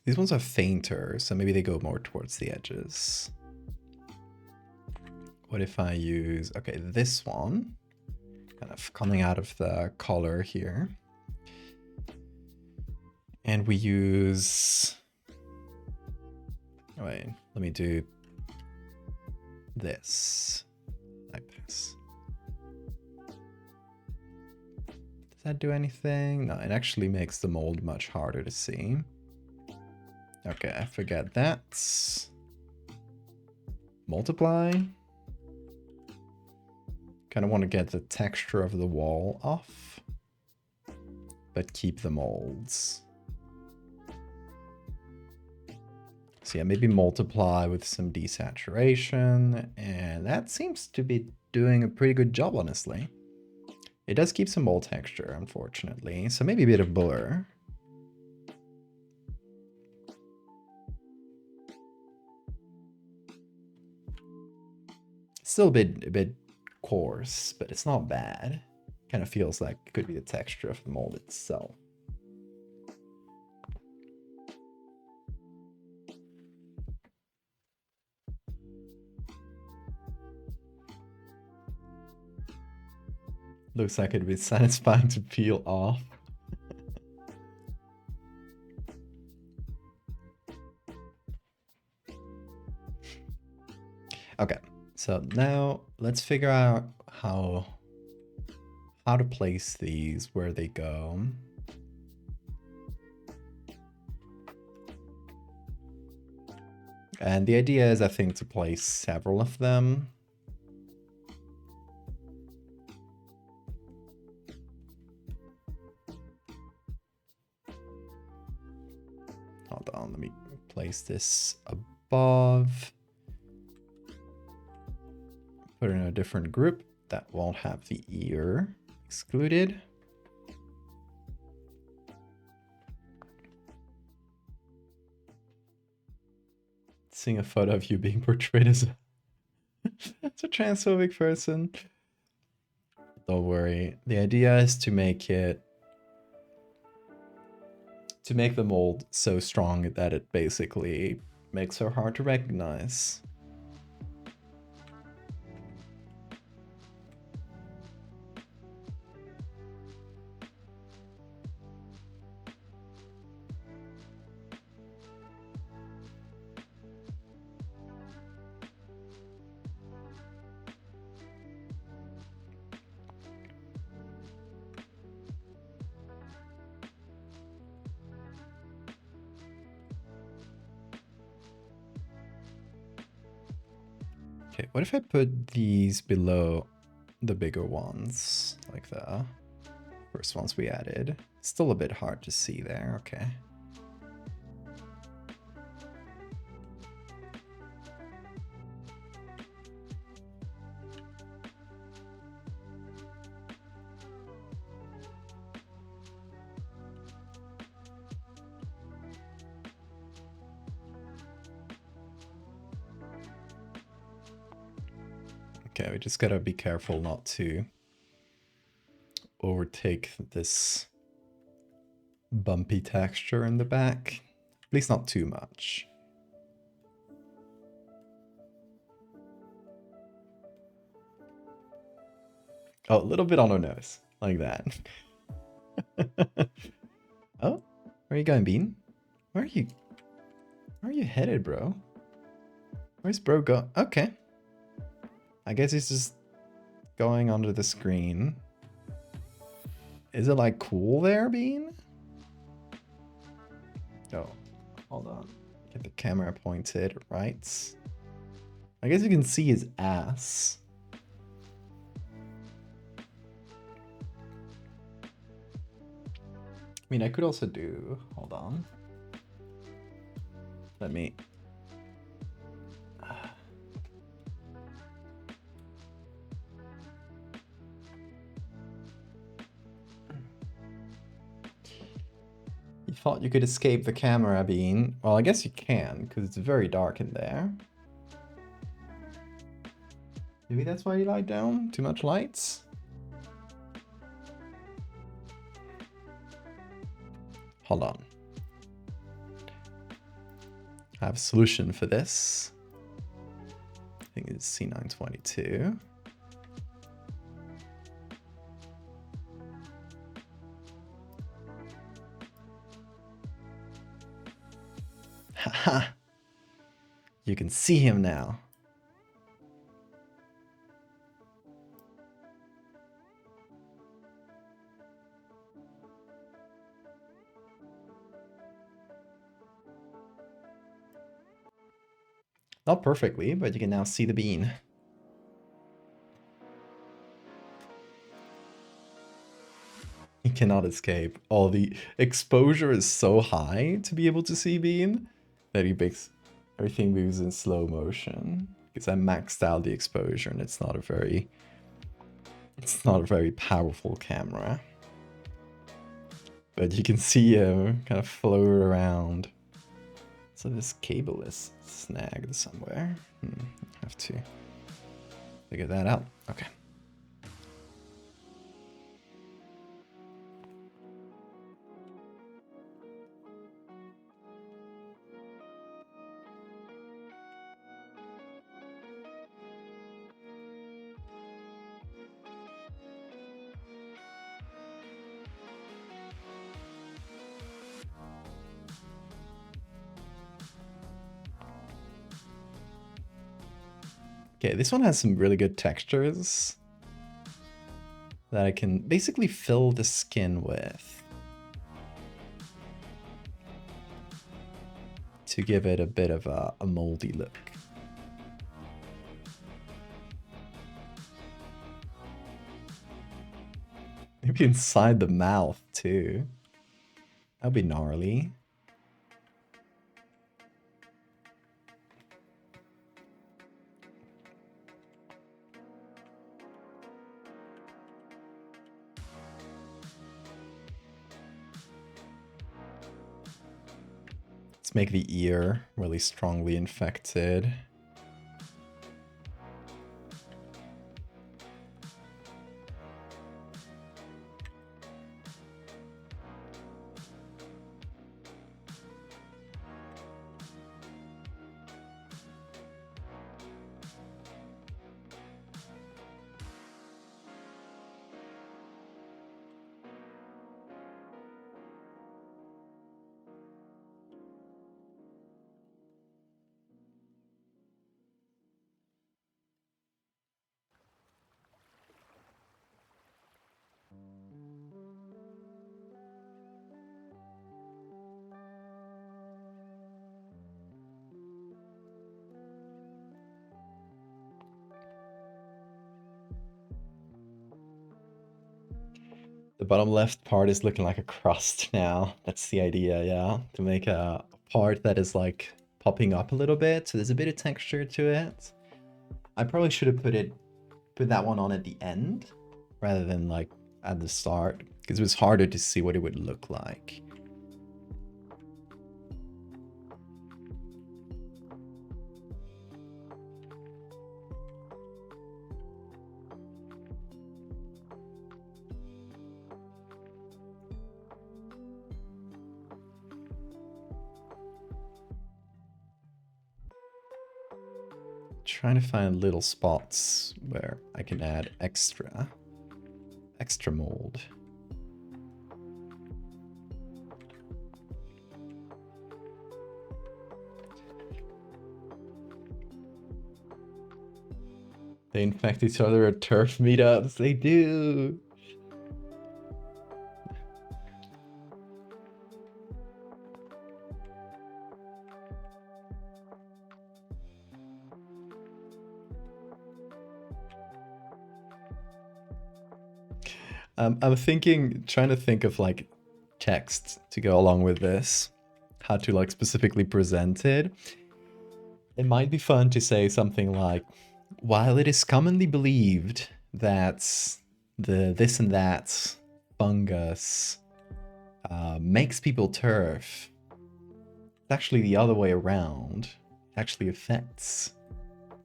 These ones are fainter, so maybe they go more towards the edges. What if I use, okay, this one, kind of coming out of the collar here. And we use, oh wait, let me do this. I pass. Does that do anything? No, it actually makes the mold much harder to see. Okay, I forget that. Multiply. Kind of want to get the texture of the wall off, but keep the molds. So yeah, maybe multiply with some desaturation, and that seems to be doing a pretty good job, honestly. It does keep some mold texture, unfortunately, so maybe a bit of blur. Still a bit coarse, but it's not bad. Kind of feels like it could be the texture of the mold itself. Looks like it'd be satisfying to peel off. Okay, so now let's figure out how to place these, where they go. And the idea is, I think, to place several of them. Hold on, let me place this above. Put it in a different group that won't have the ear. Excluded. Seeing a photo of you being portrayed as a transphobic person. Don't worry. The idea is to make the mold so strong that it basically makes her hard to recognize. Okay, what if I put these below the bigger ones, like the first ones we added? Still a bit hard to see there, okay. Okay, we just gotta be careful not to overtake this bumpy texture in the back. At least not too much. Oh, a little bit on her nose, like that. Oh, where are you going, Bean? Where are you headed, bro? Where's bro go? Okay. I guess he's just going under the screen. Is it like cool there, Bean? Oh, hold on. Get the camera pointed right. I guess you can see his ass. I mean, I could also do... Hold on. Let me... You thought you could escape the camera, Bean. Well, I guess you can, because it's very dark in there. Maybe that's why you lie down? Too much lights? Hold on. I have a solution for this. I think it's C922. Haha! You can see him now. Not perfectly, but you can now see the bean. He cannot escape. Oh, the exposure is so high to be able to see Bean that he makes everything moves in slow motion. Because I maxed out the exposure and it's not a very powerful camera. But you can see him kind of float around. So this cable is snagged somewhere. Have to figure that out. Okay. Okay, this one has some really good textures that I can basically fill the skin with to give it a bit of a moldy look. Maybe inside the mouth too. That'd be gnarly. make the ear really strongly infected. The bottom left part is looking like a crust now. That's the idea, yeah. To make a part that is like popping up a little bit, so there's a bit of texture to it. I probably should have put that one on at the end rather than like at the start, because it was harder to see what it would look like. Trying to find little spots where I can add extra mold. They infect each other at turf meetups. They do. I'm trying to think of like text to go along with this, how to like specifically present it. It might be fun to say something like, while it is commonly believed that the this and that fungus makes people turf, it's actually the other way around. It actually affects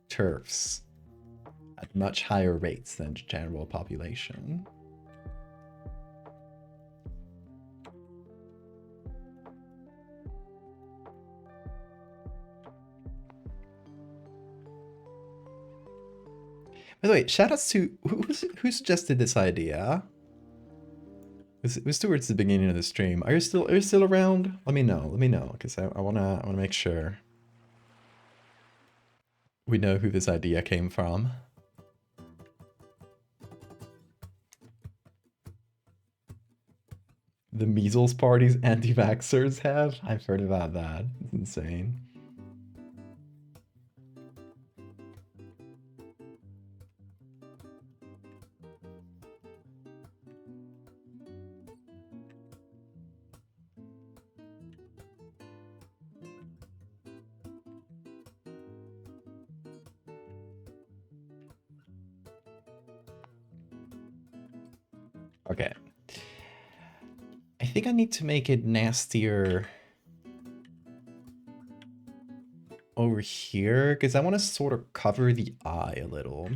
turfs at much higher rates than the general population. By the way, shoutouts to who suggested this idea. It was towards the beginning of the stream. Are you still around? Let me know, because I wanna make sure we know who this idea came from. The measles parties anti-vaxxers have? I've heard about that. It's insane. Okay. I think I need to make it nastier over here, because I want to sort of cover the eye a little.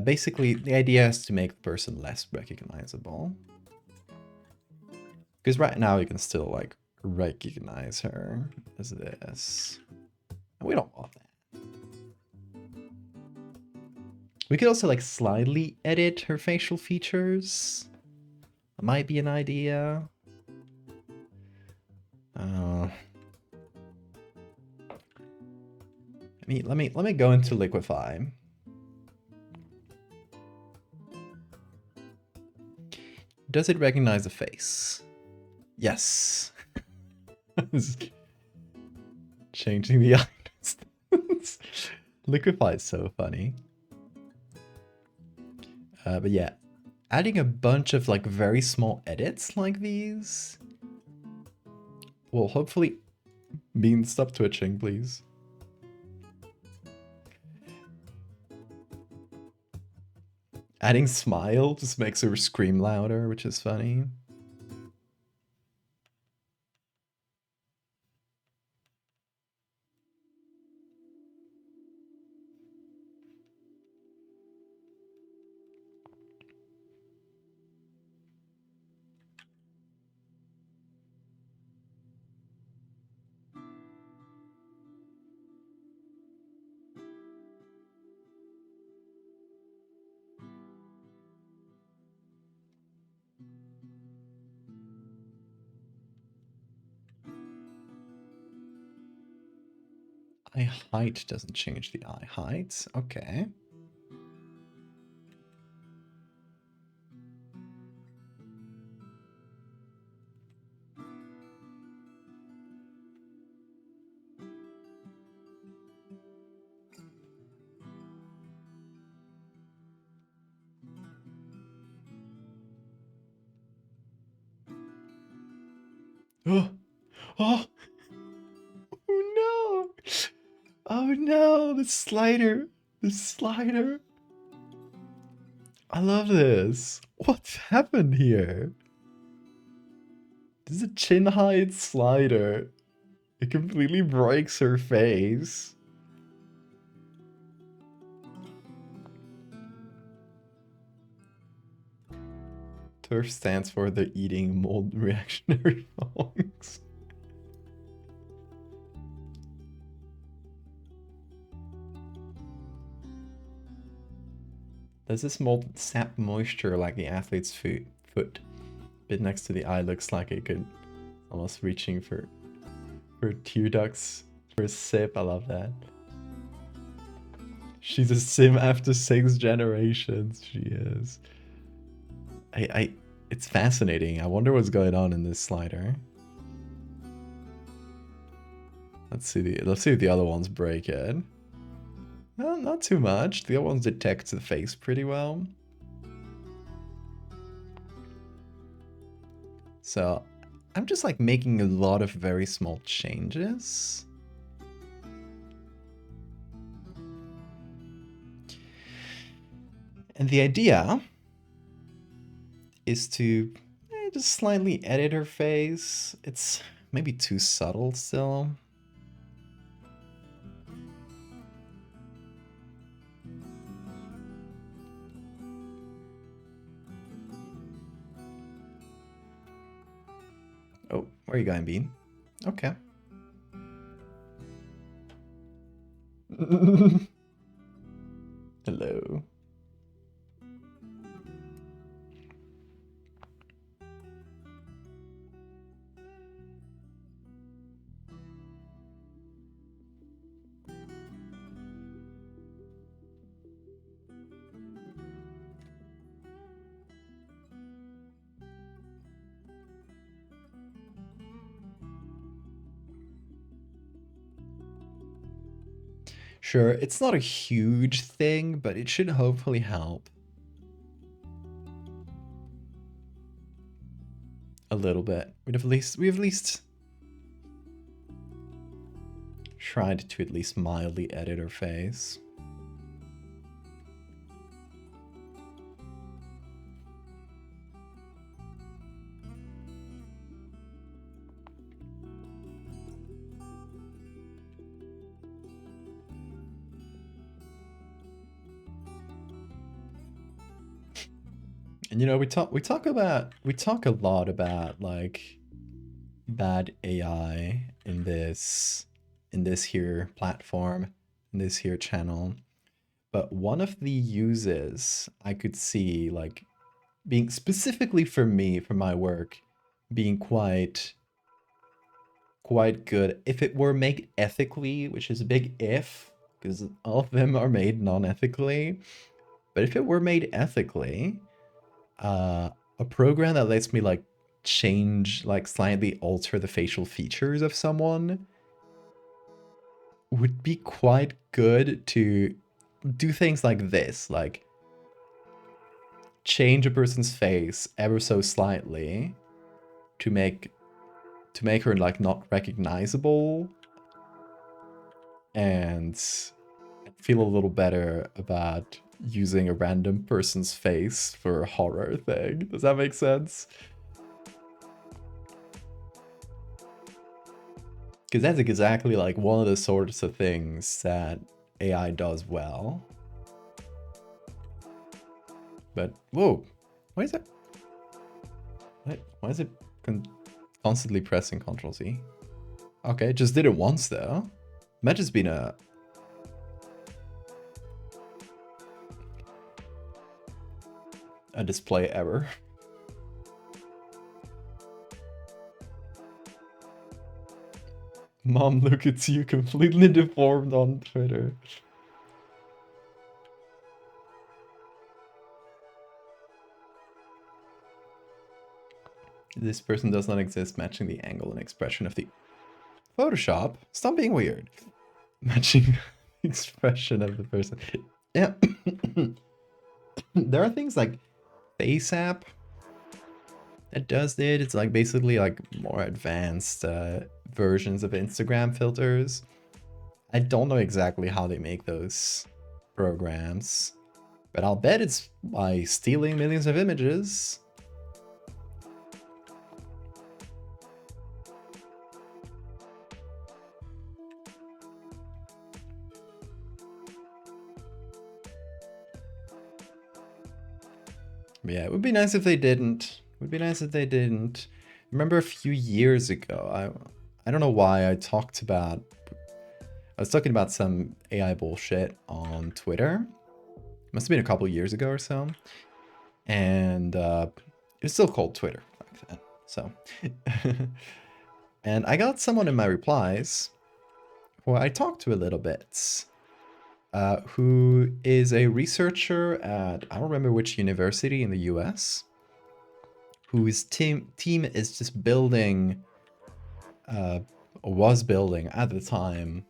Basically, the idea is to make the person less recognizable. Because right now you can still, like, recognize her as this. And we don't want that. We could also, like, slightly edit her facial features. That might be an idea. Let me go into liquefy. Does it recognize the face? Yes. Changing the eyes. Liquefy is so funny. But yeah, adding a bunch of like very small edits like these will hopefully mean stop twitching, please. Adding smile just makes her scream louder, which is funny. eye height doesn't change the eye height. Okay. Oh, oh, oh no! Oh no, the slider! The slider! I love this! What's happened here? This is a chin height slider. It completely breaks her face. Terf stands for the eating mold reactionary fonts. Does this mold sap moisture like the athlete's foot? Bit next to the eye looks like it could almost reaching for tear ducts for a sip. I love that. She's a sim after 6 generations. She is. It's fascinating. I wonder what's going on in this slider. Let's see if the other ones break it. Well, not too much. The other ones detect the face pretty well. So I'm just like making a lot of very small changes. And the idea is to just slightly edit her face. It's maybe too subtle still. Oh, where are you going, Bean? Okay. Hello. Sure, it's not a huge thing, but it should hopefully help. A little bit. We've at least tried to at least mildly edit her face. And you know, we talk a lot about like bad AI in this here platform, in this here channel. But one of the uses I could see like being specifically for me, for my work, being quite good if it were made ethically, which is a big if, because all of them are made non-ethically. But if it were made ethically, a program that lets me like change, like slightly alter the facial features of someone would be quite good to do things like this, like change a person's face ever so slightly to make her like not recognizable and feel a little better about using a random person's face for a horror thing. Does that make sense? Because that's exactly like one of the sorts of things that AI does well. But whoa, why is it? Why is it constantly pressing Ctrl Z? Okay, just did it once though. Might just been a display error. Mom, look at you, completely deformed on Twitter. This person does not exist, matching the angle and expression of the Photoshop. Stop being weird. Matching the expression of the person. Yeah. There are things like FaceApp that does it. It's like basically like more advanced versions of Instagram filters. I don't know exactly how they make those programs, but I'll bet it's by stealing millions of images. Yeah, it would be nice if they didn't. It would be nice if they didn't. Remember a few years ago, I don't know why I was talking about some AI bullshit on Twitter. Must have been a couple years ago or so. And it was still called Twitter back then. So, and I got someone in my replies who I talked to a little bit, who is a researcher at, I don't remember which university in the US, whose team is just building, or was building at the time,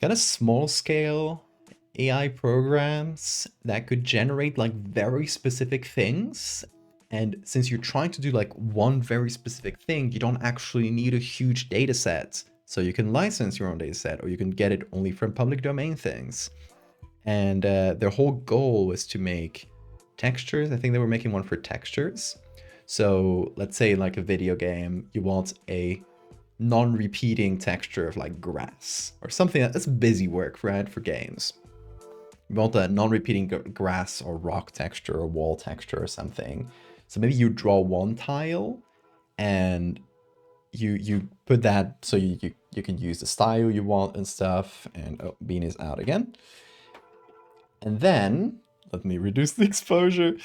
kind of small scale AI programs that could generate like very specific things. And since you're trying to do like one very specific thing, you don't actually need a huge data set. So you can license your own data set, or you can get it only from public domain things. And their whole goal was to make textures. I think they were making one for textures. So let's say like a video game, you want a non-repeating texture of like grass or something. That's busy work, right, for games. You want a non-repeating grass or rock texture or wall texture or something. So maybe you draw one tile and you put that so you can use the style you want and stuff. And oh, Bean is out again. And then let me reduce the exposure.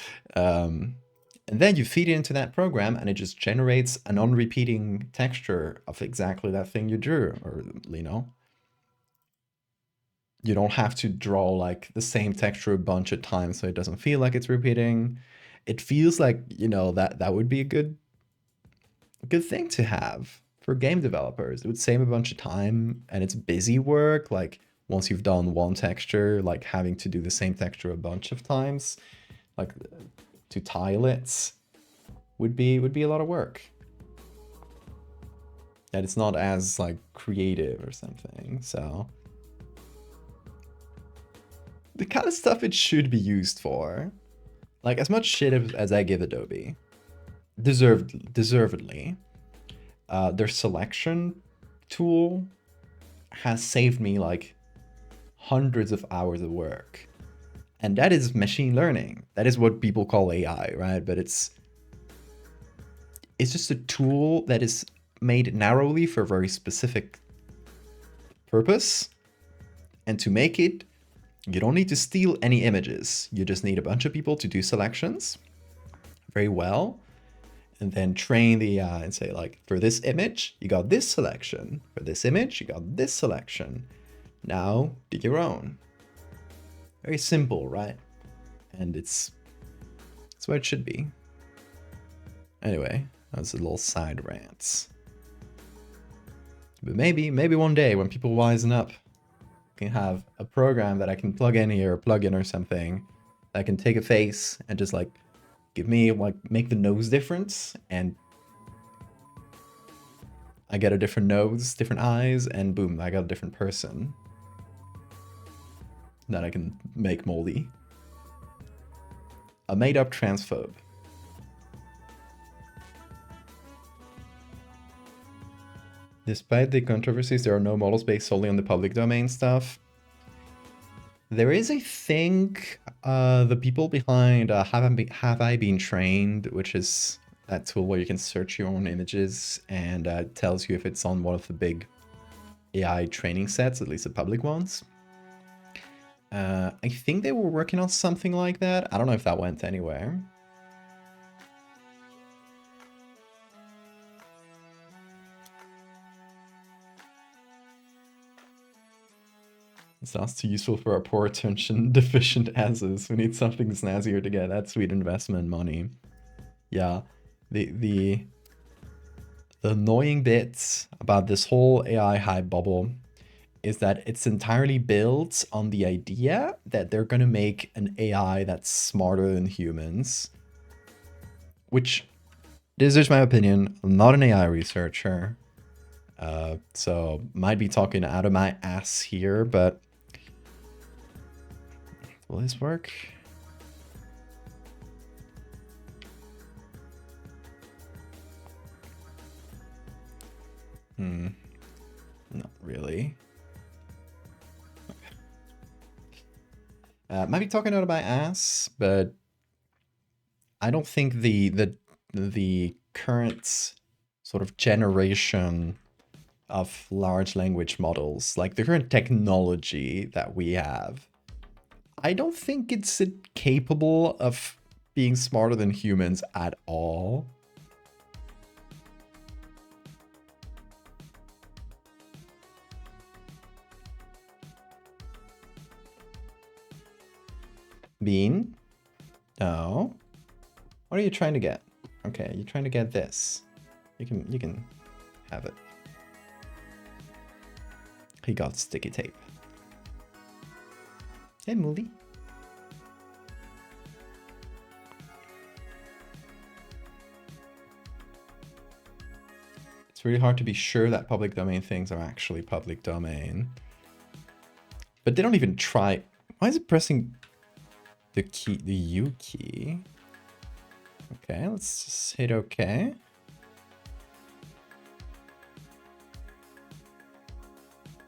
And then you feed it into that program and it just generates a non-repeating texture of exactly that thing you drew, or, you know. You don't have to draw like the same texture a bunch of times so it doesn't feel like it's repeating. It feels like, you know, that would be a good thing to have for game developers. It would save a bunch of time, and it's busy work. Like once you've done one texture, like having to do the same texture a bunch of times, like to tile it, would be a lot of work. And it's not as like creative or something. So the kind of stuff it should be used for, like as much shit as I give Adobe, deservedly, their selection tool has saved me like hundreds of hours of work. And that is machine learning. That is what people call AI, right? But it's just a tool that is made narrowly for a very specific purpose. And to make it, you don't need to steal any images. You just need a bunch of people to do selections very well, and then train the AI and say, like, for this image, you got this selection. For this image, you got this selection. Now, do your own. Very simple, right? And it's where it should be. Anyway, that was a little side rant. But maybe one day when people wisen up, I can have a program that I can plug in here, or plug in or something, that can take a face and just like give me, like, make the nose difference, and I get a different nose, different eyes, and boom, I got a different person that I can make moldy. A made-up transphobe. Despite the controversies, there are no models based solely on the public domain stuff. There is, I think, the people behind Have I Been Trained, which is that tool where you can search your own images and it tells you if it's on one of the big AI training sets, at least the public ones. I think they were working on something like that. I don't know if that went anywhere. It sounds too useful for our poor attention deficient asses. We need something snazzier to get that sweet investment money. Yeah, the annoying bits about this whole AI hype bubble is that it's entirely built on the idea that they're gonna make an AI that's smarter than humans. Which, this is my opinion. I'm not an AI researcher. So might be talking out of my ass here, but will this work? Not really. Might be talking out of my ass, but I don't think the current sort of generation of large language models, like the current technology that we have, I don't think it's capable of being smarter than humans at all. Bean? No. What are you trying to get? Okay, you're trying to get this. You can have it. He got sticky tape. Hey, movie. It's really hard to be sure that public domain things are actually public domain. But they don't even try. Why is it pressing the key, the U key? Okay, let's just hit OK.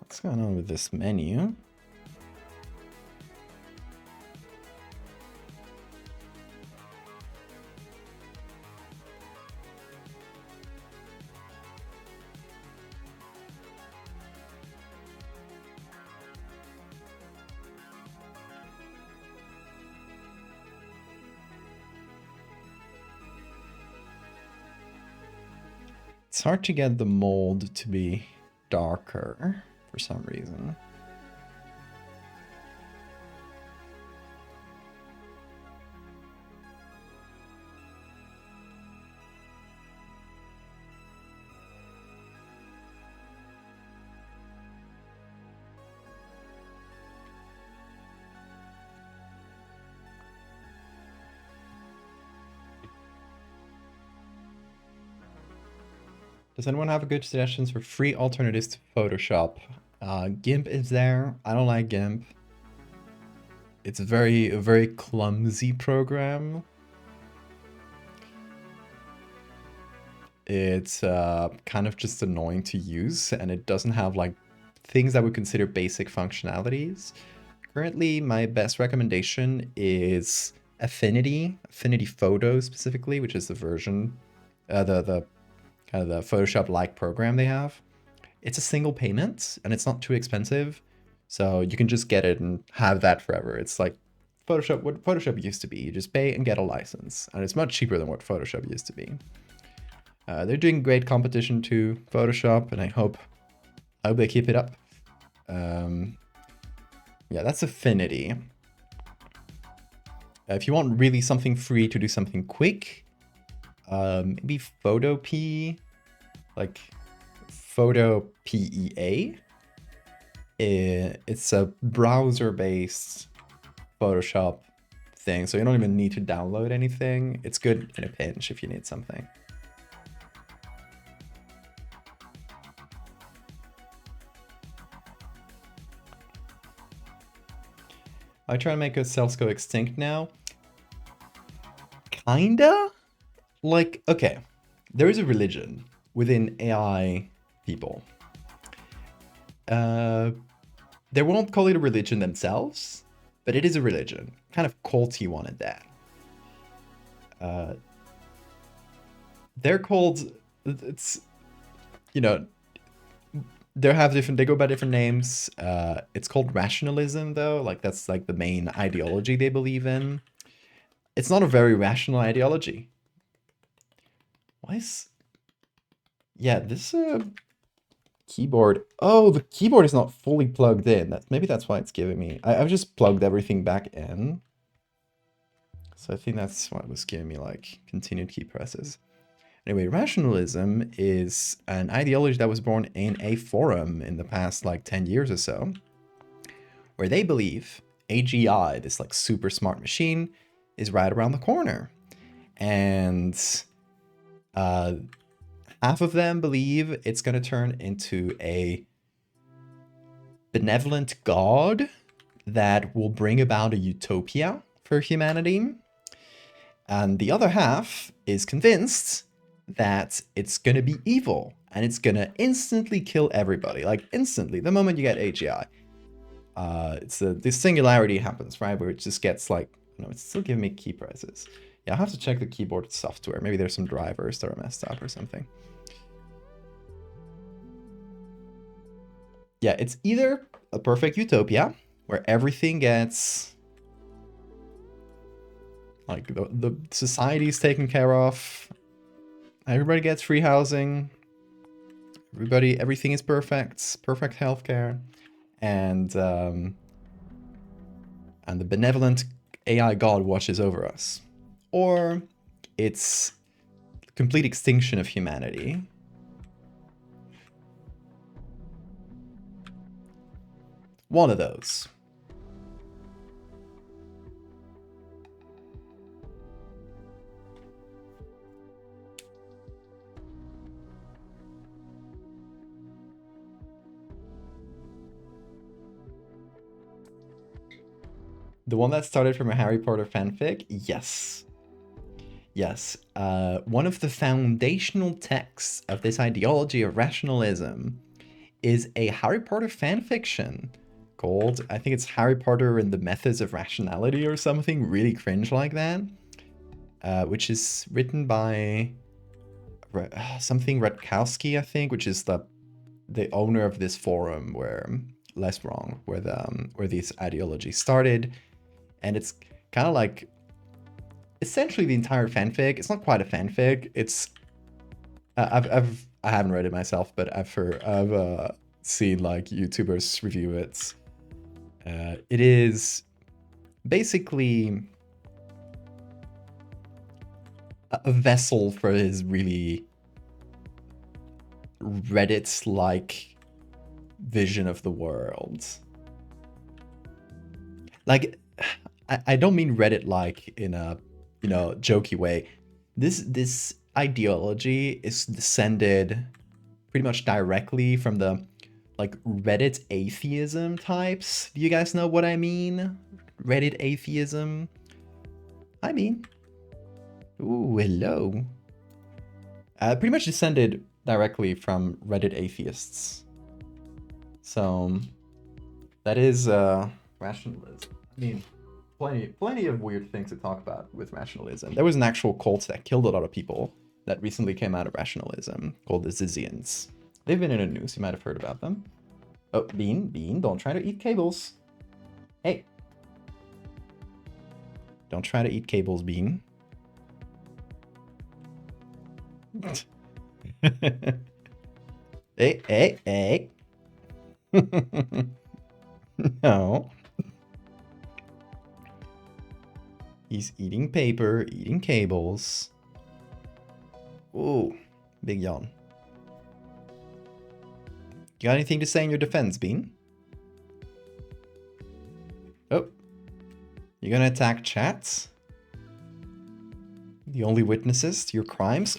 What's going on with this menu? It's hard to get the mold to be darker for some reason. Does anyone have good suggestions for free alternatives to Photoshop? GIMP is there. I don't like GIMP. It's a very clumsy program. It's kind of just annoying to use, and it doesn't have like things that we consider basic functionalities. Currently, my best recommendation is Affinity Photo specifically, which is the version, the kind of the Photoshop-like program they have. It's a single payment, and it's not too expensive, so you can just get it and have that forever. It's like Photoshop, what Photoshop used to be. You just pay and get a license, and it's much cheaper than what Photoshop used to be. They're doing great competition to Photoshop, and I hope they keep it up. Yeah, that's Affinity. If you want really something free to do something quick, maybe Photopea, like Photo PEA. It's a browser-based Photoshop thing, so you don't even need to download anything. It's good in a pinch if you need something. I try to make ourselves go extinct now. Kinda? Like, okay, there is a religion within AI people. They won't call it a religion themselves, but it is a religion. Kind of culty one at that. They're called, it's, you know, they go by different names. It's called rationalism though, like that's like the main ideology they believe in. It's not a very rational ideology. Why is... Yeah, this keyboard. Oh, the keyboard is not fully plugged in. Maybe that's why it's giving me. I've just plugged everything back in. So I think that's what was giving me like continued key presses. Anyway, rationalism is an ideology that was born in a forum in the past like 10 years or so, where they believe AGI, this like super smart machine, is right around the corner. And half of them believe it's going to turn into a benevolent god that will bring about a utopia for humanity. And the other half is convinced that it's going to be evil and it's going to instantly kill everybody. Like instantly, the moment you get AGI. This singularity happens, right? Where it just gets like, no, it's still giving me key presses. Yeah, I'll have to check the keyboard software. Maybe there's some drivers that are messed up or something. Yeah, it's either a perfect utopia where everything gets like the society's taken care of, everybody gets free housing, everything is perfect healthcare, and the benevolent AI god watches over us, or it's complete extinction of humanity. One of those. The one that started from a Harry Potter fanfic? Yes. Yes. One of the foundational texts of this ideology of rationalism is a Harry Potter fanfiction called, I think it's Harry Potter and the Methods of Rationality or something really cringe like that, which is written by something Rutkowski, I think, which is the owner of this forum where Less Wrong, where these ideologies started. And it's kind of like essentially the entire fanfic. It's not quite a fanfic. It's I haven't read it myself, but I've seen like YouTubers review it. It is basically a vessel for his really Reddit-like vision of the world. Like, I don't mean Reddit-like in a, jokey way. This ideology is descended pretty much directly from the, like, Reddit atheism types. Do you guys know what I mean? Reddit atheism? I mean... Ooh, hello. Pretty much descended directly from Reddit atheists. So, that is, rationalism. I mean... Plenty of weird things to talk about with rationalism. There was an actual cult that killed a lot of people that recently came out of rationalism called the Zizians. They've been in the news. You might have heard about them. Oh, Bean, don't try to eat cables. Hey. Don't try to eat cables, Bean. Hey. No. He's eating paper, eating cables. Ooh, big yawn. You got anything to say in your defense, Bean? Oh. You're gonna attack chats? The only witnesses to your crimes?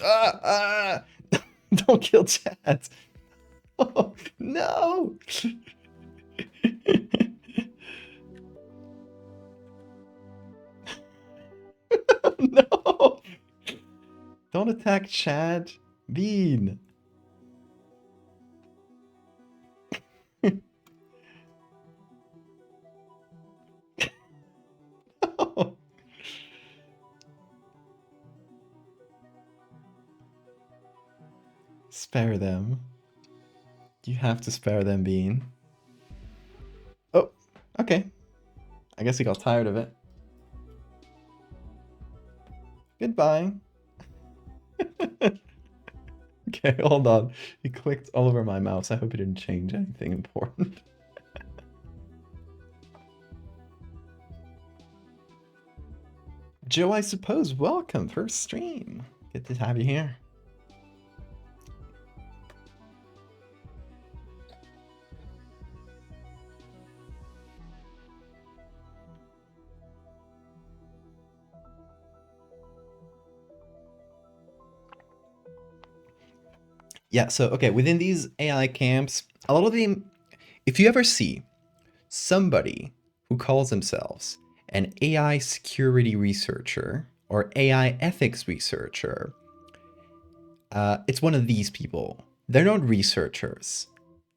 Don't kill chat. Oh, no! No! Don't attack Chad. Bean. No. Spare them. You have to spare them, Bean. Oh, okay. I guess he got tired of it. Goodbye. Okay, hold on. He clicked all over my mouse. I hope it didn't change anything important. Joe, I suppose, welcome. First stream. Good to have you here. Yeah, so, okay, within these AI camps, a lot of them, if you ever see somebody who calls themselves an AI security researcher or AI ethics researcher, it's one of these people. They're not researchers.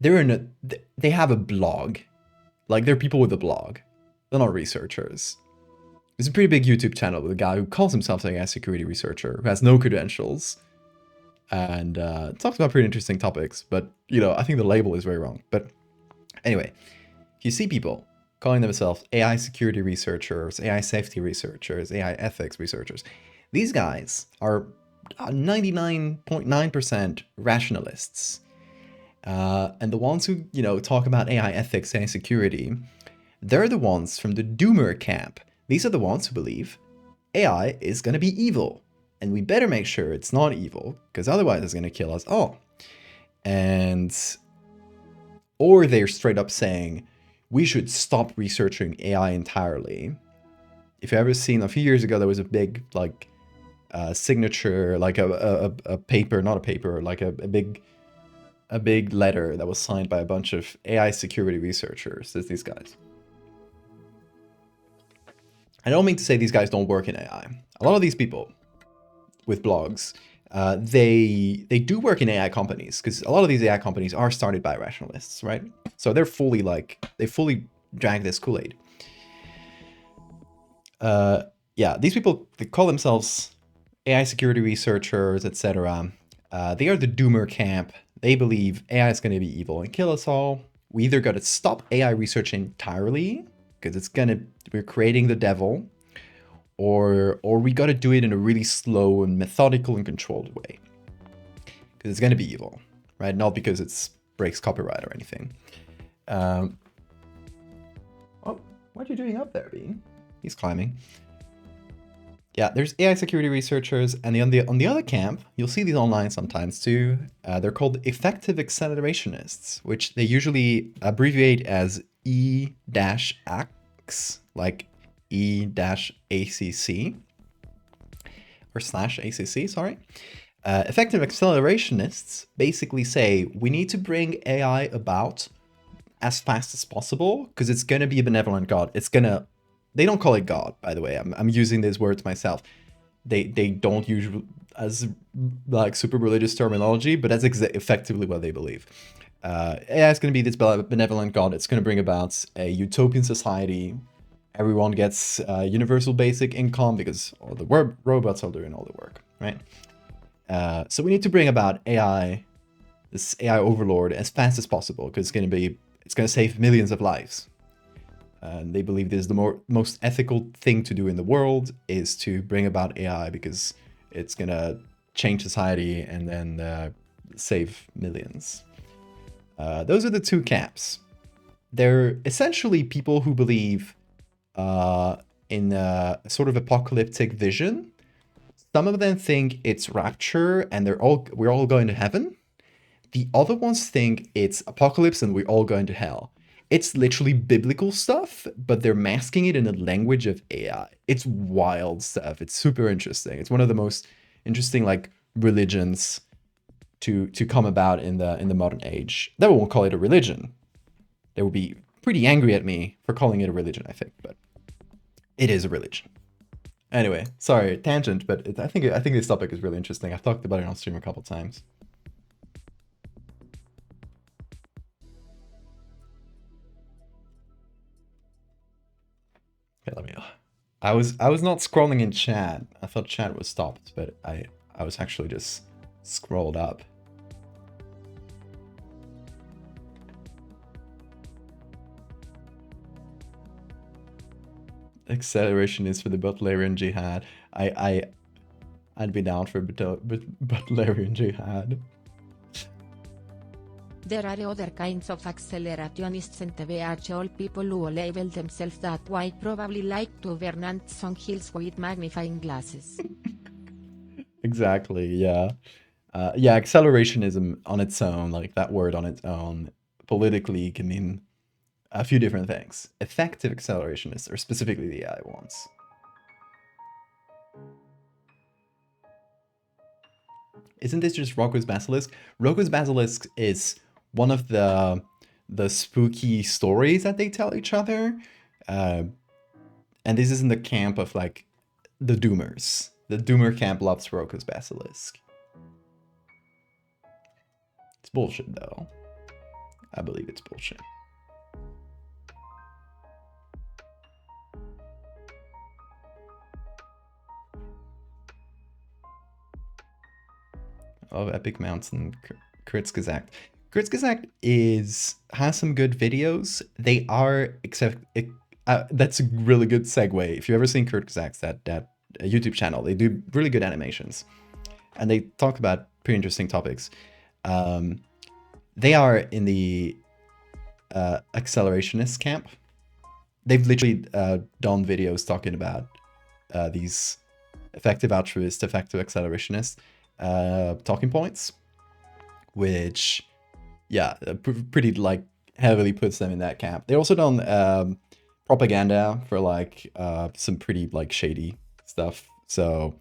They have a blog. Like, they're people with a blog. They're not researchers. There's a pretty big YouTube channel with a guy who calls himself an AI security researcher who has no credentials and talks about pretty interesting topics. But, you know, I think the label is very wrong. But anyway, if you see people calling themselves AI security researchers, AI safety researchers, AI ethics researchers, these guys are 99.9% rationalists. And the ones who, you know, talk about AI ethics, AI security, they're the ones from the doomer camp. These are the ones who believe AI is going to be evil. And we better make sure it's not evil, because otherwise it's going to kill us all. Or they're straight up saying, we should stop researching AI entirely. If you've ever seen, a few years ago, there was a big, like, signature, like a paper, not a paper, like a big letter that was signed by a bunch of AI security researchers. There's these guys. I don't mean to say these guys don't work in AI. A lot of these people with blogs, they do work in AI companies, because a lot of these AI companies are started by rationalists, right? So they're fully they fully drag this Kool-Aid. Yeah, these people, they call themselves AI security researchers, etc. They are the doomer camp. They believe AI is going to be evil and kill us all. We either got to stop AI research entirely, because we're creating the devil, or we got to do it in a really slow and methodical and controlled way, because it's going to be evil, right? Not because it breaks copyright or anything. Oh, what are you doing up there, Bean? He's climbing. Yeah, there's AI security researchers, and on the other camp, you'll see these online sometimes too. They're called effective accelerationists, which they usually abbreviate as E-ACC, like E-ACC, or /ACC, sorry. Effective accelerationists basically say we need to bring AI about as fast as possible, because it's going to be a benevolent God. They don't call it God, by the way. I'm using these words myself. They don't use as like super religious terminology, but that's effectively what they believe. AI is going to be this benevolent God. It's going to bring about a utopian society. Everyone gets universal basic income because all the robots are doing all the work, right? So we need to bring about AI, this AI overlord, as fast as possible, because it's going to save millions of lives. They believe this is the most ethical thing to do in the world, is to bring about AI, because it's going to change society and then save millions. Those are the two camps. They're essentially people who believe in a sort of apocalyptic vision. Some of them think it's rapture and we're all going to heaven. The other ones think it's apocalypse and we're all going to hell. It's literally biblical stuff, but they're masking it in the language of AI. It's wild stuff. It's super interesting. It's one of the most interesting like religions to come about in the modern age. They won't call it a religion. They would be pretty angry at me for calling it a religion, I think, but it is a religion. Anyway, sorry, tangent, but I think this topic is really interesting. I've talked about it on stream a couple times. Okay, let me. I was not scrolling in chat. I thought chat was stopped, but I was actually just scrolled up. Acceleration is for the Butlerian Jihad. I'd be down for Butlerian Jihad. There are other kinds of accelerationists and TVH all people who label themselves that way probably like to burn some hills with magnifying glasses. Exactly, yeah. Yeah, accelerationism on its own, like that word on its own, politically can mean a few different things. Effective accelerationists, or specifically the AI ones. Isn't this just Rocco's Basilisk? Rocco's Basilisk is one of the spooky stories that they tell each other. And this is in the camp of like the Doomers. The Doomer camp loves Rocco's Basilisk. It's bullshit though. I believe it's bullshit. Of Epic Mountain Kurzgesagt. Kurzgesagt has some good videos. They are that's a really good segue. If you've ever seen Kurzgesagt, that YouTube channel, they do really good animations, and they talk about pretty interesting topics. They are in the accelerationist camp. They've literally done videos talking about these effective altruist, effective accelerationist talking points, which, yeah, pretty like heavily puts them in that camp. They also done propaganda for like some pretty like shady stuff. So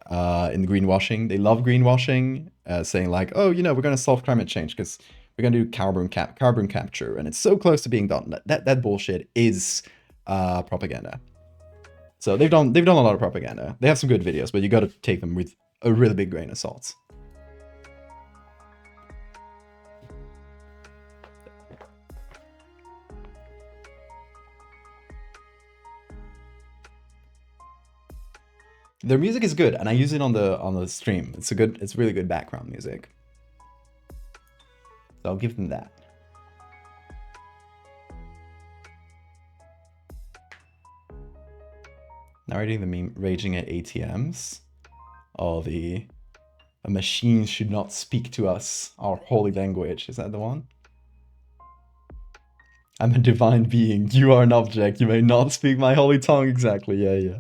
in greenwashing, they love greenwashing, saying like, oh, you know, we're gonna solve climate change because we're gonna do carbon capture, and it's so close to being done. That bullshit is propaganda. So they've done a lot of propaganda. They have some good videos, but you got to take them with a really big grain of salt. Their music is good, and I use it on the stream. It's really good background music. So I'll give them that. Narrating the meme, raging at ATMs. Oh, a machine should not speak to us, our holy language. Is that the one? I'm a divine being. You are an object. You may not speak my holy tongue. Exactly. Yeah.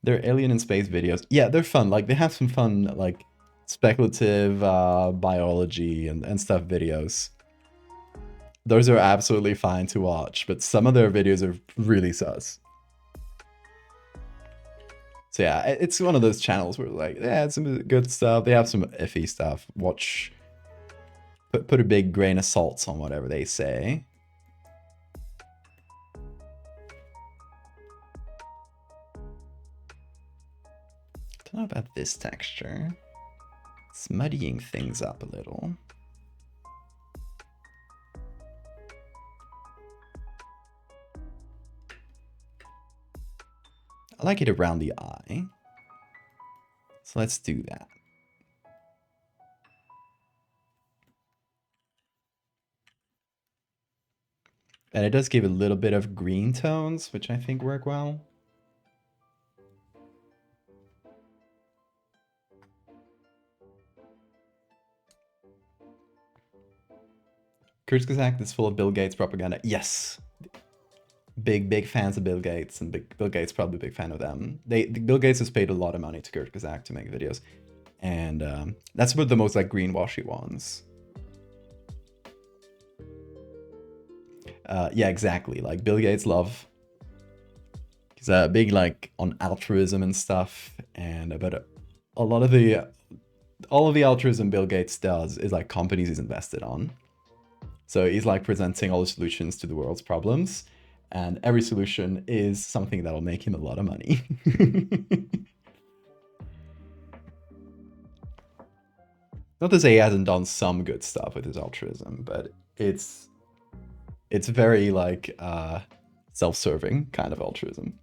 They're alien in space videos. Yeah, they're fun. Like, they have some fun, like, speculative biology and stuff videos. Those are absolutely fine to watch, but some of their videos are really sus. So yeah, it's one of those channels where like, yeah, it's some good stuff. They have some iffy stuff. Watch, put a big grain of salt on whatever they say. Don't know about this texture. It's muddying things up a little. I like it around the eye. So let's do that. And it does give a little bit of green tones, which I think work well. Kurzgesagt is full of Bill Gates propaganda. Yes. Big fans of Bill Gates, and Bill Gates probably a big fan of them. Bill Gates has paid a lot of money to Kurzgesagt to make videos, and that's one of the most like greenwashy ones. Yeah, exactly. Like Bill Gates love. He's big like on altruism and stuff, and about a lot of all of the altruism Bill Gates does is like companies he's invested on. So he's like presenting all the solutions to the world's problems. And every solution is something that'll make him a lot of money. Not to say he hasn't done some good stuff with his altruism, but it's very like self-serving kind of altruism.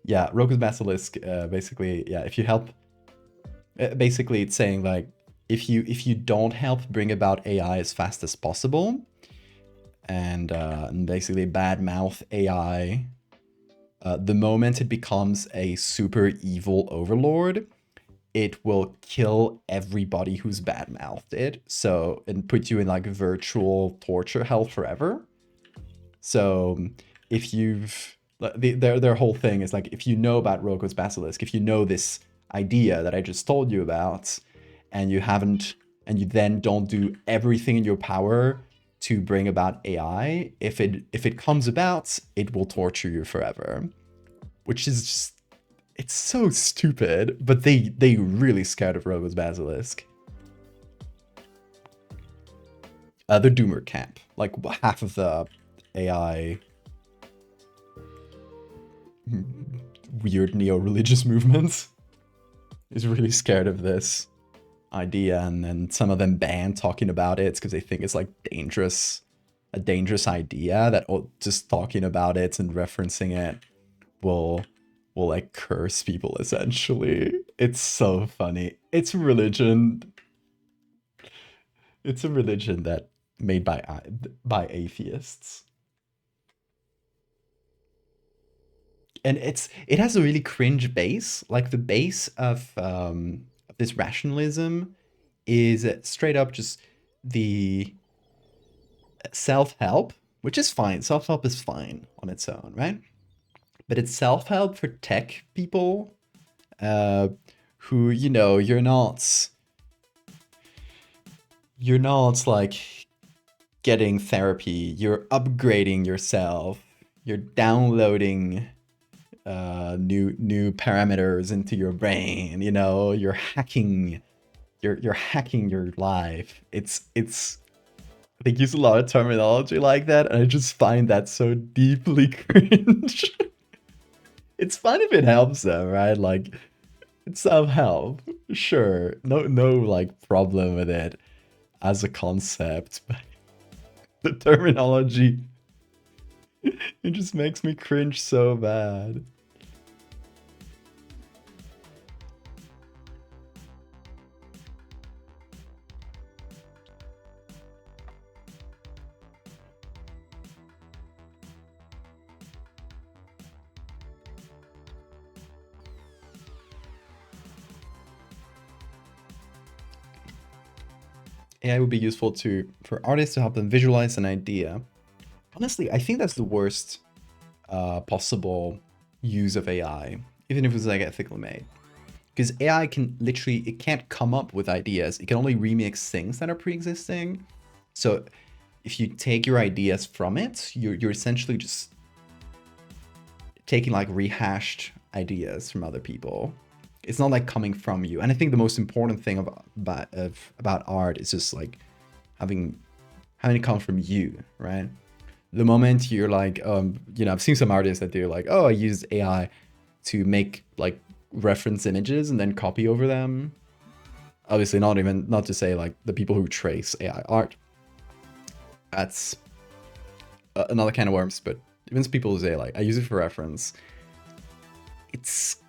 Yeah, Rocco's Basilisk, basically, yeah, if you help Basically, it's saying like, if you don't help bring about AI as fast as possible, and basically badmouth AI, the moment it becomes a super evil overlord, it will kill everybody who's badmouthed it. So, and put you in like virtual torture hell forever. So if you've, their whole thing is like, if you know about Roko's Basilisk, if you know this idea that I just told you about, and you haven't, and you then don't do everything in your power to bring about AI, if it comes about, it will torture you forever. Which is just, it's so stupid, but they really scared of Roko's Basilisk. The Doomer camp, like half of the AI weird neo-religious movements is really scared of this idea, and then some of them ban talking about it because they think it's like a dangerous idea that just talking about it and referencing it will like curse people essentially. It's so funny. It's religion. It's a religion that made by atheists. And it has a really cringe base. Like the base of this rationalism is straight up just the self-help, which is fine. Self-help is fine on its own, right? But it's self-help for tech people who, you know, you're not like getting therapy. You're upgrading yourself. You're downloading new parameters into your brain. You know, you're hacking. You're hacking your life. It's. They use a lot of terminology like that, and I just find that so deeply cringe. It's fun if it helps them, right? Like, it's self-help, sure. No, like problem with it as a concept, but the terminology, it just makes me cringe so bad. AI would be useful for artists to help them visualize an idea. Honestly, I think that's the worst possible use of AI, even if it's like ethically made. Because AI can literally, it can't come up with ideas. It can only remix things that are pre-existing. So if you take your ideas from it, you're essentially just taking like rehashed ideas from other people. It's not like coming from you. And I think the most important thing about art is just like having it come from you, right? The moment you're like, you know, I've seen some artists that do like, oh, I use AI to make like reference images and then copy over them. Obviously not to say like the people who trace AI art. That's another can of worms, but even people who say like, I use it for reference. It's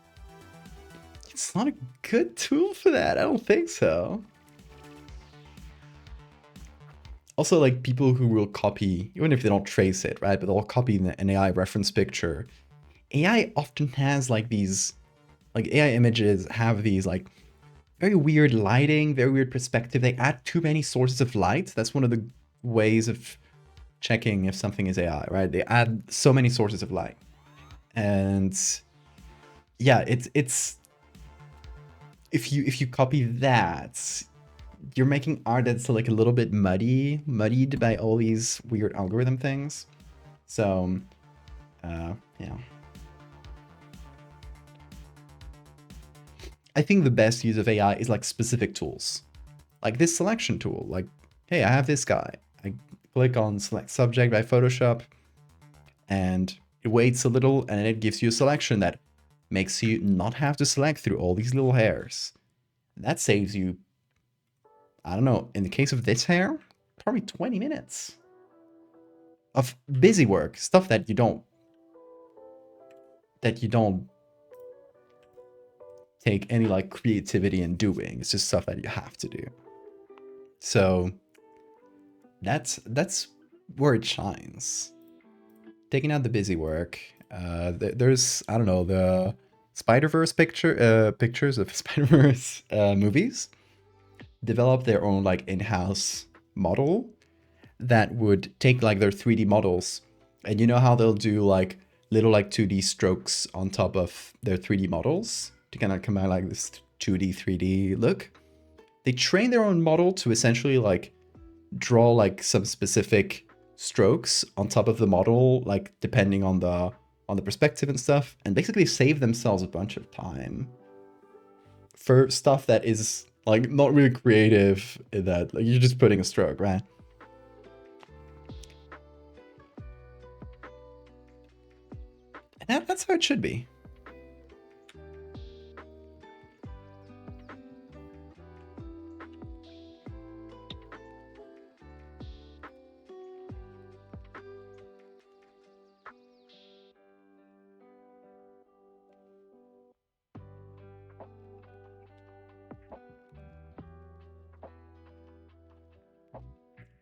not a good tool for that. I don't think so. Also, like people who will copy, even if they don't trace it, right? But they'll copy an AI reference picture. AI often has like these, like AI images have these like very weird lighting, very weird perspective. They add too many sources of light. That's one of the ways of checking if something is AI, right? They add so many sources of light. And yeah, it's if you copy that, you're making art that's like a little bit muddied by all these weird algorithm things. So, yeah. I think the best use of AI is like specific tools. Like this selection tool, like, hey, I have this guy. I click on select subject by Photoshop and it waits a little and it gives you a selection that makes you not have to select through all these little hairs. That saves you, I don't know, in the case of this hair, probably 20 minutes of busy work, stuff that you don't take any like creativity in doing. It's just stuff that you have to do. So that's where it shines. Taking out the busy work. There's, I don't know, the Spider-Verse pictures of Spider-Verse movies develop their own like in-house model that would take like their 3D models, and you know how they'll do like little like 2D strokes on top of their 3D models to kind of combine like this 2D 3D look. They train their own model to essentially like draw like some specific strokes on top of the model, like depending on the perspective and stuff, and basically save themselves a bunch of time for stuff that is like not really creative, in that like you're just putting a stroke, right? And that's how it should be.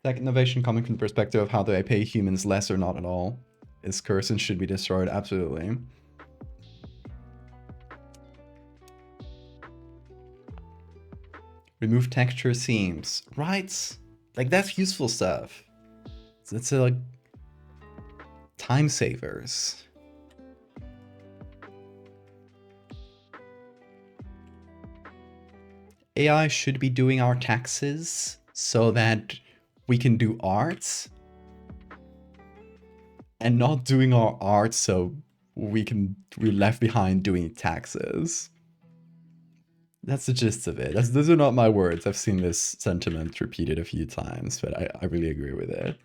Tech innovation coming from the perspective of how do I pay humans less or not at all is cursed and should be destroyed, absolutely. Remove texture seams, right? Like that's useful stuff. It's like time savers. AI should be doing our taxes so that we can do arts, and not doing our art so we're left behind doing taxes. That's the gist of it. Those are not my words. I've seen this sentiment repeated a few times, but I really agree with it.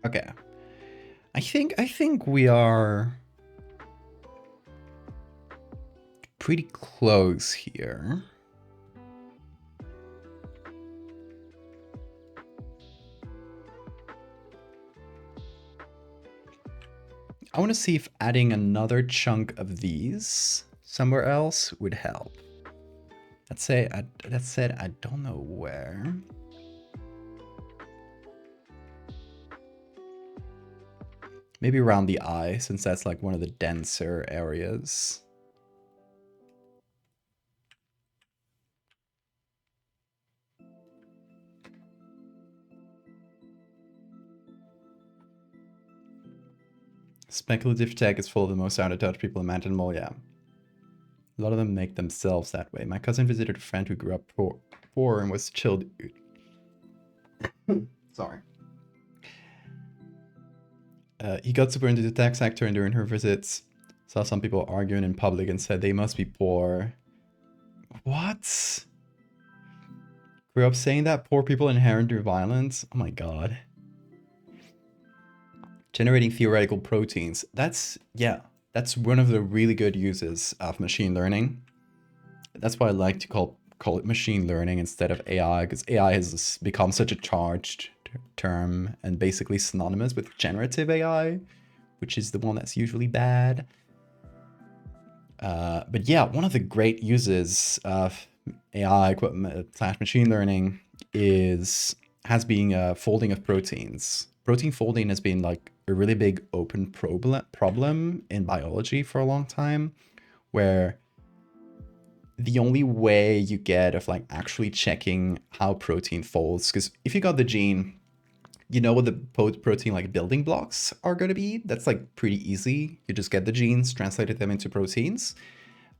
Okay. I think we are pretty close here. I want to see if adding another chunk of these somewhere else would help. Let's say that said, I don't know where. Maybe around the eye, since that's like one of the denser areas. Speculative tech is full of the most out-of-touch people imaginable, yeah. A lot of them make themselves that way. My cousin visited a friend who grew up poor and was chill dude. Sorry. He got super into the tech sector, and during her visits, saw some people arguing in public and said they must be poor. What? Grew up saying that poor people inherit their violence? Oh my god. Generating theoretical proteins. That's one of the really good uses of machine learning. That's why I like to call it machine learning instead of AI, because AI has become such a charged term and basically synonymous with generative AI, which is the one that's usually bad. But yeah, one of the great uses of AI / machine learning has been folding of proteins. Protein folding has been like a really big open problem in biology for a long time, where the only way you get of like actually checking how protein folds, because if you got the gene, you know what the protein like building blocks are going to be. That's like pretty easy. You just get the genes, translated them into proteins.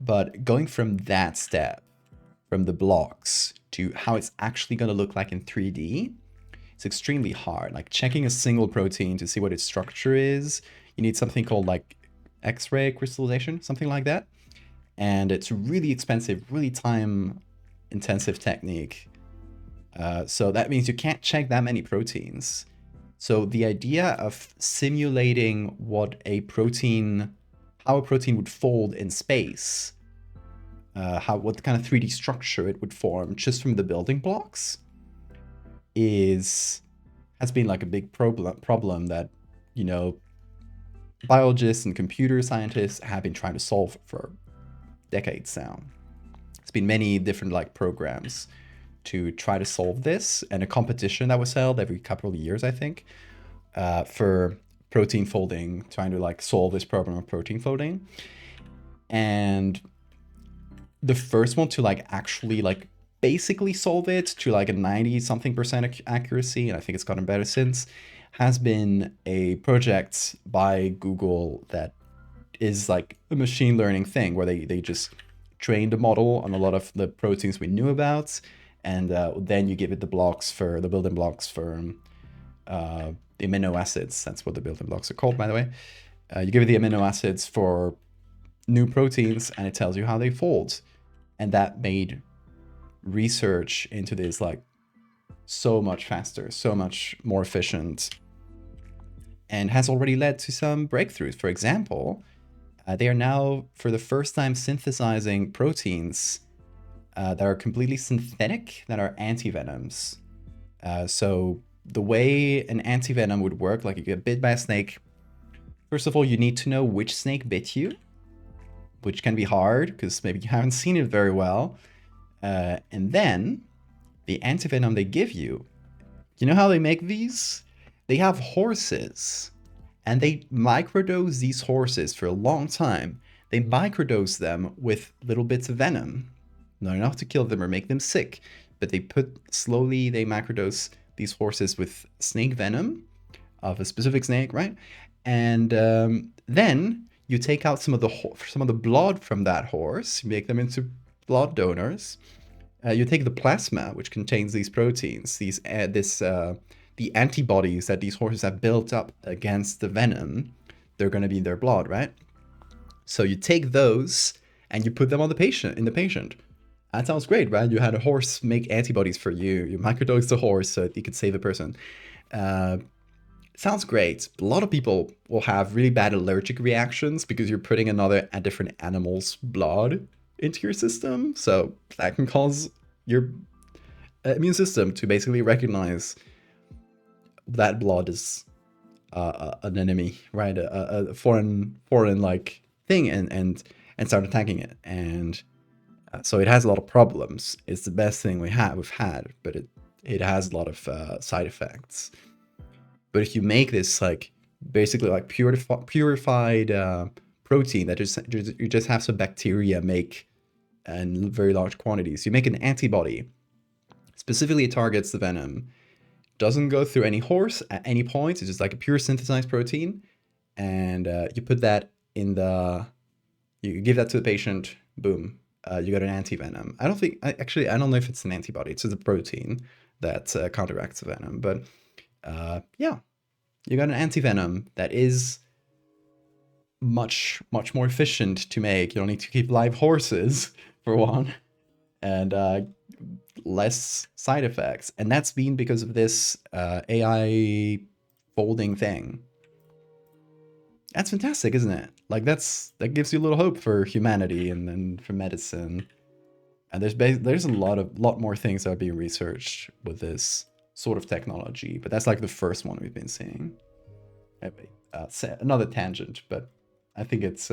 But going from that step, from the blocks to how it's actually going to look like in 3D, It's extremely hard. Like checking a single protein to see what its structure is, you need something called like X-ray crystallization, something like that. And it's really expensive, really time-intensive technique. So that means you can't check that many proteins. So the idea of simulating how a protein would fold in space, what kind of 3D structure it would form just from the building blocks, has been like a big problem that, you know, biologists and computer scientists have been trying to solve for decades now. There's been many different like programs to try to solve this, and a competition that was held every couple of years, I think, for protein folding, trying to like solve this problem of protein folding. And the first one to like actually like basically solve it to like a 90-something% accuracy, and I think it's gotten better since, has been a project by Google that is like a machine learning thing where they just trained a model on a lot of the proteins we knew about, and then you give it the building blocks for the amino acids. That's what the building blocks are called, by the way. You give it the amino acids for new proteins, and it tells you how they fold. And that made research into this like so much faster, so much more efficient, and has already led to some breakthroughs. For example, they are now, for the first time, synthesizing proteins that are completely synthetic, that are antivenoms. So the way an antivenom would work, like you get bit by a snake, first of all, you need to know which snake bit you, which can be hard because maybe you haven't seen it very well. And then the antivenom they give you, you know how they make these? They have horses, and they microdose these horses for a long time. They microdose them with little bits of venom. Not enough to kill them or make them sick, but they microdose these horses with snake venom of a specific snake, right? And then you take out some of the blood from that horse, you make them into blood donors. You take the plasma, which contains these proteins, the antibodies that these horses have built up against the venom. They're going to be in their blood, right? So you take those and you put them on the patient. That sounds great, right? You had a horse make antibodies for you. You microdose the horse so that you could save a person. Sounds great. A lot of people will have really bad allergic reactions because you're putting a different animal's blood into your system. So that can cause your immune system to basically recognize that blood is an enemy, right? A foreign like thing, and start attacking it. And so it has a lot of problems. It's the best thing we've had, but it has a lot of side effects. But if you make this like basically like purified protein that you just have some bacteria make in very large quantities, you make an antibody. Specifically, it targets the venom. Doesn't go through any horse at any point. It's just like a pure synthesized protein, and you put that you give that to the patient. Boom, you got an antivenom. I don't know if it's an antibody. It's just a protein that counteracts the venom. But yeah, you got an antivenom that is much more efficient to make. You don't need to keep live horses for one, and less side effects. And that's been because of this AI folding thing. That's fantastic, isn't it? Like that gives you a little hope for humanity and for medicine. And there's a lot more things that are being researched with this sort of technology, but that's like the first one we've been seeing. Another tangent, but I think it's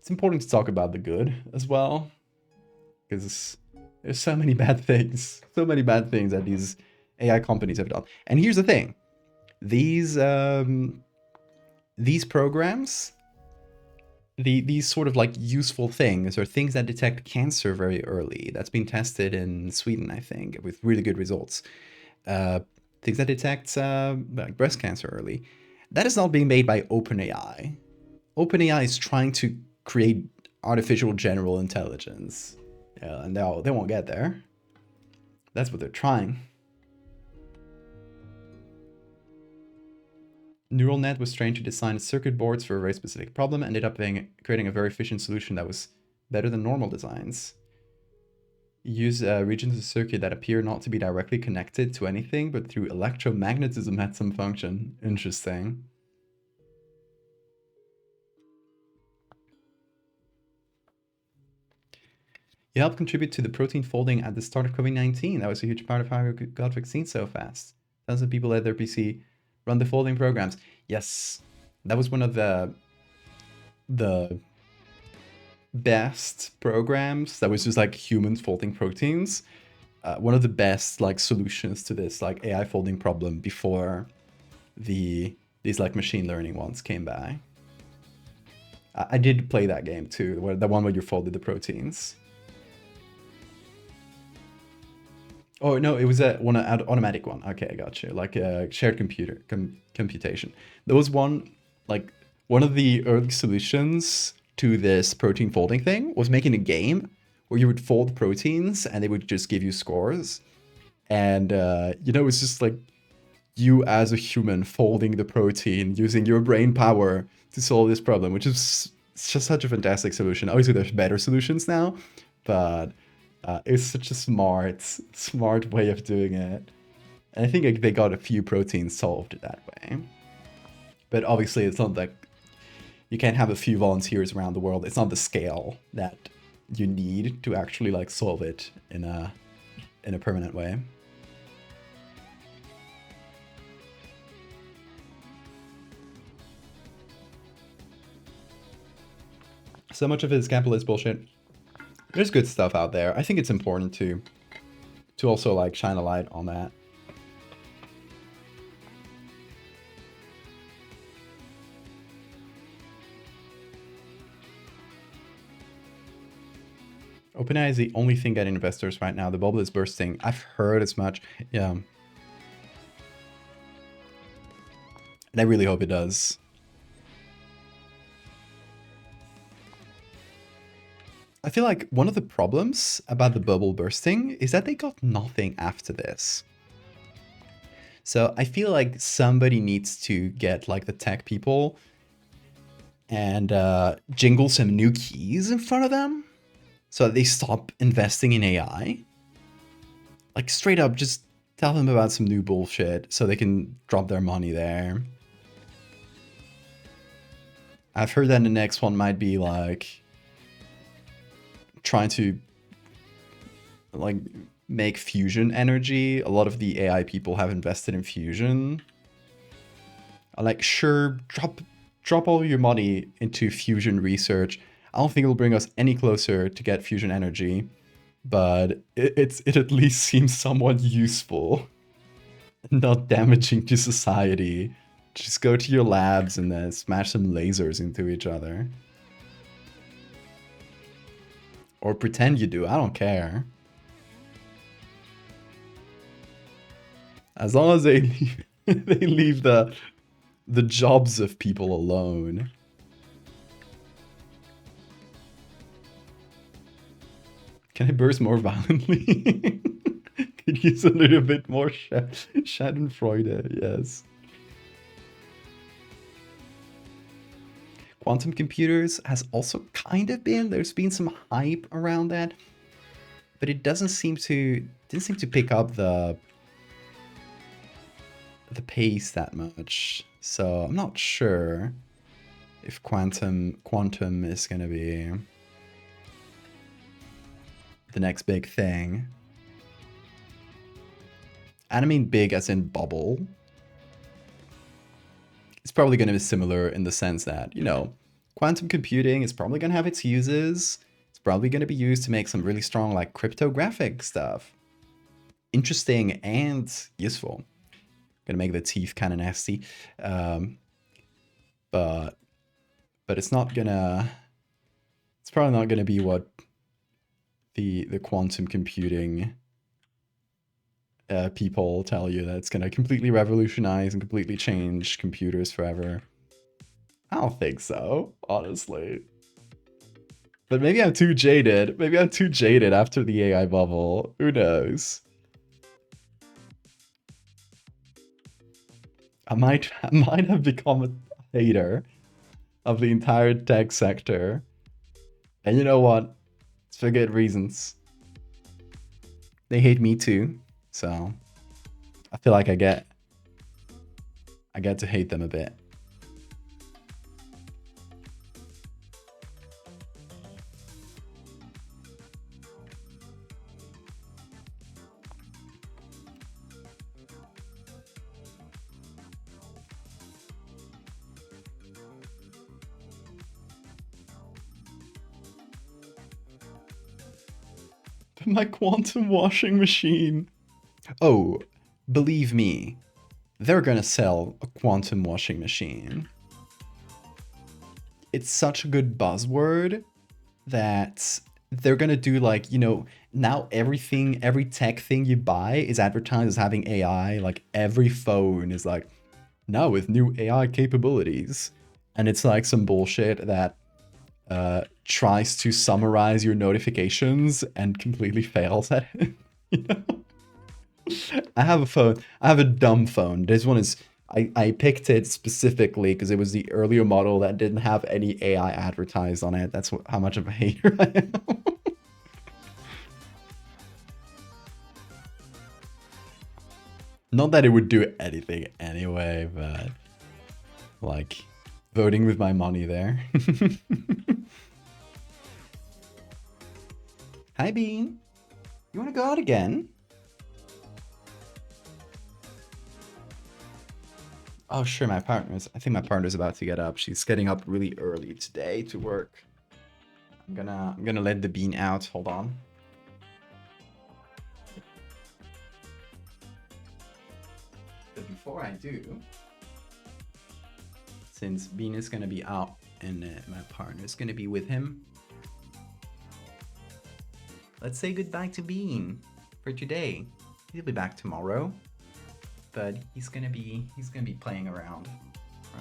important to talk about the good as well, because there's so many bad things that these AI companies have done. And here's the thing: these programs, these sort of like useful things, are things that detect cancer very early. That's been tested in Sweden, I think, with really good results. Things that detect like breast cancer early. That is not being made by OpenAI. OpenAI is trying to create artificial general intelligence. And they won't get there. That's what they're trying. neural net was trained to design circuit boards for a very specific problem, ended up creating a very efficient solution that was better than normal designs. Use regions of the circuit that appear not to be directly connected to anything, but through electromagnetism had some function. Interesting. You helped contribute to the protein folding at the start of COVID-19. That was a huge part of how we got vaccines so fast. Thousands of people let their PC run the folding programs. Yes, that was one of the best programs that was just like humans folding proteins. One of the best like solutions to this like AI folding problem before these like machine learning ones came by. I did play that game too, the one where you folded the proteins. Oh no, it was an automatic one. Okay, I got you. Like a shared computation. There was one of the early solutions to this protein folding thing was making a game where you would fold proteins and they would just give you scores. And you know, it's just like you as a human folding the protein using your brain power to solve this problem, which is just such a fantastic solution. Obviously, there's better solutions now, but it's such a smart way of doing it. And I think like, they got a few proteins solved that way. But obviously, it's not like you can't have a few volunteers around the world. It's not the scale that you need to actually like solve it in a permanent way. So much of it is capitalist bullshit. There's good stuff out there. I think it's important to also like shine a light on that. OpenAI is the only thing getting investors right now. The bubble is bursting. I've heard as much. Yeah. And I really hope it does. I feel like one of the problems about the bubble bursting is that they got nothing after this. So I feel like somebody needs to get like the tech people and jingle some new keys in front of them so that they stop investing in AI. Like straight up, just tell them about some new bullshit so they can drop their money there. I've heard that the next one might be like trying to like make fusion energy. A lot of the AI people have invested in fusion. Like, sure, drop all your money into fusion research. I don't think it'll bring us any closer to get fusion energy, but it at least seems somewhat useful, not damaging to society. Just go to your labs and then smash some lasers into each other. Or pretend you do, I don't care. As long as they leave the jobs of people alone. Can I burst more violently? Could use a little bit more Schadenfreude, yes. Quantum computers has also kind of been, there's been some hype around that, but it didn't seem to pick up the pace that much. So I'm not sure if quantum is gonna be the next big thing. And I mean big as in bubble. It's probably going to be similar in the sense that, you know, quantum computing is probably going to have its uses. It's probably going to be used to make some really strong, like, cryptographic stuff. Interesting and useful. Going to make the teeth kind of nasty. But it's not going to... It's probably not going to be what the quantum computing... people tell you that it's going to completely revolutionize and completely change computers forever. I don't think so, honestly. But maybe I'm too jaded. Maybe I'm too jaded after the AI bubble. Who knows? I might have become a hater of the entire tech sector. And you know what? It's for good reasons. They hate me too, so I feel like I get to hate them a bit. My quantum washing machine. Oh, believe me, they're gonna sell a quantum washing machine. It's such a good buzzword that they're gonna do, like, you know, now every tech thing you buy is advertised as having AI. Like every phone is like, now with new AI capabilities. And it's like some bullshit that tries to summarize your notifications and completely fails at it. You know? I have a phone. I have a dumb phone. This one is, I picked it specifically because it was the earlier model that didn't have any AI advertised on it. That's how much of a hater I am. Not that it would do anything anyway, but like voting with my money there. Hi, Bean. You want to go out again? Oh, sure, I think my partner's about to get up. She's getting up really early today to work. I'm gonna let the bean out. Hold on. But before I do, since Bean is gonna be out and my partner's gonna be with him, let's say goodbye to Bean for today. He'll be back tomorrow. But he's gonna be playing around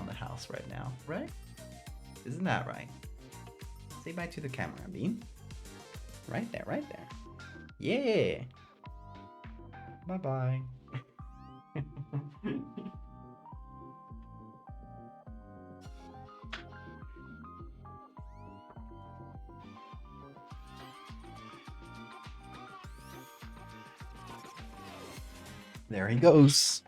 the house right now, right? Isn't that right? Say bye to the camera, Bean. Right there, right there. Yeah. Bye-bye. There he goes.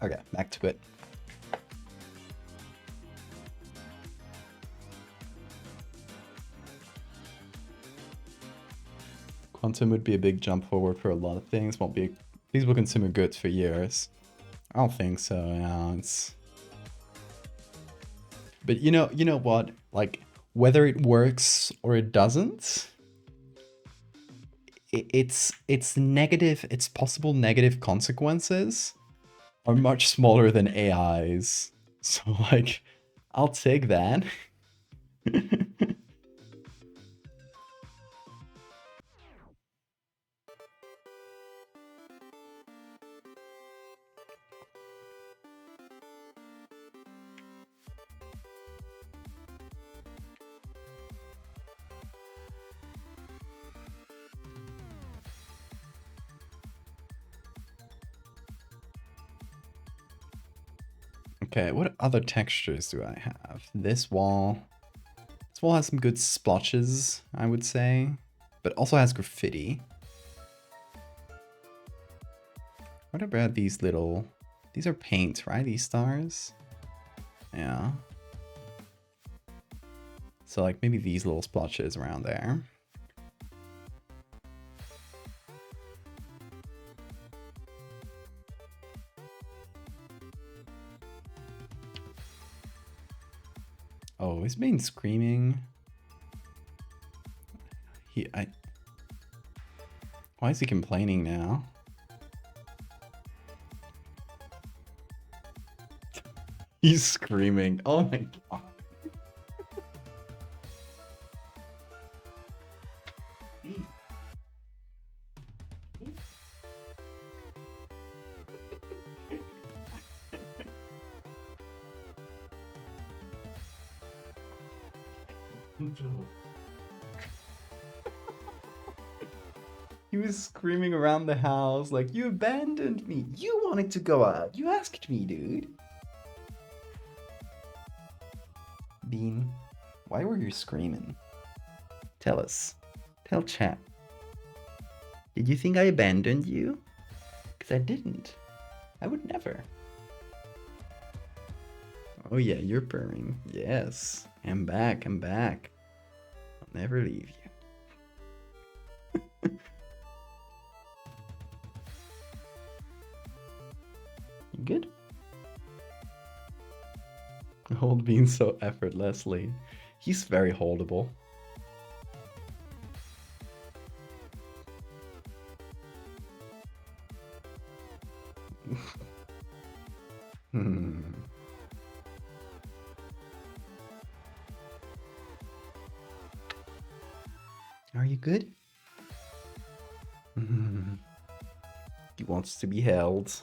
Okay, back to it. Quantum would be a big jump forward for a lot of things. Won't be a feasible consumer goods for years. I don't think so. Yeah, it's. But you know what? Like, whether it works or it doesn't, its negative, its possible negative consequences are much smaller than AI's. So like, I'll take that. Okay, what other textures do I have? This wall has some good splotches, I would say, but also has graffiti. What about these little, these are paint, right? These stars? Yeah. So like maybe these little splotches around there. Oh, is Bane screaming? Why is he complaining now? He's screaming. Oh my god. He was screaming around the house like, you abandoned me. You wanted to go out. You asked me, dude. Bean, why were you screaming? Tell us. Tell chat. Did you think I abandoned you? Because I didn't. I would never. Oh yeah, you're purring. Yes. I'm back. I'm back. I'll never leave you. You good? Hold Bean so effortlessly. He's very holdable. Are you good? He wants to be held.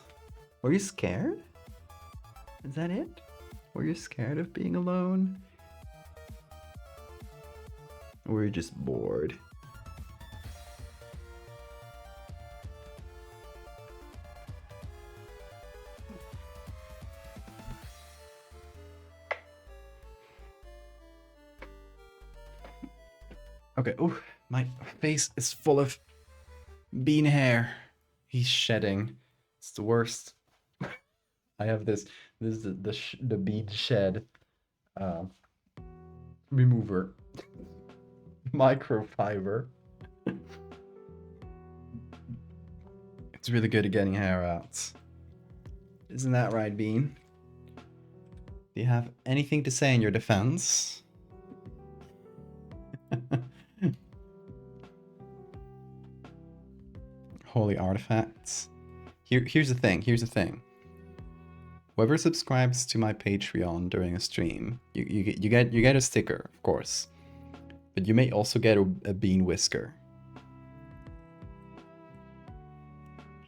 Were you scared? Is that it? Were you scared of being alone? Or were you just bored? Okay, oh, my face is full of bean hair. He's shedding. It's the worst. I have this is the bean shed remover. Microfiber. It's really good at getting hair out. Isn't that right, Bean? Do you have anything to say in your defense? Holy artifacts. Here's the thing. Whoever subscribes to my Patreon during a stream, you get a sticker, of course. But you may also get a bean whisker.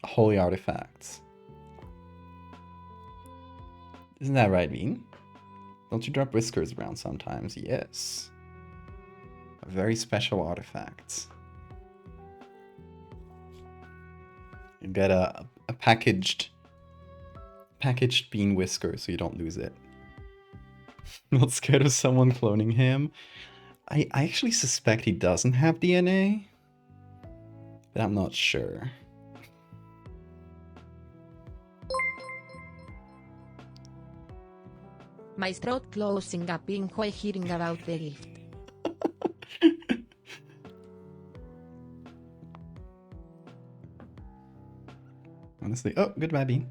Holy artifacts. Isn't that right, Bean? Don't you drop whiskers around sometimes? Yes. A very special artifact. You get a packaged bean whisker so you don't lose it. Not scared of someone cloning him. I actually suspect he doesn't have DNA, but I'm not sure. My throat closing up in while hearing about the gift. Honestly, oh, goodbye, Bean.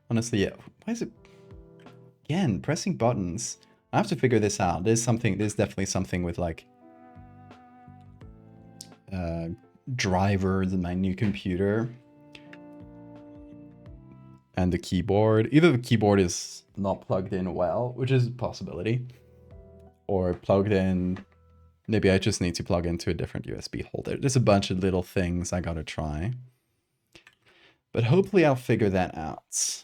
Honestly, yeah. Why is it... Again, pressing buttons. I have to figure this out. There's definitely something with like... drivers in my new computer. And the keyboard. Either the keyboard is not plugged in well, which is a possibility. Or plugged in... Maybe I just need to plug into a different USB holder. There's a bunch of little things I gotta try. But hopefully I'll figure that out.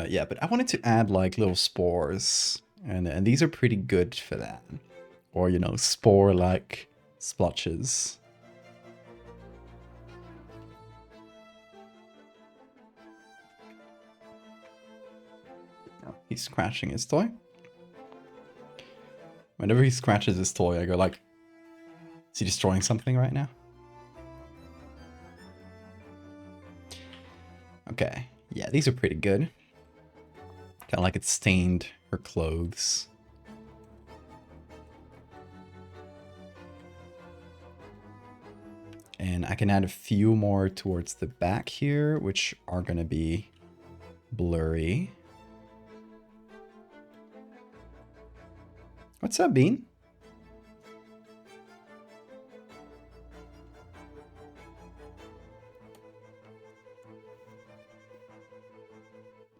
Yeah, but I wanted to add like little spores. And these are pretty good for that. Or, you know, spore-like splotches. He's scratching his toy. Whenever he scratches his toy, I go like, is he destroying something right now? Okay, yeah, these are pretty good. Kind of like it stained her clothes. And I can add a few more towards the back here, which are going to be blurry. What's up, Bean?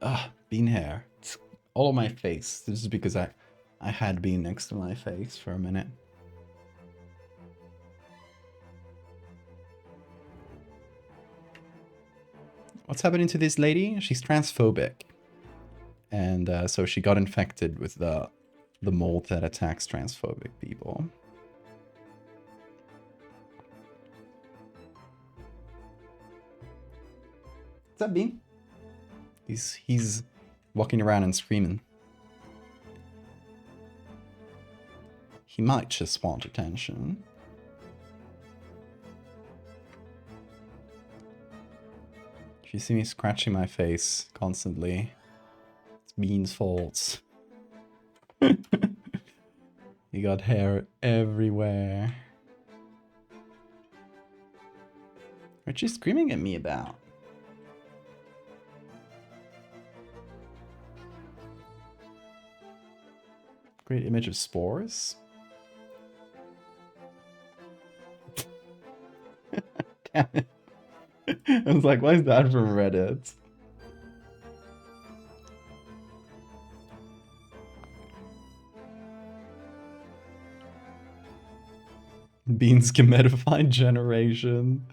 Ah, bean hair. It's all on my face. This is because I had Bean next to my face for a minute. What's happening to this lady? She's transphobic. And so she got infected with the mold that attacks transphobic people. What's up, Bean? He's walking around and screaming. He might just want attention. If you see me scratching my face constantly, it's Bean's fault. He got hair everywhere. What you screaming at me about? Great image of spores. Damn it. I was like, why is that from Reddit? Beans gemetified generation.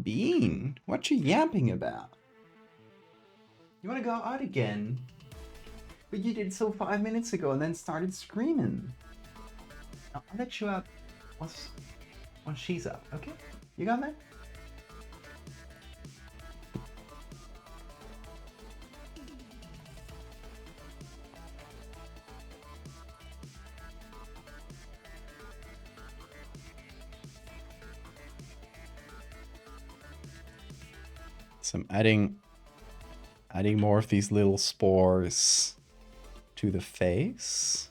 Bean, what you yapping about? You wanna go out again? But you did so 5 minutes ago and then started screaming. I'll let you up once she's up, okay? You got that? So I'm adding more of these little spores to the face.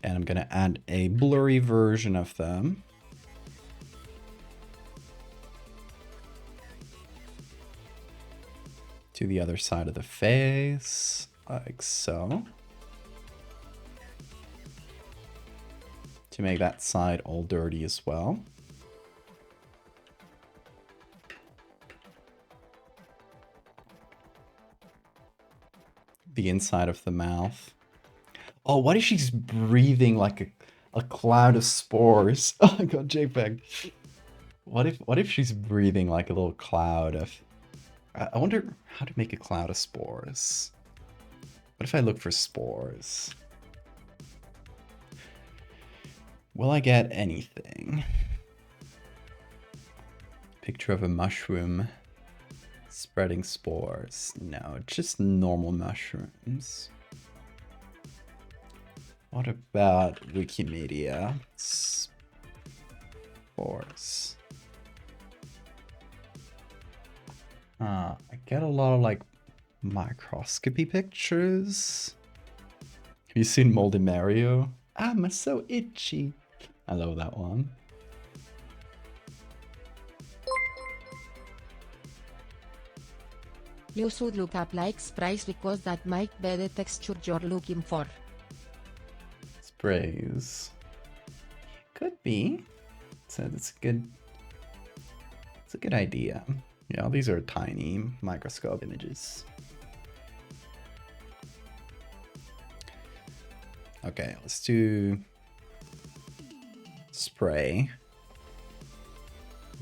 And I'm gonna add a blurry version of them. To the other side of the face, like so. To make that side all dirty as well. The inside of the mouth. Oh, what if she's breathing like a cloud of spores? Oh my god, JPEG. What if she's breathing like a little cloud of... I wonder how to make a cloud of spores. What if I look for spores? Will I get anything? Picture of a mushroom spreading spores. No, just normal mushrooms. What about Wikimedia? Spores. I get a lot of like microscopy pictures. Have you seen Moldy Mario? I'm so itchy. I love that one. You should look up like sprays because that might be the texture you're looking for. Sprays. Could be. So it's a good idea. Yeah, these are tiny microscope images. Okay, let's do spray.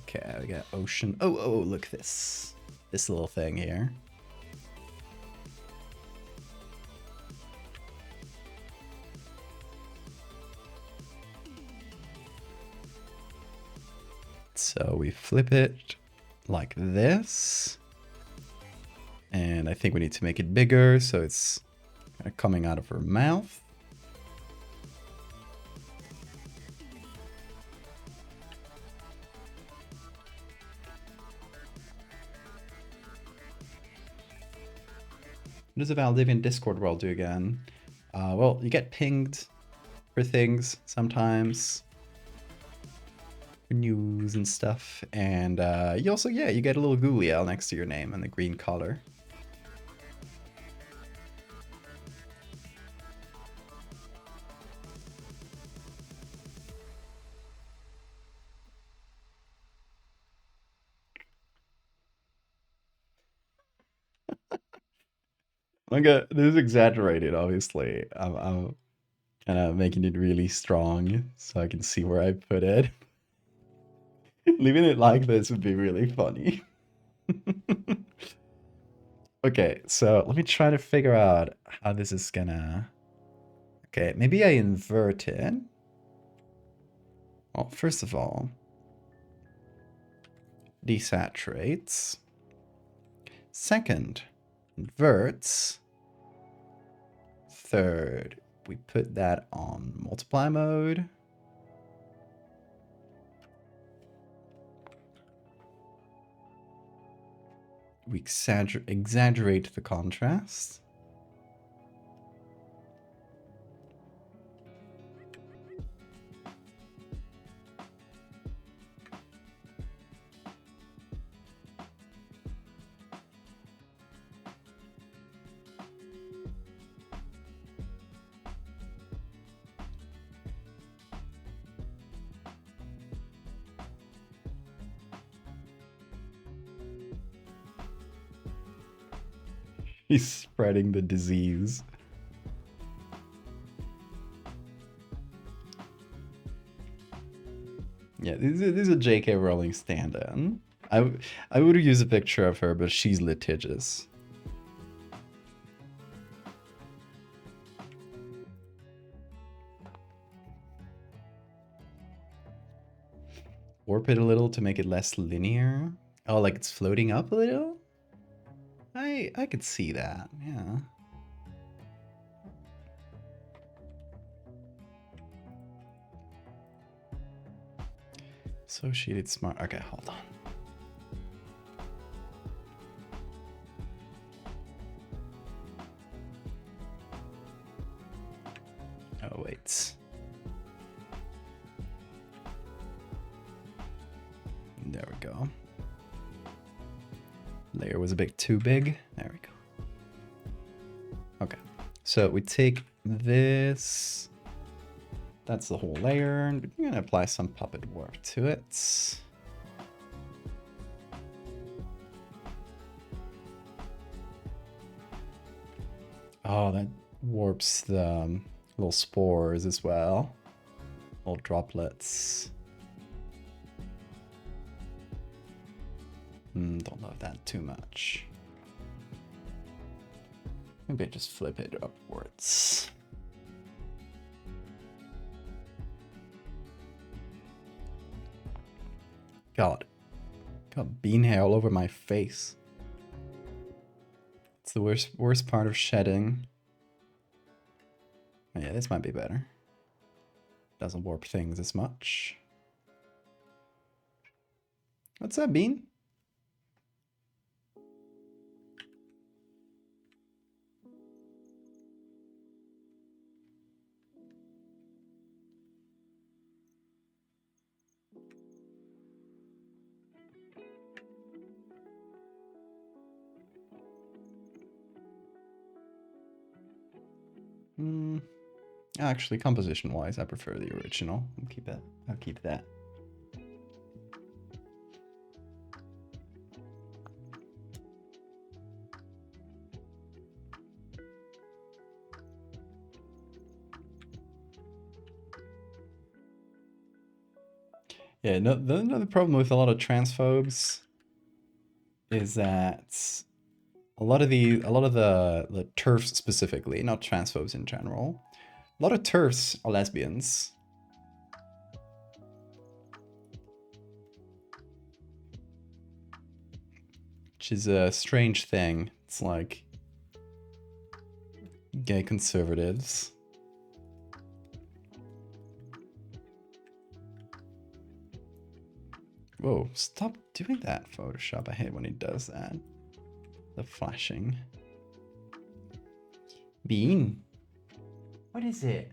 Okay, we got ocean. Oh, look at this. This little thing here. So we flip it like this. And I think we need to make it bigger so it's kind of coming out of her mouth. What does a Valdevian Discord world do again? Well, you get pinged for things sometimes. news and stuff. And you also, yeah, you get a little Google next to your name and the green color. Okay, this is exaggerated, obviously. I'm kind of making it really strong so I can see where I put it. Leaving it like this would be really funny. Okay, so let me try to figure out how this is gonna... Okay, maybe I invert it. Well, first of all, desaturates. Second, inverts. Third, we put that on multiply mode. We exaggerate the contrast. He's spreading the disease. Yeah, this is a J.K. Rowling stand-in. I would use a picture of her, but she's litigious. Warp it a little to make it less linear. Oh, like it's floating up a little? I could see that, yeah. Associated smart. Okay, hold on. Oh, wait. There we go. Layer was a bit too big. There we go. Okay, so we take this. That's the whole layer, and we're gonna apply some puppet warp to it. Oh, that warps the little spores as well. Little droplets. Don't love that too much. Maybe I just flip it upwards. God. Got bean hair all over my face. It's the worst part of shedding. Oh, yeah, this might be better. Doesn't warp things as much. What's up, Bean? Actually, composition-wise, I prefer the original. I'll keep that. Yeah, no, another problem with a lot of transphobes is that a lot of the TERFs specifically, not transphobes in general, a lot of TERFs are lesbians. Which is a strange thing. It's like gay conservatives. Whoa, stop doing that, Photoshop. I hate when it does that. The flashing. Bean? What is it?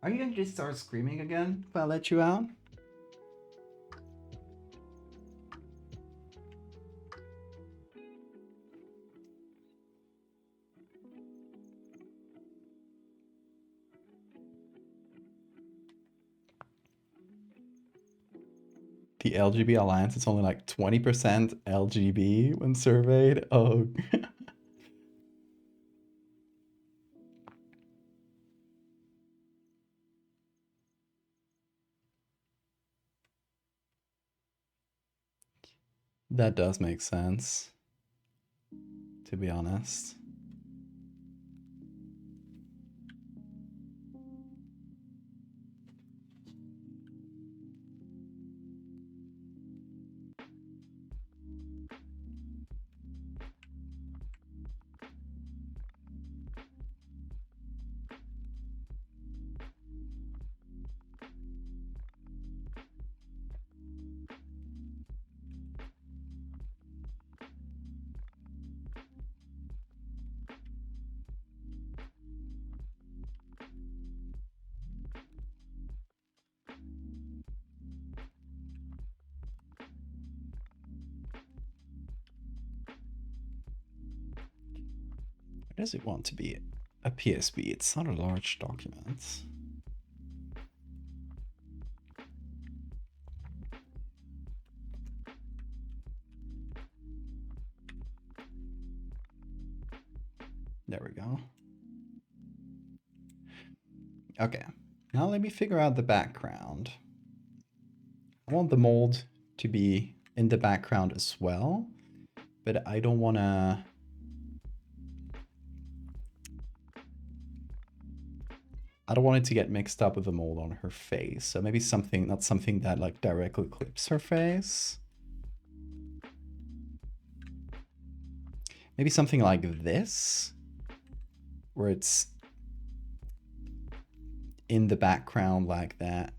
Are you gonna just start screaming again if I let you out? The LGB Alliance is only like 20% LGB when surveyed. Oh. That does make sense, to be honest. Does it want to be a PSB? It's not a large document. There we go. Okay, now let me figure out the background. I want the mold to be in the background as well, but I don't want to... I don't want it to get mixed up with the mold on her face. So maybe something, not something that like directly clips her face. Maybe something like this, where it's in the background like that.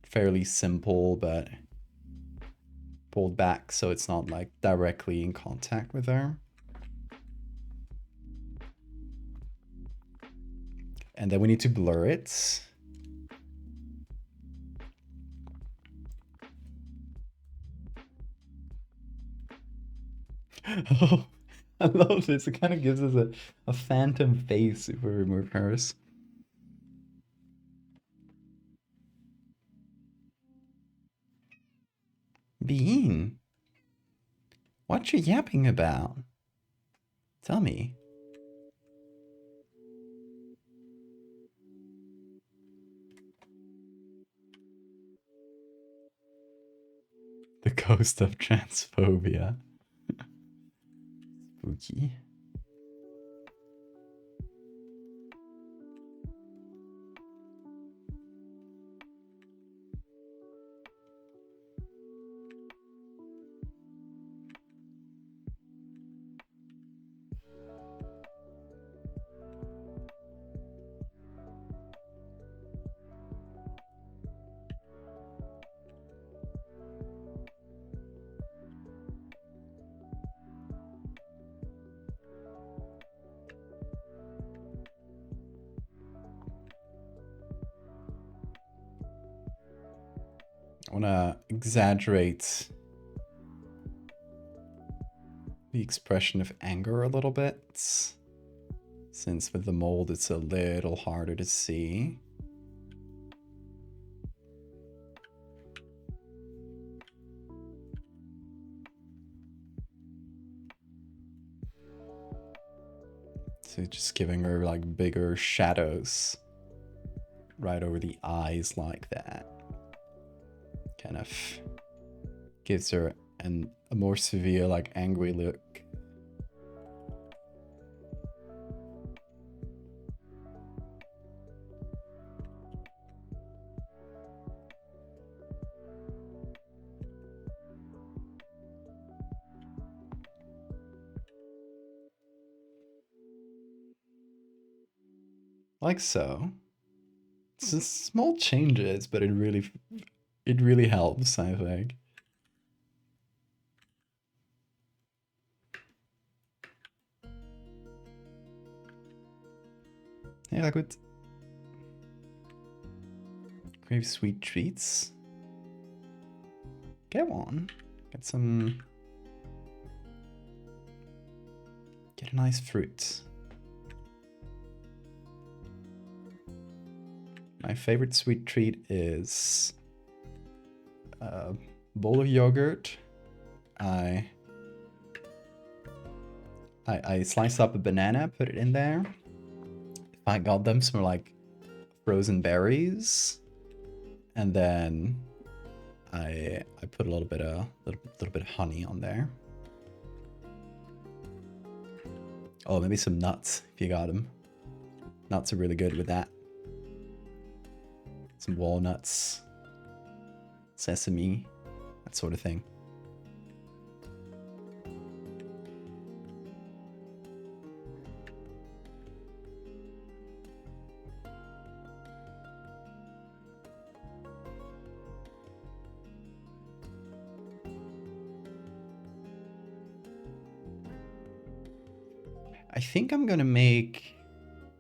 Fairly simple, but pulled back so it's not like directly in contact with her. And then we need to blur it. Oh, I love this. It kind of gives us a phantom face if we remove hers. Bean, what you yapping about? Tell me. The ghost of transphobia. Spooky. I want to exaggerate the expression of anger a little bit, since with the mold it's a little harder to see. So just giving her like bigger shadows right over the eyes like that. Kind of gives her a more severe, like angry look. Like so. It's just small changes, but it really helps, I think. Yeah, good. Crave sweet treats. Get one. Get a nice fruit. My favorite sweet treat is bowl of yogurt. I slice up a banana, put it in there. If I got them some like frozen berries, and then I put a little bit of honey on there. Oh, maybe some nuts if you got them. Nuts are really good with that. Some walnuts, sesame, that sort of thing. I think I'm gonna make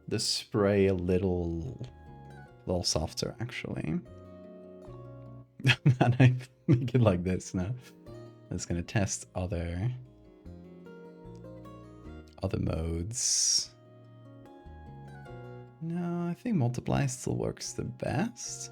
the spray a little softer, actually. And I make it like this now. I'm just gonna test other modes. No, I think multiply still works the best.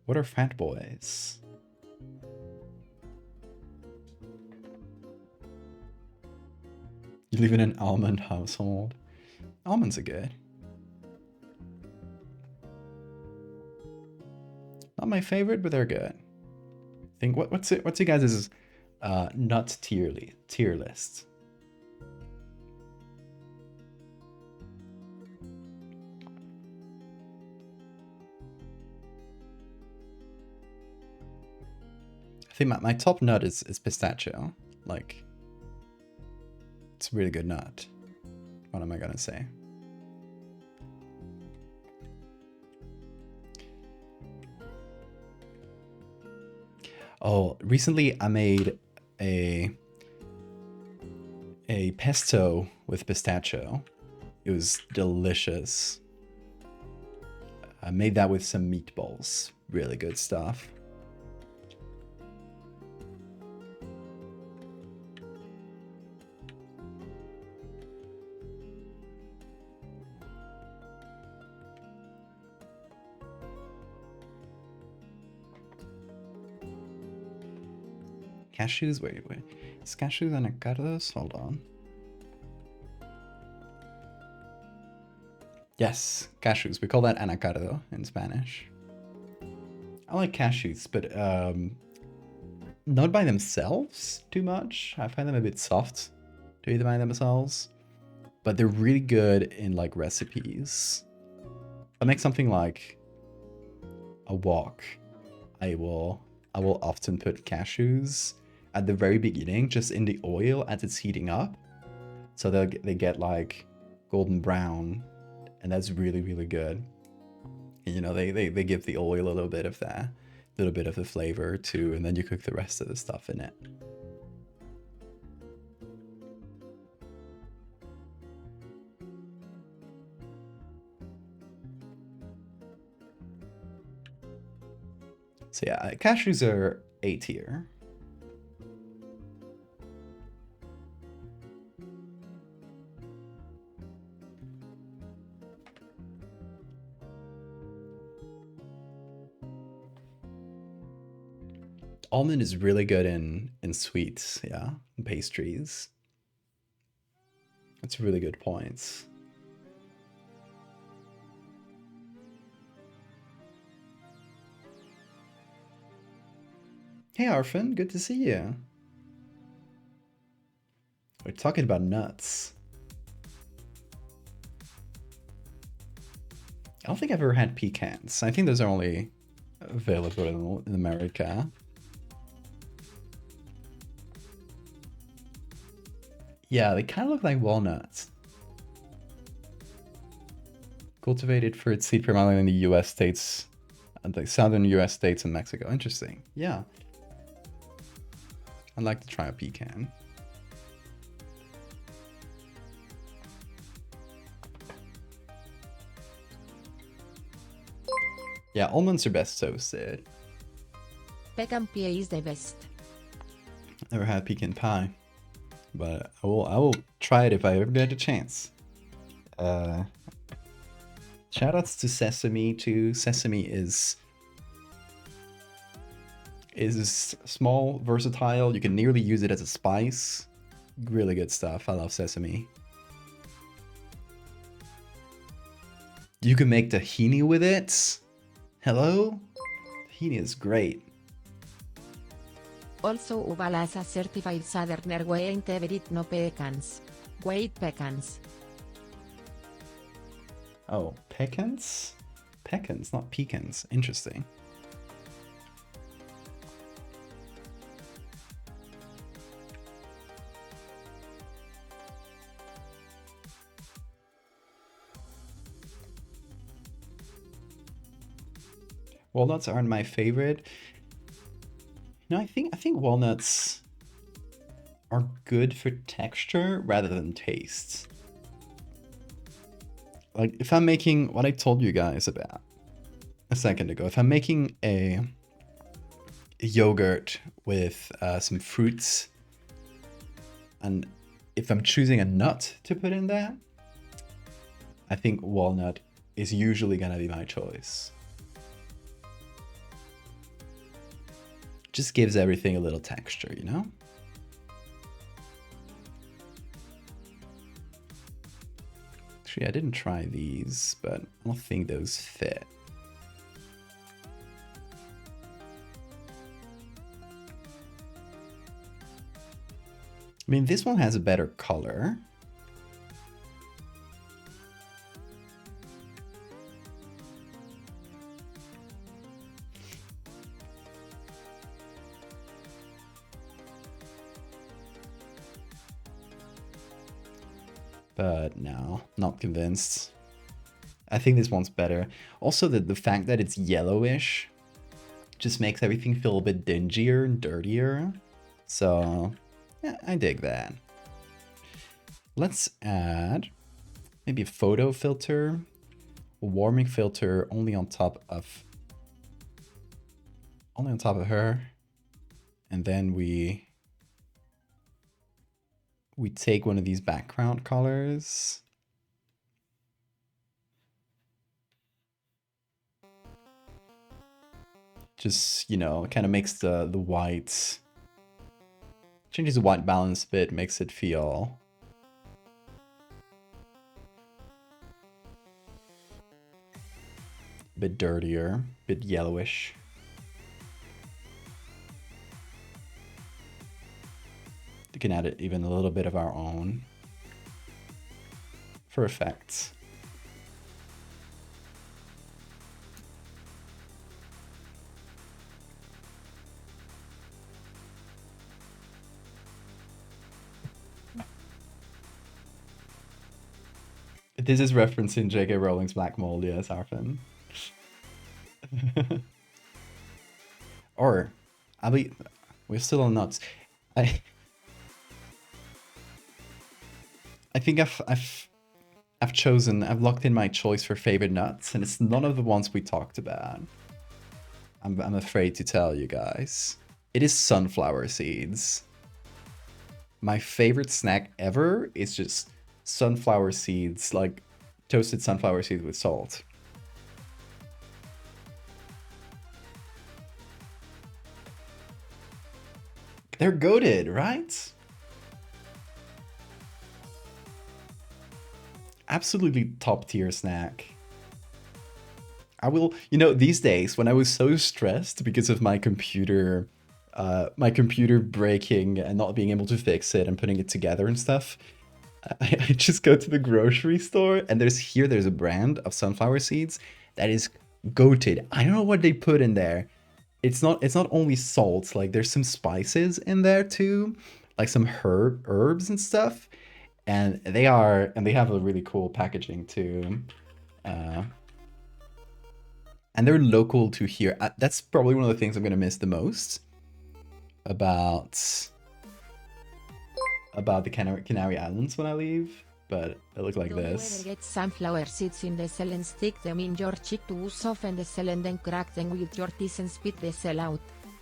What are fat boys? You live in an almond household. Almonds are good. Not my favorite, but they're good. I think what's you guys' nut tier list? I think my top nut is pistachio. Like, it's a really good nut. What am I gonna say? Oh, recently I made a pesto with pistachio. It was delicious. I made that with some meatballs. Really good stuff. Cashews? Wait. Is cashews anacardos? Hold on. Yes, cashews. We call that anacardo in Spanish. I like cashews, but not by themselves too much. I find them a bit soft to eat by themselves. But they're really good in like recipes. If I make something like a wok, I will often put cashews at the very beginning, just in the oil as it's heating up. So they get like golden brown, and that's really, really good. And, you know, they give the oil a little bit of the flavor too, and then you cook the rest of the stuff in it. So yeah, cashews are A tier. Almond is really good in sweets, yeah, and pastries. That's really good points. Hey Arfin, good to see you. We're talking about nuts. I don't think I've ever had pecans. I think those are only available in America. Yeah, they kind of look like walnuts. Cultivated fruit seed primarily in the US states, the southern US states and Mexico. Interesting. Yeah. I'd like to try a pecan. Yeah, almonds are best toasted. Pecan pie is the best. Never had pecan pie, but I will try it if I ever get a chance. Shoutouts to sesame too. Sesame is small, versatile. You can nearly use it as a spice. Really good stuff. I love sesame. You can make tahini with it. Hello? Tahini is great. Also uvalas a certified southern wheat hybrid no pecans. Wheat pecans. Oh, pecans? Pecans, not pecans. Interesting. Walnuts aren't my favorite. No, I think walnuts are good for texture rather than taste. Like if I'm making what I told you guys about a second ago, if I'm making a yogurt with some fruits, and if I'm choosing a nut to put in there, I think walnut is usually gonna be my choice. Just gives everything a little texture, you know? Actually, I didn't try these, but I don't think those fit. I mean, this one has a better color. But no, not convinced. I think this one's better. Also, the fact that it's yellowish just makes everything feel a bit dingier and dirtier. So, yeah, I dig that. Let's add maybe a photo filter, a warming filter only on top of her. And then we take one of these background colors. Just, you know, kind of makes the white, changes the white balance a bit, makes it feel a bit dirtier, a bit yellowish. You can add it even a little bit of our own for effects. This is referencing J.K. Rowling's Black Mold, yes, Arfin. Or, we're still on nuts. I think I've locked in my choice for favorite nuts, and it's none of the ones we talked about. I'm afraid to tell you guys. It is sunflower seeds. My favorite snack ever is just sunflower seeds, like toasted sunflower seeds with salt. They're goated, right? Absolutely top tier snack. I will, you know, these days when I was so stressed because of my computer breaking and not being able to fix it and putting it together and stuff, I just go to the grocery store and there's a brand of sunflower seeds that is goated. I don't know what they put in there. It's not only salt, like there's some spices in there too, like some herbs and stuff. And they have a really cool packaging too. And they're local to here. That's probably one of the things I'm gonna miss the most about the Canary Islands when I leave. but they look like this. Get sunflower seeds in the cell and stick them in your cheek to soften the cell and then crack them with your teeth and spit the cell out.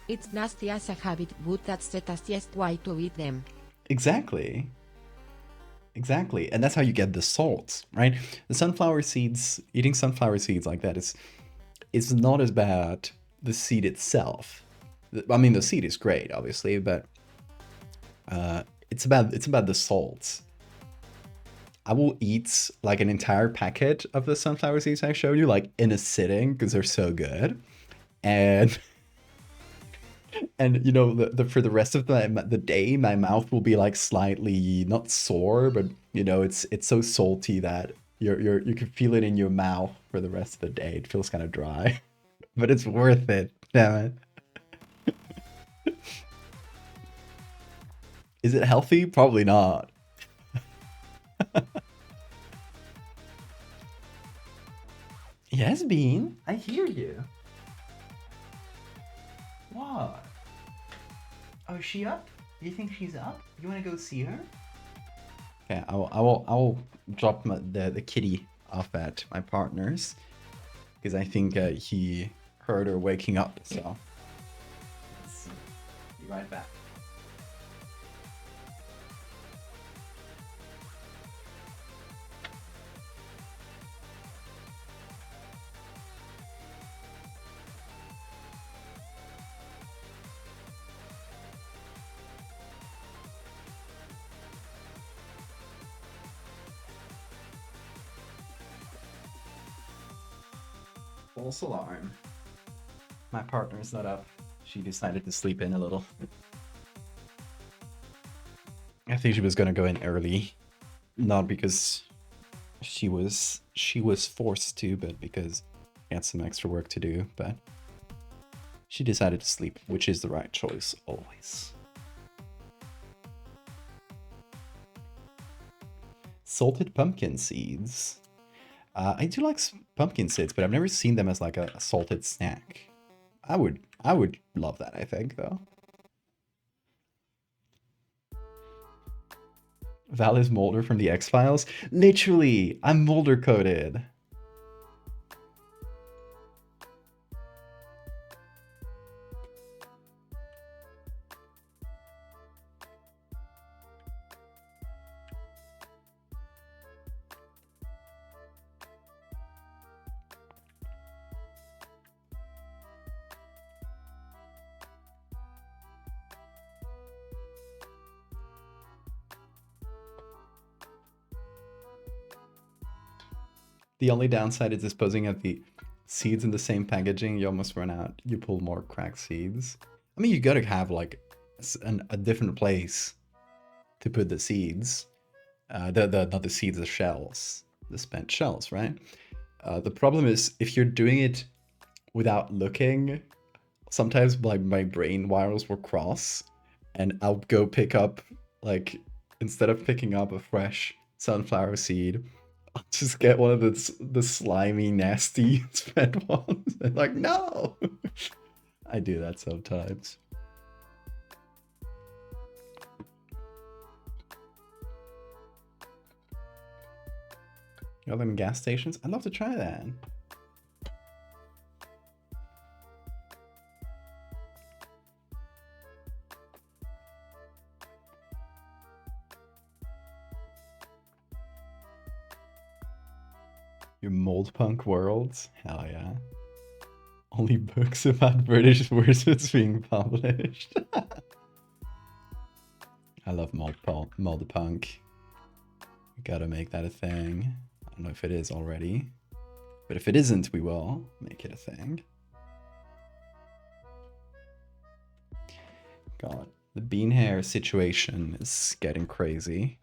It's nasty as a habit, but that's the tastiest way to eat them. Exactly. Exactly. And that's how you get the salts, right? The sunflower seeds, eating sunflower seeds like that is not as bad the seed itself. I mean, the seed is great, obviously, but it's about the salts. I will eat like an entire packet of the sunflower seeds I showed you, like in a sitting, because they're so good. And you know, for the rest of the day, my mouth will be like slightly not sore, but you know, it's so salty that you can feel it in your mouth for the rest of the day. It feels kind of dry, but it's worth it. Damn it. Is it healthy? Probably not. Yes, Bean. I hear you. What? Oh, is she up? You think she's up? You want to go see her? Okay, I will drop the kitty off at my partner's because I think he heard her waking up. So let's see. Be right back. False alarm. My partner's not up. She decided to sleep in a little. I think she was gonna go in early. Not because she was forced to, but because she had some extra work to do, but she decided to sleep, which is the right choice, always. Salted pumpkin seeds. I do like pumpkin seeds, but I've never seen them as like a salted snack. I would love that, I think, though. Val is Mulder from the X-Files? Literally, I'm Mulder coded. The only downside is disposing of the seeds in the same packaging. You almost run out. You pull more cracked seeds. I mean, you gotta have like a different place to put the seeds. Not the seeds, the shells, the spent shells, right? The problem is if you're doing it without looking, sometimes like my brain wires will cross, and I'll go pick up, like, instead of picking up a fresh sunflower seed, I'll just get one of the slimy, nasty spent ones. And like, no! I do that sometimes. You have them in gas stations? I'd love to try that. Your mold punk worlds? Hell yeah. Only books about British wizards being published. I love mold punk. We gotta make that a thing. I don't know if it is already, but if it isn't, we will make it a thing. God, the bean hair situation is getting crazy.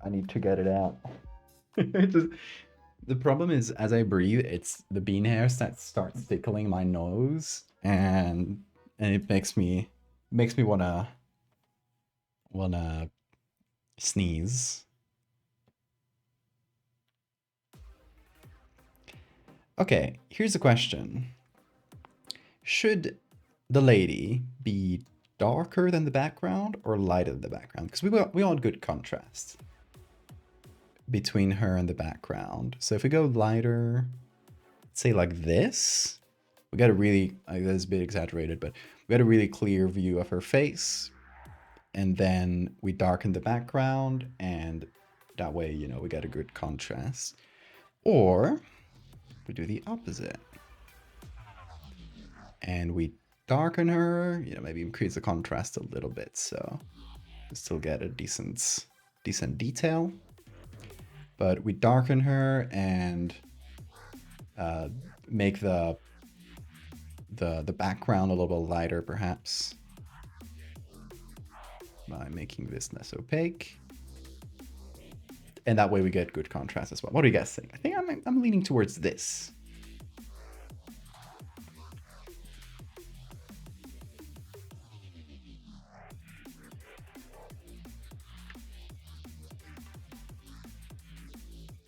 I need to get it out. The problem is, as I breathe, it's the bean hairs that starts tickling my nose, and it makes me wanna sneeze. Okay, here's a question. Should the lady be darker than the background or lighter than the background? Because we want good contrast between her and the background. So if we go lighter, say like this, we got a really, that's a bit exaggerated, but we got a really clear view of her face. And then we darken the background, and that way, you know, we get a good contrast. Or we do the opposite. And we darken her, you know, maybe increase the contrast a little bit, so we still get a decent detail. But we darken her and make the background a little bit lighter, perhaps, by making this less opaque. And that way we get good contrast as well. What do you guys think? I think I'm leaning towards this.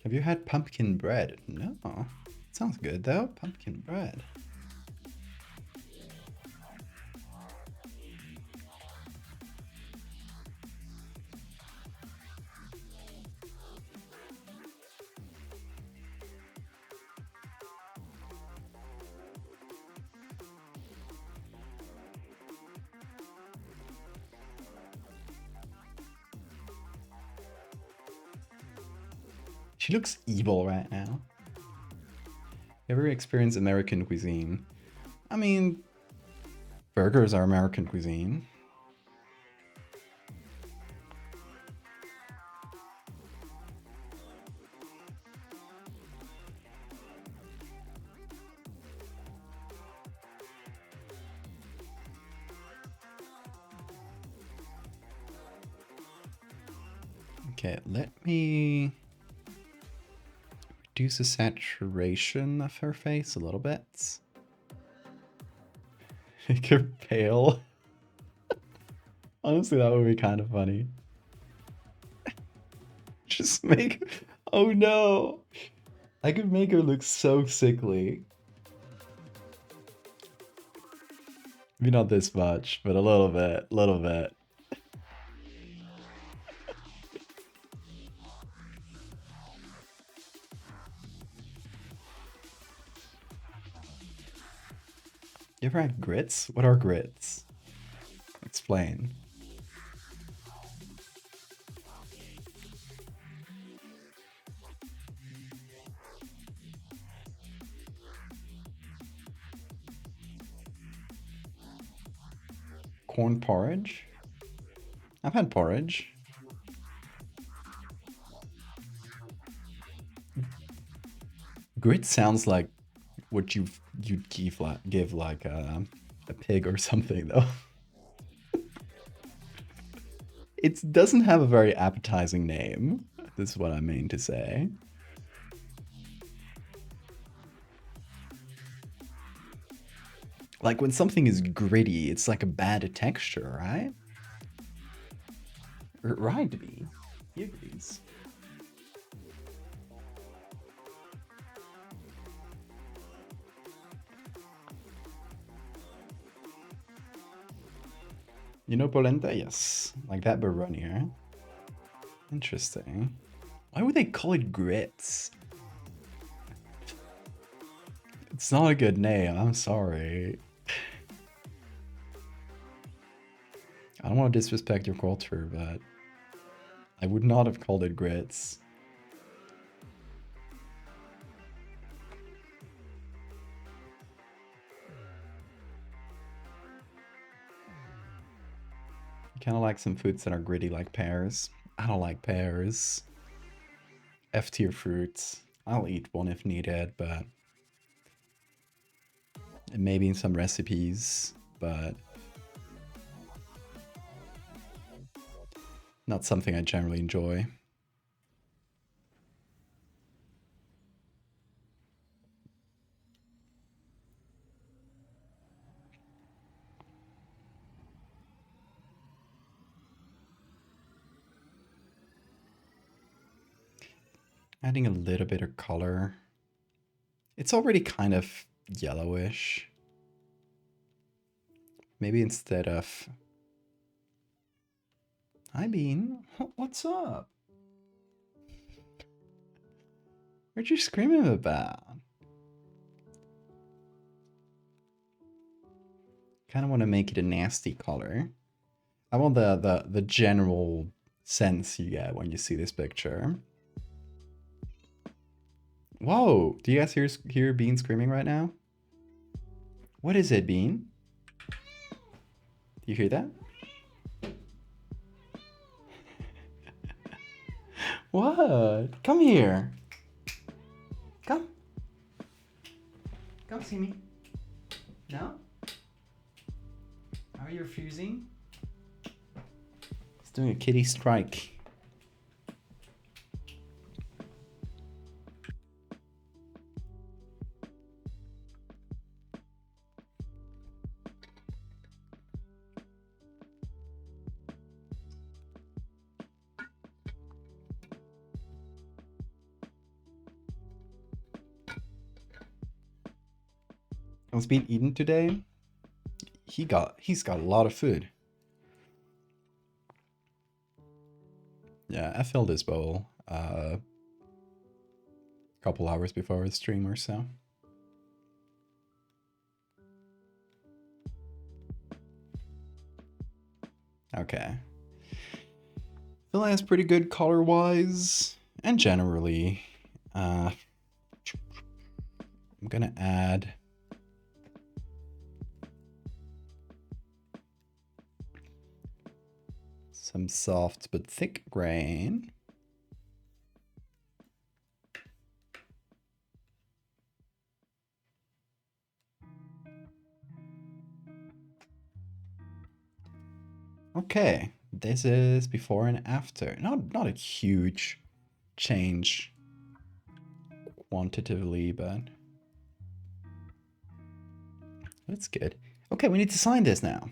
Have you had pumpkin bread? No. Sounds good though, pumpkin bread. She looks evil right now. Ever experienced American cuisine? I mean, burgers are American cuisine. Okay, let me reduce the saturation of her face a little bit. Make her pale. Honestly, that would be kind of funny. Just make... Oh no! I could make her look so sickly. Maybe not this much, but a little bit, little bit. You ever had grits? What are grits? Explain. Corn porridge? I've had porridge. Grit sounds like what you'd give like a pig or something though. It doesn't have a very appetizing name. This is what I mean to say. Like when something is gritty, it's like a bad texture, right? Right to be. He agrees. You know polenta? Yes. Like that but runnier. Interesting. Why would they call it grits? It's not a good name, I'm sorry. I don't want to disrespect your culture, but I would not have called it grits. Kind of like some foods that are gritty, like pears. I don't like pears. F tier fruits. I'll eat one if needed, but and maybe in some recipes, but not something I generally enjoy. Adding a little bit of color. It's already kind of yellowish. Maybe instead of Hi, Bean. What's up? What you screaming about? Kind of want to make it a nasty color. I want the general sense you get when you see this picture. Whoa! Do you guys hear Bean screaming right now? What is it, Bean? Do you hear that? What? Come here. Come. Come see me. No? Are you refusing? He's doing a kitty strike. What's been eaten today? He's got a lot of food. Yeah, I filled this bowl a couple hours before the stream or so. Okay. Feel like it's pretty good color-wise and generally. I'm gonna add some soft but thick grain. Okay, this is before and after. Not a huge change quantitatively, but that's good. Okay, we need to sign this now.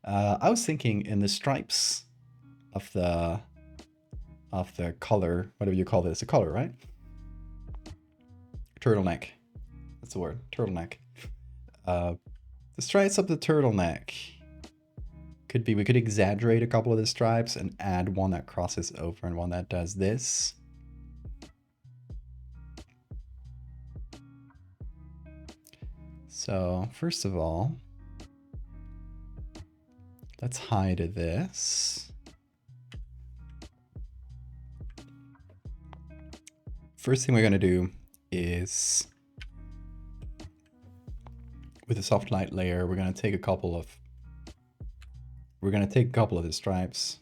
I was thinking in the stripes of the color, whatever you call this, a color, right? Turtleneck. That's the word, turtleneck. The stripes of the turtleneck could be, we could exaggerate a couple of the stripes and add one that crosses over and one that does this. So first of all, let's hide this. First thing we're gonna do is, with the soft light layer, we're gonna take a couple of the stripes,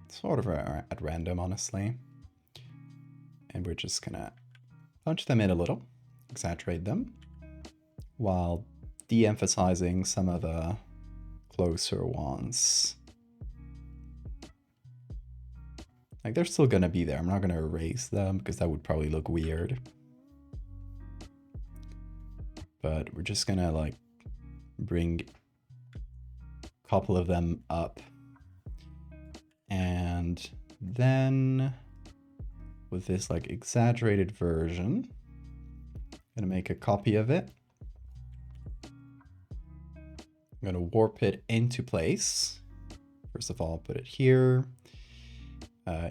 sort of at random, honestly, and we're just gonna punch them in a little, exaggerate them, while de-emphasizing some of the closer ones. Like, they're still gonna be there. I'm not gonna erase them because that would probably look weird. But we're just gonna like bring a couple of them up. And then with this like exaggerated version, I'm gonna make a copy of it. I'm gonna warp it into place. First of all, put it here.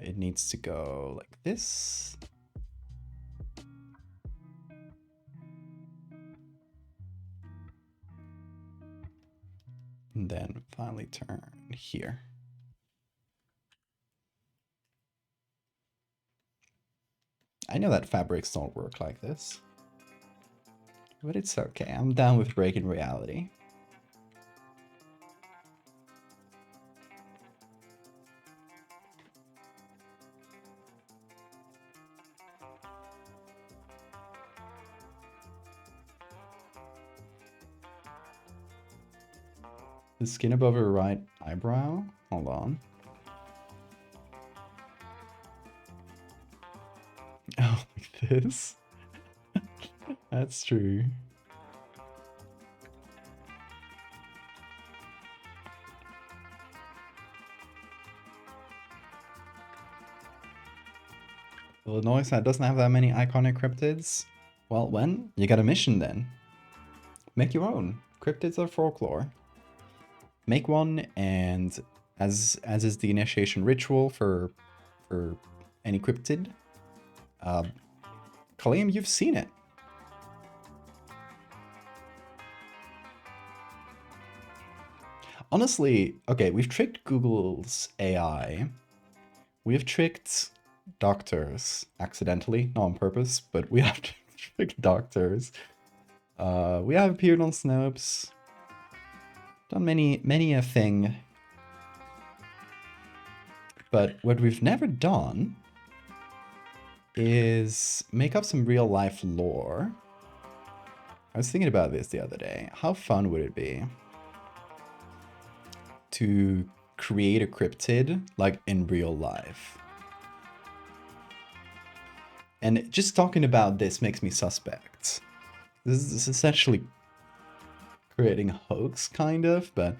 It needs to go like this. And then finally turn here. I know that fabrics don't work like this, but it's okay. I'm down with breaking reality. The skin above her right eyebrow? Hold on. Oh, like this? That's true. Illinois doesn't have that many iconic cryptids. Well, when? You got a mission then. Make your own. Cryptids are folklore. make one, and as is the initiation ritual for any cryptid, claim you've seen it. Honestly, okay, we've tricked Google's AI. We've tricked doctors accidentally, not on purpose, but we have tricked doctors. We have appeared on Snopes, done many a thing. But what we've never done is make up some real life lore. I was thinking about this the other day. How fun would it be to create a cryptid like in real life? And just talking about this makes me suspect. This is essentially creating a hoax, kind of, but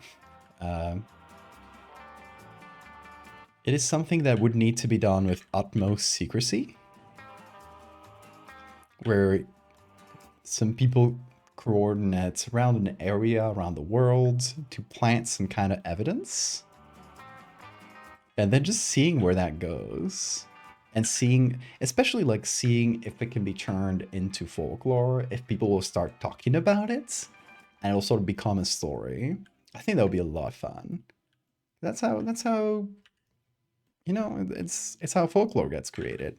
it is something that would need to be done with utmost secrecy, where some people coordinate around an area around the world to plant some kind of evidence, and then just seeing where that goes, and seeing, especially like seeing if it can be turned into folklore, if people will start talking about it, and it'll sort of become a story. I think that would be a lot of fun. That's how you know, it's how folklore gets created.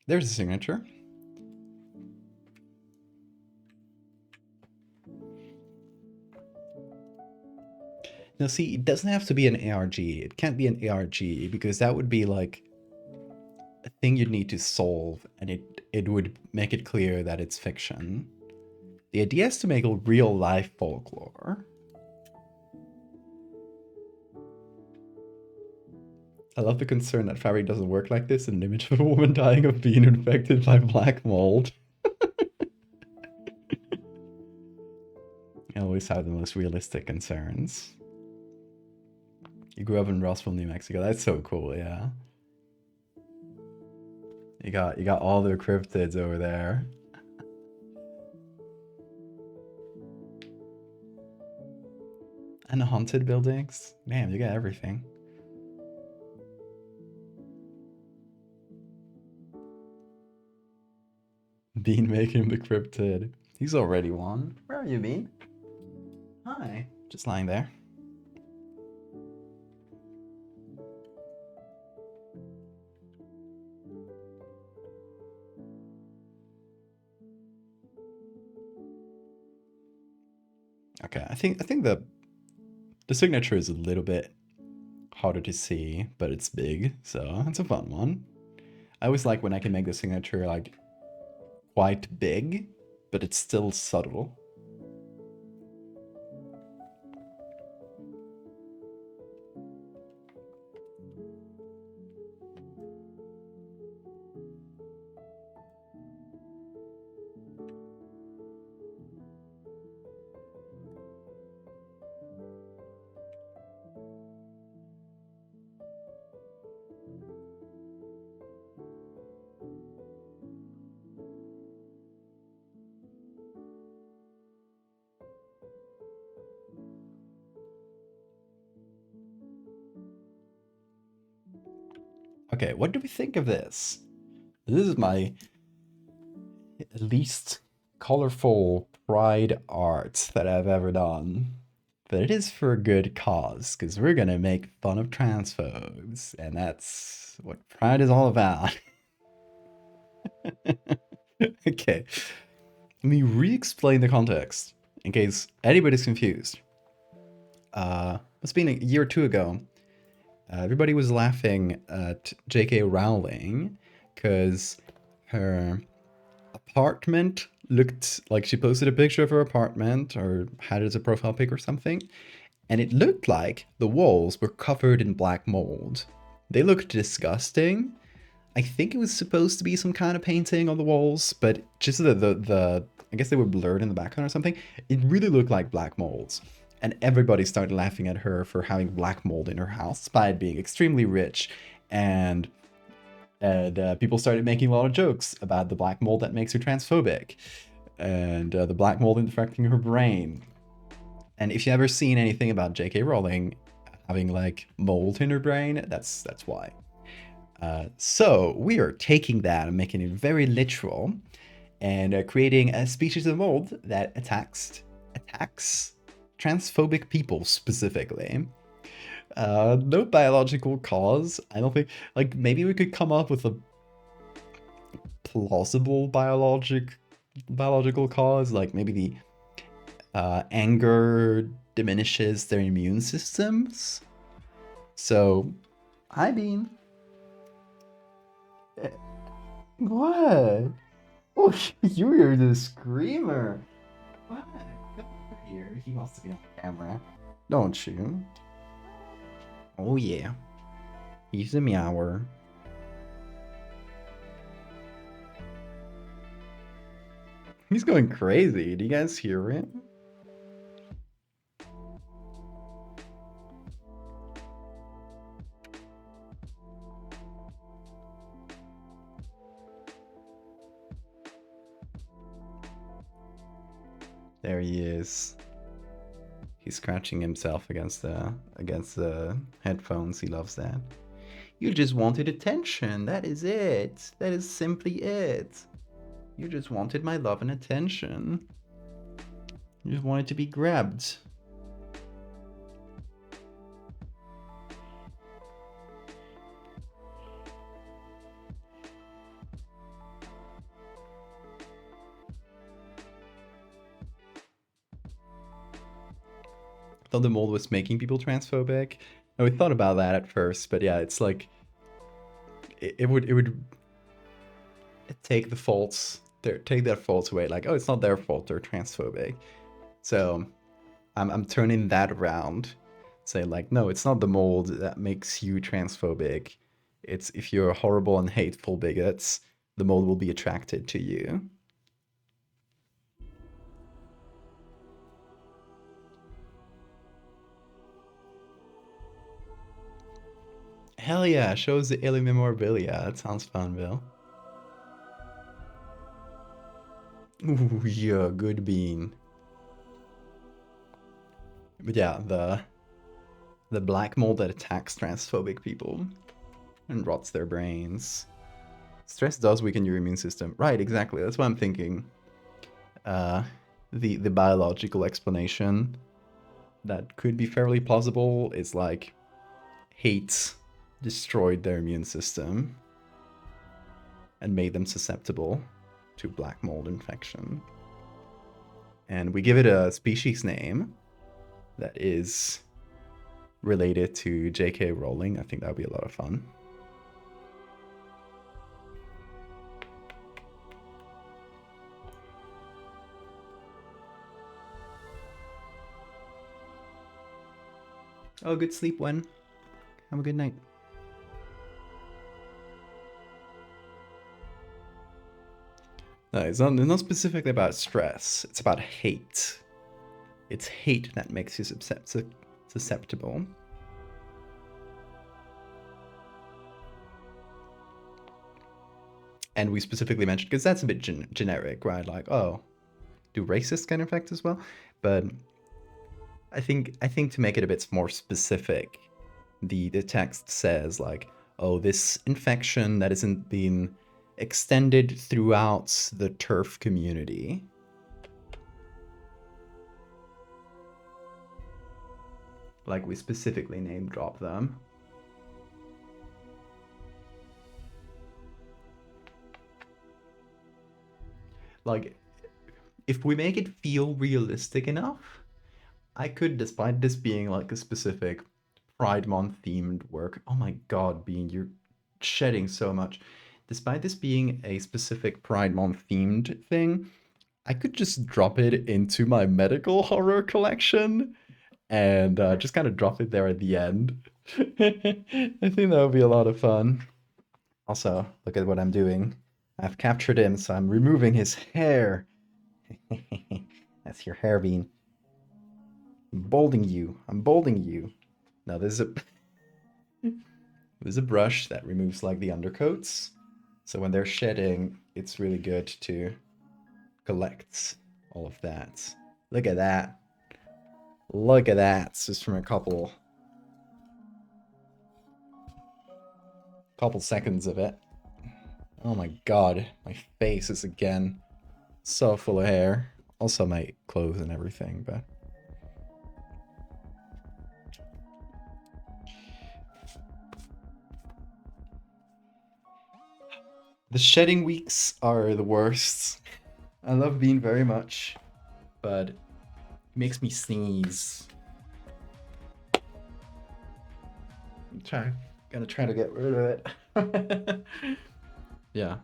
There's a signature. Now see, it doesn't have to be an ARG. It can't be an ARG because that would be like a thing you'd need to solve, and it would make it clear that it's fiction. The idea is to make a real life folklore. I love the concern that fabric doesn't work like this, an image of a woman dying of being infected by black mold. I always have the most realistic concerns. You grew up in Roswell, New Mexico. That's so cool, yeah. You got all the cryptids over there. And the haunted buildings. Damn, you got everything. Bean making the cryptid. He's already one. Where are you, Bean? Hi. Just lying there. Okay, I think the signature is a little bit harder to see, but it's big, so it's a fun one. I always like when I can make the signature like quite big, but it's still subtle. Okay, what do we think of this? This is my least colorful pride art that I've ever done. But it is for a good cause, because we're gonna make fun of transphobes, and that's what pride is all about. Okay, let me re-explain the context, in case anybody's confused. It's been a year or two ago. Everybody was laughing at J.K. Rowling because her apartment looked like she posted a picture of her apartment or had it as a profile pic or something, and it looked like the walls were covered in black mold. They looked disgusting. I think it was supposed to be some kind of painting on the walls, but just the I guess they were blurred in the background or something. It really looked like black molds. And everybody started laughing at her for having black mold in her house, despite being extremely rich. And people started making a lot of jokes about the black mold that makes her transphobic. And the black mold infecting her brain. And if you've ever seen anything about J.K. Rowling having like mold in her brain, that's why. So we are taking that and making it very literal, and creating a species of mold that attacks transphobic people specifically. No biological cause. I don't think, like, maybe we could come up with a plausible biological cause, like maybe the anger diminishes their immune systems. So, I mean, what? Oh, you're the screamer. What? Come over here. He wants to be on camera. Don't you? Oh yeah. He's a meower. He's going crazy. Do you guys hear it? There he is. He's scratching himself against the headphones. He loves that. You just wanted attention. That is it. That is simply it. You just wanted my love and attention. You just wanted to be grabbed. Thought the mold was making people transphobic. And we thought about that at first, but yeah, it's like it would take the faults, take that faults away. Like, oh, it's not their fault they're transphobic. So I'm turning that around, say like, no, it's not the mold that makes you transphobic. It's if you're horrible and hateful bigots, the mold will be attracted to you. Hell yeah, shows the alien memorabilia. That sounds fun, Bill. Ooh, yeah, good bean. But yeah, the black mold that attacks transphobic people and rots their brains. Stress does weaken your immune system. Right, exactly. That's what I'm thinking. The biological explanation that could be fairly plausible is like hate destroyed their immune system and made them susceptible to black mold infection. And we give it a species name that is related to J.K. Rowling. I think that would be a lot of fun. Oh, good sleep, Wen. Have a good night. No, it's not specifically about stress. It's about hate. It's hate that makes you susceptible. And we specifically mentioned, because that's a bit generic, right? Like, oh, do racists get infected as well? But I think to make it a bit more specific, the text says like, oh, this infection that isn't being extended throughout the Terf community. Like, we specifically name drop them. Like, if we make it feel realistic enough, I could, despite this being like a specific Pride Month themed work, oh my god, Bean, you're shedding so much. Despite this being a specific Pride Month themed thing, I could just drop it into my medical horror collection and just kind of drop it there at the end. I think that would be a lot of fun. Also, look at what I'm doing. I've captured him, so I'm removing his hair. That's your hair, Bean. I'm bolding you. I'm bolding you. Now there's a brush that removes like the undercoats. So when they're shedding, it's really good to collect all of that. Look at that. Look at that. It's just from a couple seconds of it. Oh my god, my face is again so full of hair. Also my clothes and everything, but the shedding weeks are the worst. I love Bean very much, but it makes me sneeze. Gonna try to get rid of it. Yeah.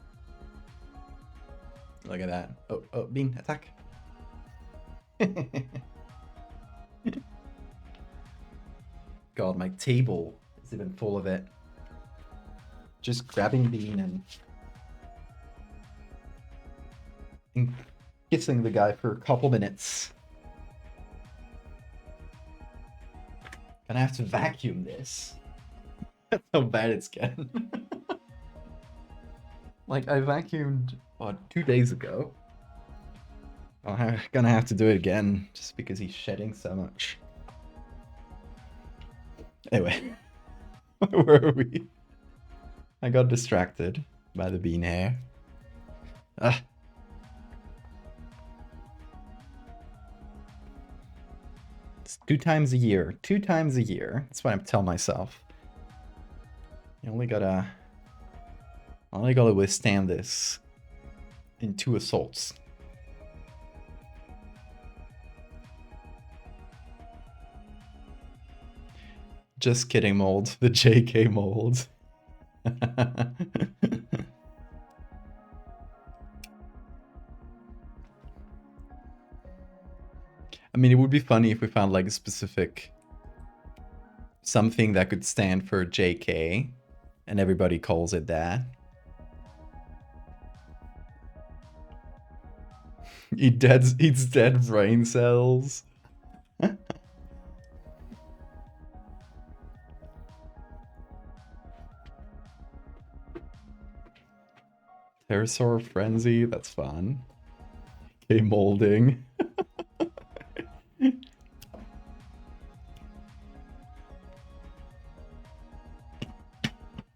Look at that. Oh, Bean, attack. God, my table is even full of it. Just grabbing Bean and kissing the guy for a couple minutes. Gonna have to vacuum this. That's how bad it's getting. Like, I vacuumed, what, 2 days ago? I'm gonna have to do it again, just because he's shedding so much. Anyway, where are we? I got distracted by the bean hair. Ah. It's 2 times a year. 2 times a year. That's what I tell myself. You only gotta withstand this in 2 assaults. Just kidding, Mold. The JK Mold. I mean, it would be funny if we found like a specific something that could stand for JK and everybody calls it that. Eats dead brain cells. Pterosaur Frenzy, that's fun. Okay, molding.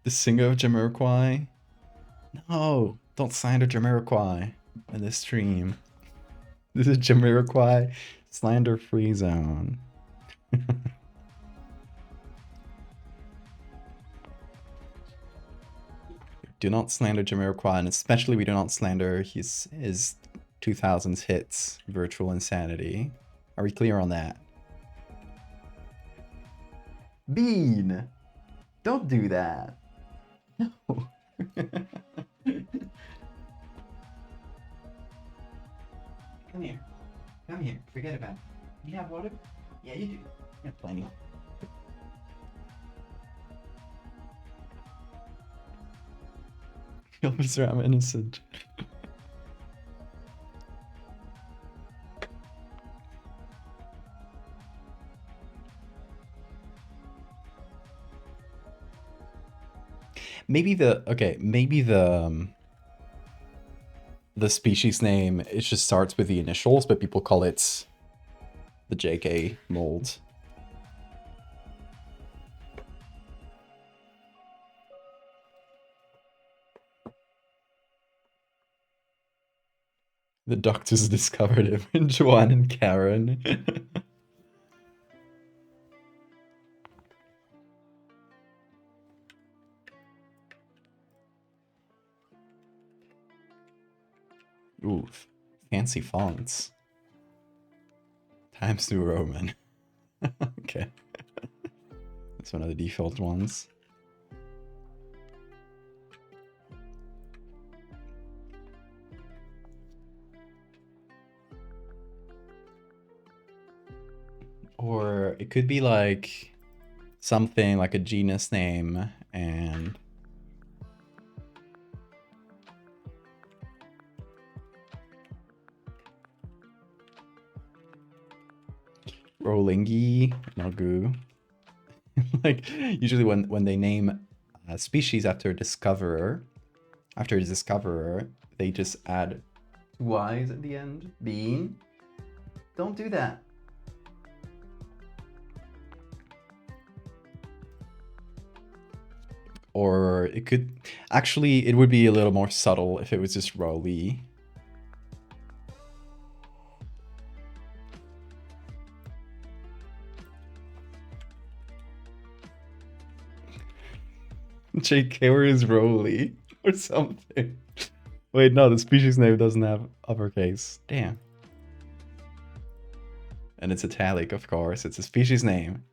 The singer of Jamiroquai? No, don't slander Jamiroquai in this stream. This is Jamiroquai slander free zone. Do not slander Jamiroquai, and especially we do not slander his 2000s hits, Virtual Insanity. Are we clear on that? Bean! Don't do that. No. Come here. Come here. Forget about it. You have water? Yeah, you do. You have plenty. Officer, I'm innocent. Maybe the species name, it just starts with the initials, but people call it the JK mold. The doctors discovered him in Joanne and Karen. Ooh, fancy fonts. Times New Roman. Okay. That's one of the default ones. Or it could be like something like a genus name and Rollingi, Nagu. Like, usually when they name a species after a discoverer, they just add 2 I's at the end. Bean. Don't do that. Or it could... Actually, it would be a little more subtle if it was just Rolly. JK, where is Rolly? Or something. Wait, no, the species name doesn't have uppercase. Damn. And it's italic, of course. It's a species name.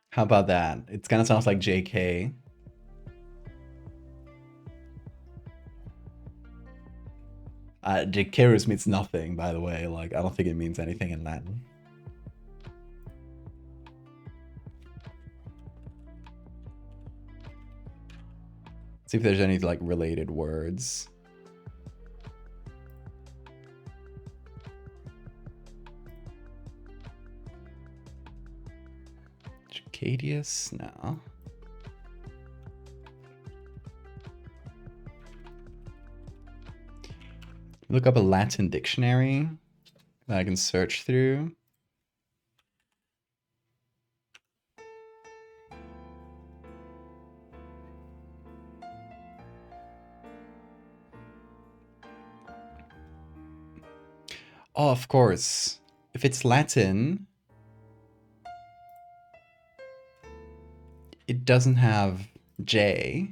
How about that? It kind of sounds like JK. Jacarus means nothing, by the way. Like, I don't think it means anything in Latin. See if there's any, like, related words. Jacadius? No. Look up a Latin dictionary that I can search through. Oh, of course. If it's Latin, it doesn't have J.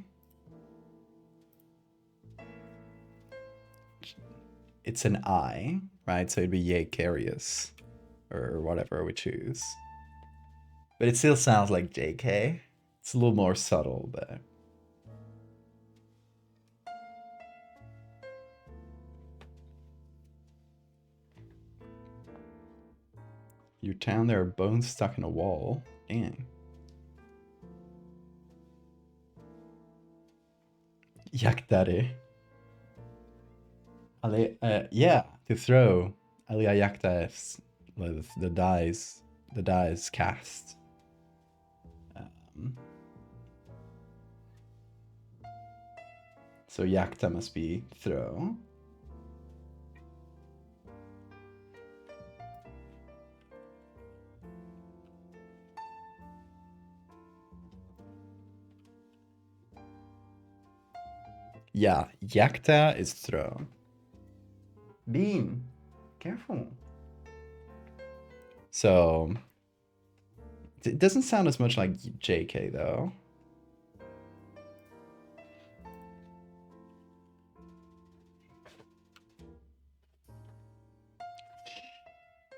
It's an I, right? So it'd be Jacarius, or whatever we choose. But it still sounds like JK. It's a little more subtle, but... Your town, there are bones stuck in a wall. Dang. Yaktare. Yeah, to throw. Alia yakta is the dice cast. So yakta must be throw. Yeah, yakta is throw. Bean, careful. So, it doesn't sound as much like JK though.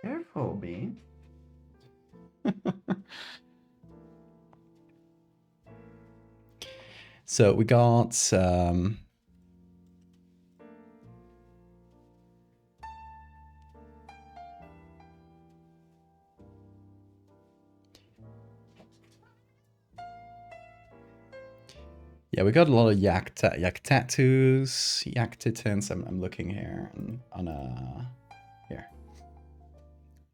Careful, Bean. So we got yeah, we got a lot of yak tattoos, yak titans. I'm looking here on a here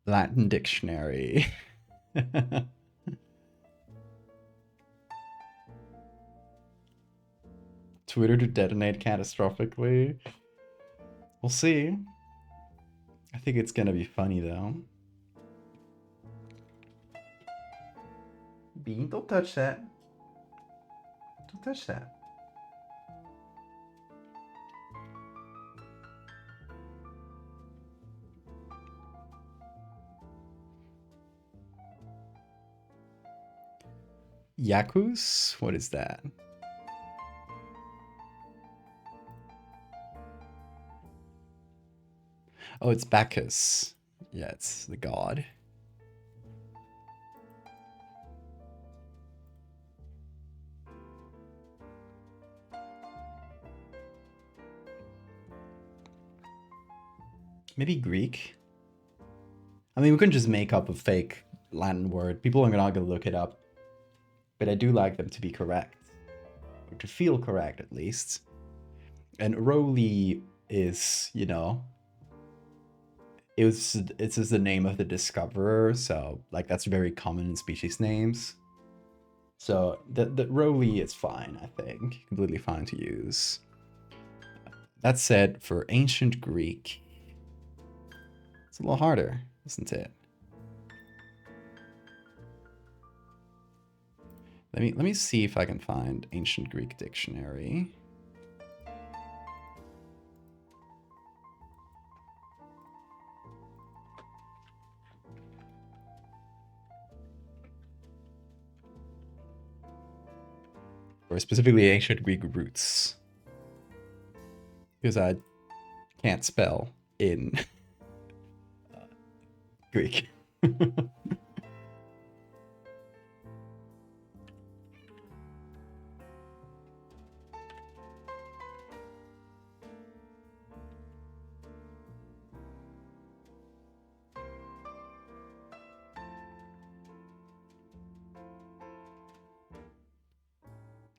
Latin dictionary. Twitter to detonate catastrophically. We'll see. I think it's gonna be funny though. Bean, don't touch that. Don't touch that. Yakus? What is that? Oh, it's Bacchus. Yeah, it's the god. Maybe Greek? I mean, we couldn't just make up a fake Latin word. People are not gonna look it up. But I do like them to be correct. Or to feel correct, at least. And Rowley is, you know, it's just the name of the discoverer, so like that's very common in species names. So the Rowley is fine, I think, completely fine to use. That said, for ancient Greek, it's a little harder, isn't it? Let me see if I can find ancient Greek dictionary. Or specifically ancient Greek roots. Because I can't spell in Greek.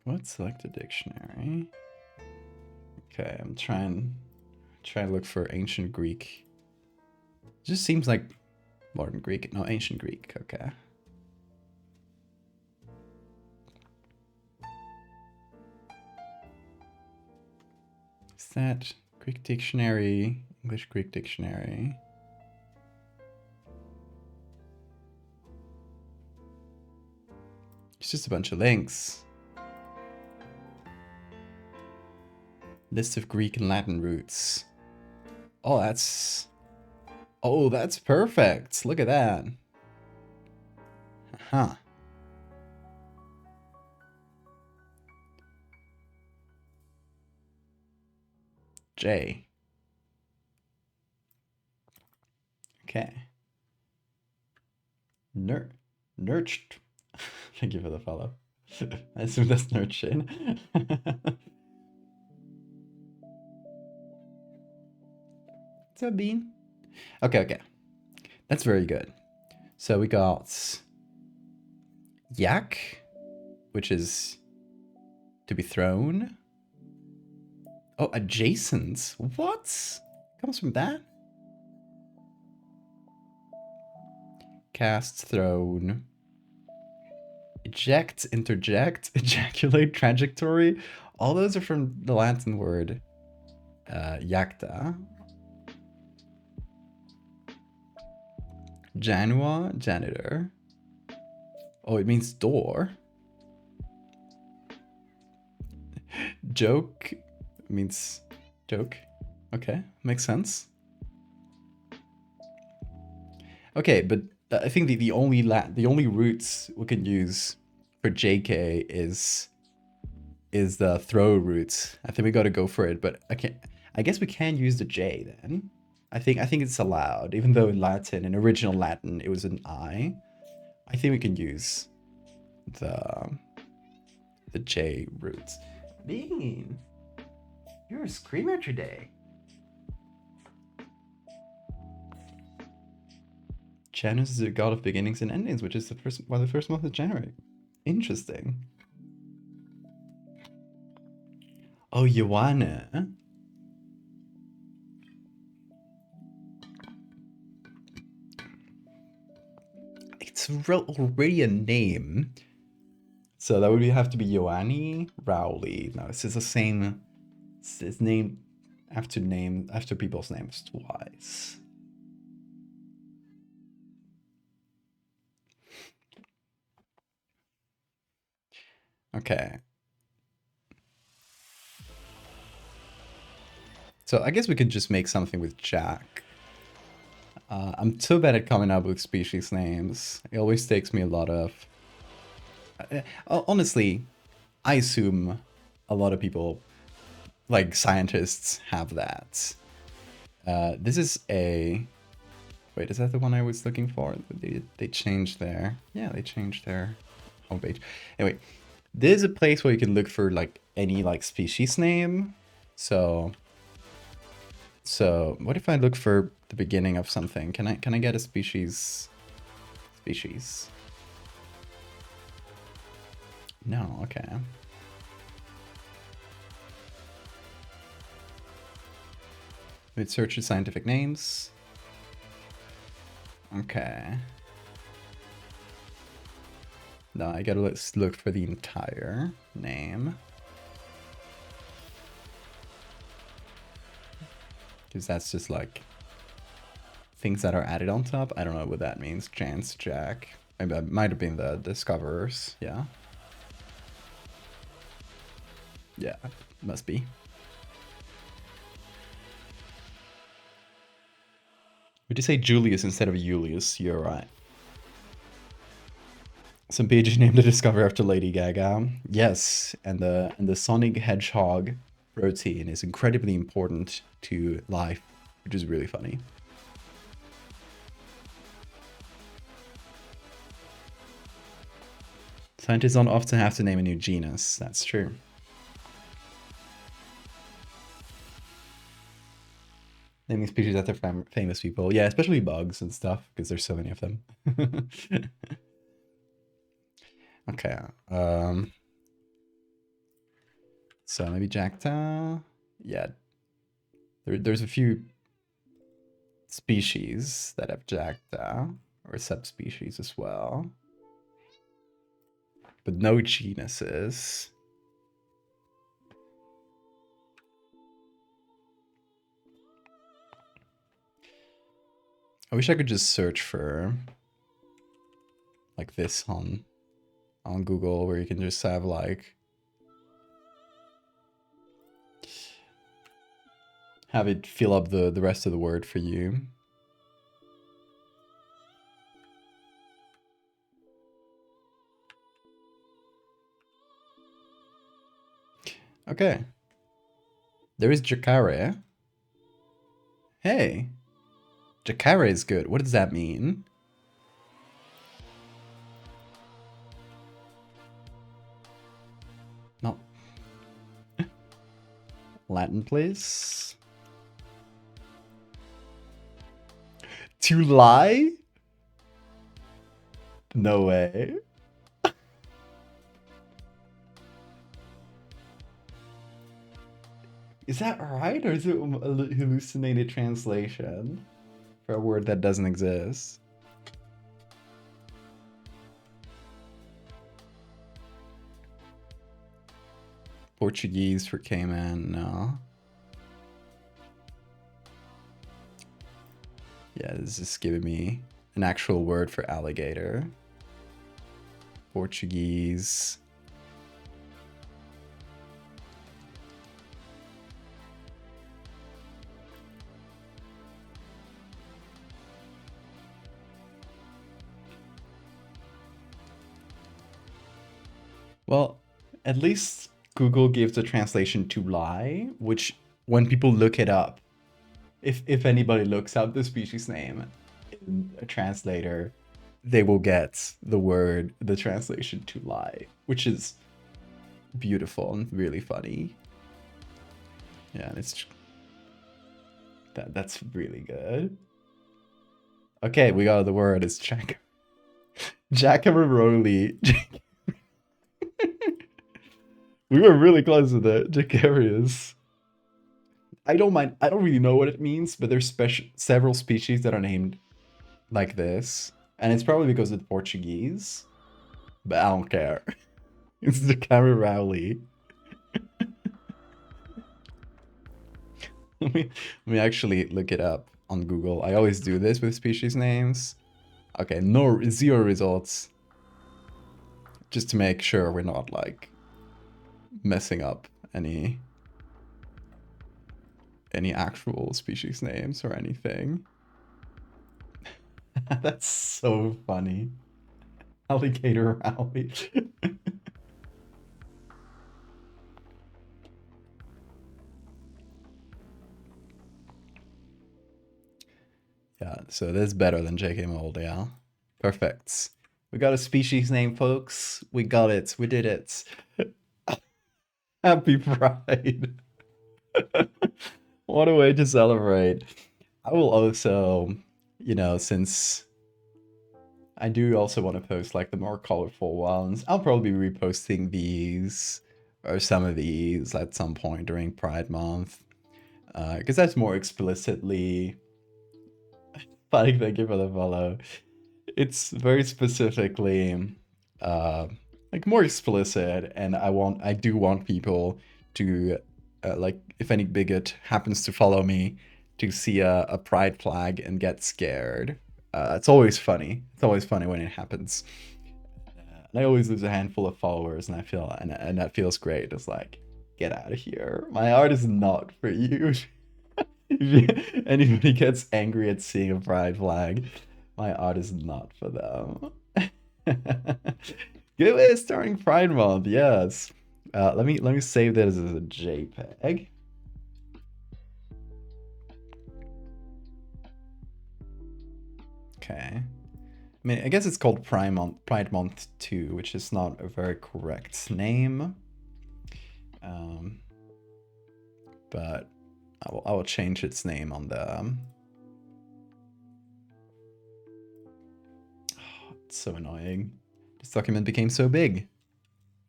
Let's select a dictionary. Okay, I'm trying to look for ancient Greek. It just seems like modern Greek. No, ancient Greek. Okay. Is that Greek dictionary? English Greek dictionary? It's just a bunch of links. List of Greek and Latin roots. Oh, that's perfect. Look at that. Huh. J. Okay. Nurched. Thank you for the follow. I assume that's Nurchin. Is that bean? Okay. That's very good. So we got yak, which is to be thrown. Oh, adjacent. What? Comes from that? Cast, thrown. Eject, interject, ejaculate, trajectory. All those are from the Latin word jacta. Janua, janitor. Oh, it means door. Joke means joke. Okay, makes sense. Okay, but I think the only roots we can use for JK is the throw roots. I think we got to go for it, but I guess we can use the J then. I think it's allowed, even though in Latin, in original Latin, it was an I. I think we can use the J roots. Bean, you're a screamer today. Janus is the god of beginnings and endings, which is the first month of January. Interesting. Oh, Joanna. It's already a name. So that would have to be Ioanni Rowley. No, it's the same. It's named after people's names twice. Okay. So I guess we could just make something with Jack. I'm too bad at coming up with species names. It always takes me a lot of... honestly, I assume a lot of people, like scientists, have that. This is a... Wait, is that the one I was looking for? They changed their... Yeah, they changed their homepage. Anyway, this is a place where you can look for like any like species name. So what if I look for the beginning of something? Can I get a species? No, okay. Let's search the scientific names. Okay. Now I gotta look for the entire name. Because that's just like things that are added on top. I don't know what that means. Chance, Jack. Maybe that might have been the discoverers. Yeah. Yeah, must be. Would you say Julius instead of Julius? You're right. Some pages named the discoverer after Lady Gaga. Yes, and the Sonic Hedgehog protein is incredibly important to life, which is really funny. Scientists don't often have to name a new genus. That's true. Naming species after famous people. Yeah, especially bugs and stuff, because there's so many of them. Okay. So maybe Jacta. Yeah. There's a few species that have Jacta, or subspecies as well. But no genuses. I wish I could just search for like this on Google, where you can just have like have it fill up the rest of the word for you. Okay. There is Jacare. Hey. Jacare is good. What does that mean? No. Latin, please. To lie? No way. Is that right, or is it a hallucinated translation for a word that doesn't exist? Portuguese for Cayman, no. Yeah, this is giving me an actual word for alligator. Portuguese. Well, at least Google gives a translation to lie, which when people look it up, if anybody looks up the species name in a translator, they will get the translation to lie, which is beautiful and really funny. Yeah, and it's that's really good. Okay, we got the word. It's Jackaroli. We were really close to the Jacarius. I don't mind. I don't really know what it means, but there's several species that are named like this, and it's probably because of Portuguese. But I don't care. It's the Camarowley. let me actually look it up on Google. I always do this with species names. Okay, zero results. Just to make sure we're not like messing up any actual species names or anything. That's so funny. Alligator rally. Yeah, so that's better than JK Mold, yeah. Perfect. We got a species name, folks. We got it. We did it. Happy Pride. What a way to celebrate. I will also, since I do also want to post like the more colorful ones, I'll probably be reposting these or some of these at some point during Pride Month. because that's more explicitly. Funny, thank you for the follow. It's very specifically like more explicit, and I do want people to like, if any bigot happens to follow me, to see a pride flag and get scared. It's always funny. It's always funny when it happens. And I always lose a handful of followers, and I feel and that feels great. It's like, get out of here. My art is not for you. If anybody gets angry at seeing a pride flag, my art is not for them. Good way of starting Pride Month, yes. Let me save that as a JPEG. Okay. I mean, I guess it's called Pride Month 2, which is not a very correct name. But I will change its name on the... Oh, it's so annoying. This document became so big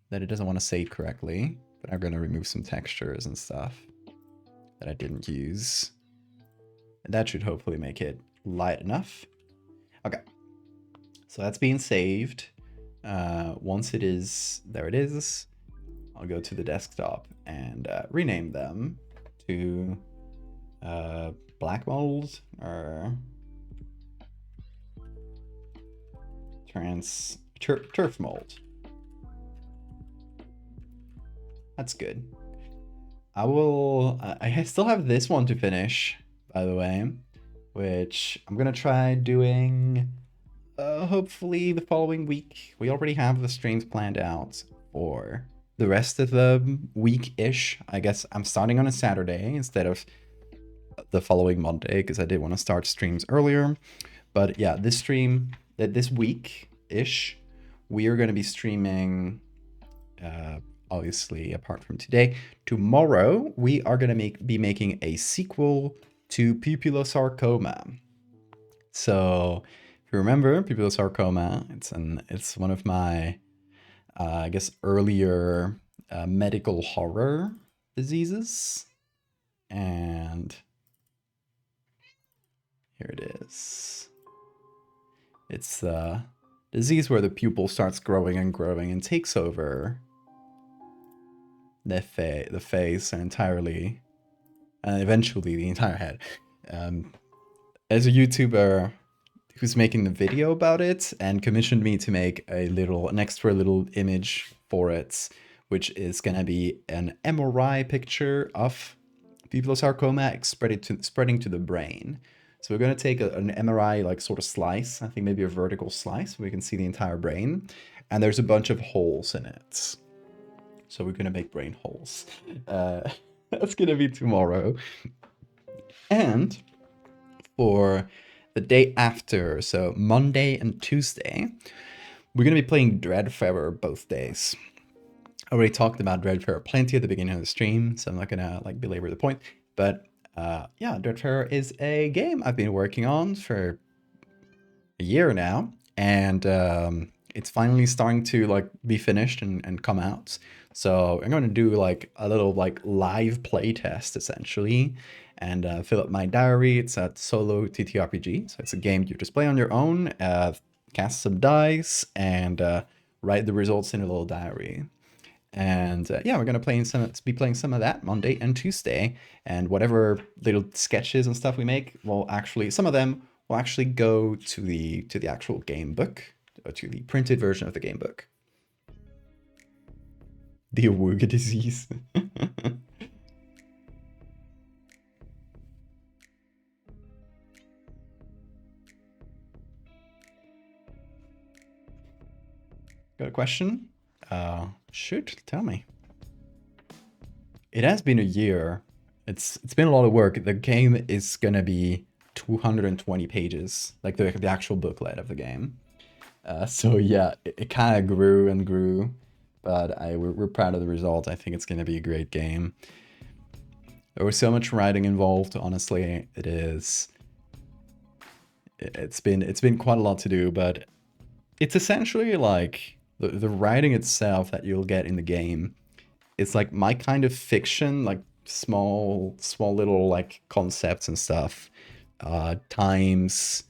that it doesn't want to save correctly. But I'm going to remove some textures and stuff that I didn't use. And that should hopefully make it light enough. Okay. So that's being saved. Once it is... There it is. I'll go to the desktop and rename them to Black Mold or Terf Mold. That's good. I still have this one to finish, by the way, which I'm gonna try doing hopefully the following week. We already have the streams planned out for the rest of the week-ish. I guess I'm starting on a Saturday instead of the following Monday, because I did want to start streams earlier. But yeah, this week-ish, we are going to be streaming, obviously, apart from today. Tomorrow, we are going to be making a sequel to pupillosarcoma. So, if you remember, pupillosarcoma, it's one of my... I guess earlier medical horror diseases. And here it is. It's the disease where the pupil starts growing and growing and takes over the face and entirely, and eventually the entire head. As a YouTuber who's making the video about it and commissioned me to make an extra little image for it, which is gonna be an MRI picture of pupillosarcoma spreading to the brain. So we're gonna take an MRI like sort of slice, I think maybe a vertical slice, so we can see the entire brain, and there's a bunch of holes in it. So we're gonna make brain holes. That's gonna be tomorrow. And for the day after, so Monday and Tuesday, we're going to be playing Dreadfairer both days. I already talked about Dreadfairer plenty at the beginning of the stream, so I'm not going to like belabor the point. But yeah, Dreadfairer is a game I've been working on for a year now, and it's finally starting to like be finished and come out. So I'm going to do like a little like live play test essentially, and fill up my diary. It's a solo TTRPG, so it's a game you just play on your own, cast some dice, and write the results in a little diary. And yeah, we're gonna be playing some of that Monday and Tuesday, and whatever little sketches and stuff we make some of them will actually go to the actual game book, or to the printed version of the game book. The Awuga disease. Got a question? Shoot, tell me. It has been a year. It's been a lot of work. The game is gonna be 220 pages, like the actual booklet of the game. So yeah, it kind of grew and grew, but we're proud of the result. I think it's gonna be a great game. There was so much writing involved. Honestly, it's been quite a lot to do, but it's essentially like the writing itself that you'll get in the game. It's like my kind of fiction, like small little like concepts and stuff, times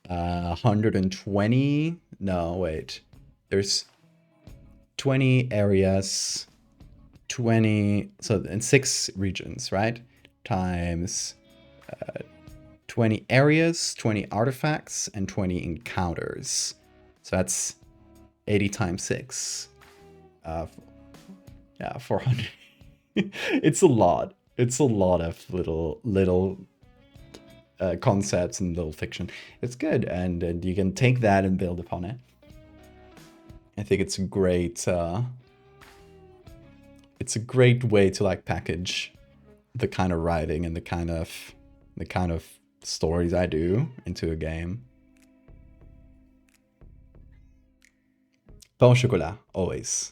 120. No, wait. There's 20 areas, 20, so in 6 regions, right? Times 20 areas, 20 artifacts, and 20 encounters. So that's 80 times 6. Yeah, 400. It's a lot. It's a lot of little concepts and little fiction. It's good, and you can take that and build upon it. I think it's a great way to like package the kind of writing and the kind of stories I do into a game. Pain au chocolat, always.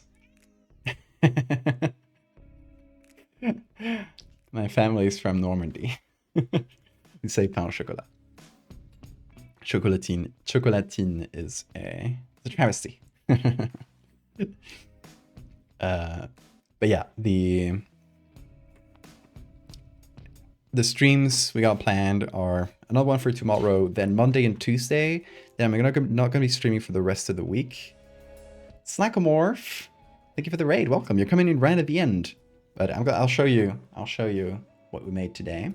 My family is from Normandy. We say pain au chocolat. Chocolatine is a travesty. But yeah, the streams we got planned are another one for tomorrow, then Monday and Tuesday. Then I'm not going to be streaming for the rest of the week. Slackomorph, thank you for the raid. Welcome. You're coming in right at the end, but I'll show you what we made today.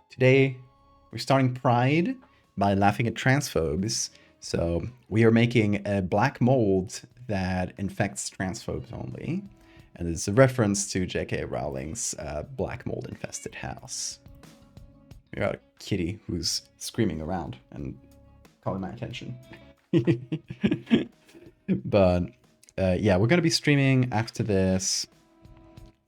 Today we're starting Pride by laughing at transphobes. So we are making a black mold that infects transphobes only. And it's a reference to J.K. Rowling's black mold infested house. We got a kitty who's screaming around and calling my attention. But yeah, we're going to be streaming after this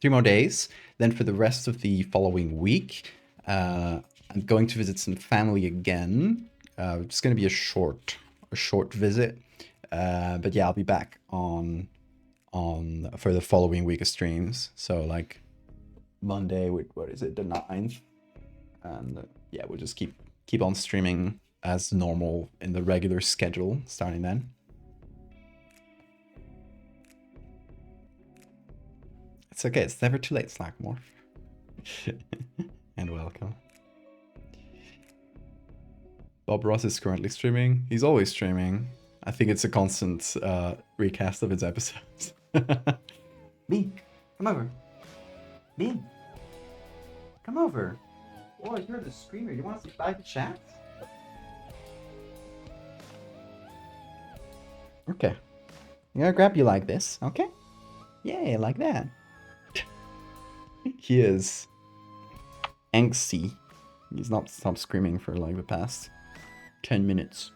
3 more days. Then for the rest of the following week, I'm going to visit some family again. It's going to be a short visit. But yeah, I'll be back on for the following week of streams. So like Monday, what is it, the 9th? And yeah, we'll just keep on streaming as normal in the regular schedule starting then. It's okay, it's never too late, Slackmore. And welcome. Bob Ross is currently streaming. He's always streaming. I think it's a constant recast of his episodes. Bean, come over. Bean, come over. Oh, you're the screamer. You want to say bye to chat? Okay. I'm gonna grab you like this, okay? Yeah, like that. He is angsty. He's not stopped screaming for like the past 10 minutes.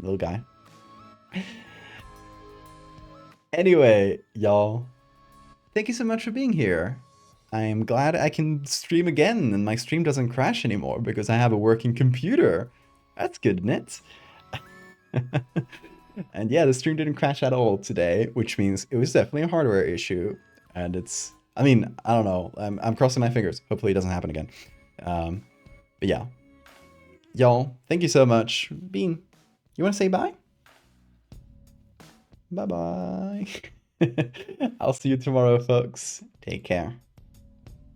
Little guy. Anyway, y'all, thank you so much for being here. I'm glad I can stream again and my stream doesn't crash anymore because I have a working computer. That's good, isn't it? And yeah, the stream didn't crash at all today, which means it was definitely a hardware issue. And it's, I mean, I don't know. I'm crossing my fingers. Hopefully it doesn't happen again. But yeah. Y'all, thank you so much. Bean, you want to say bye? Bye-bye. I'll see you tomorrow, folks. Take care.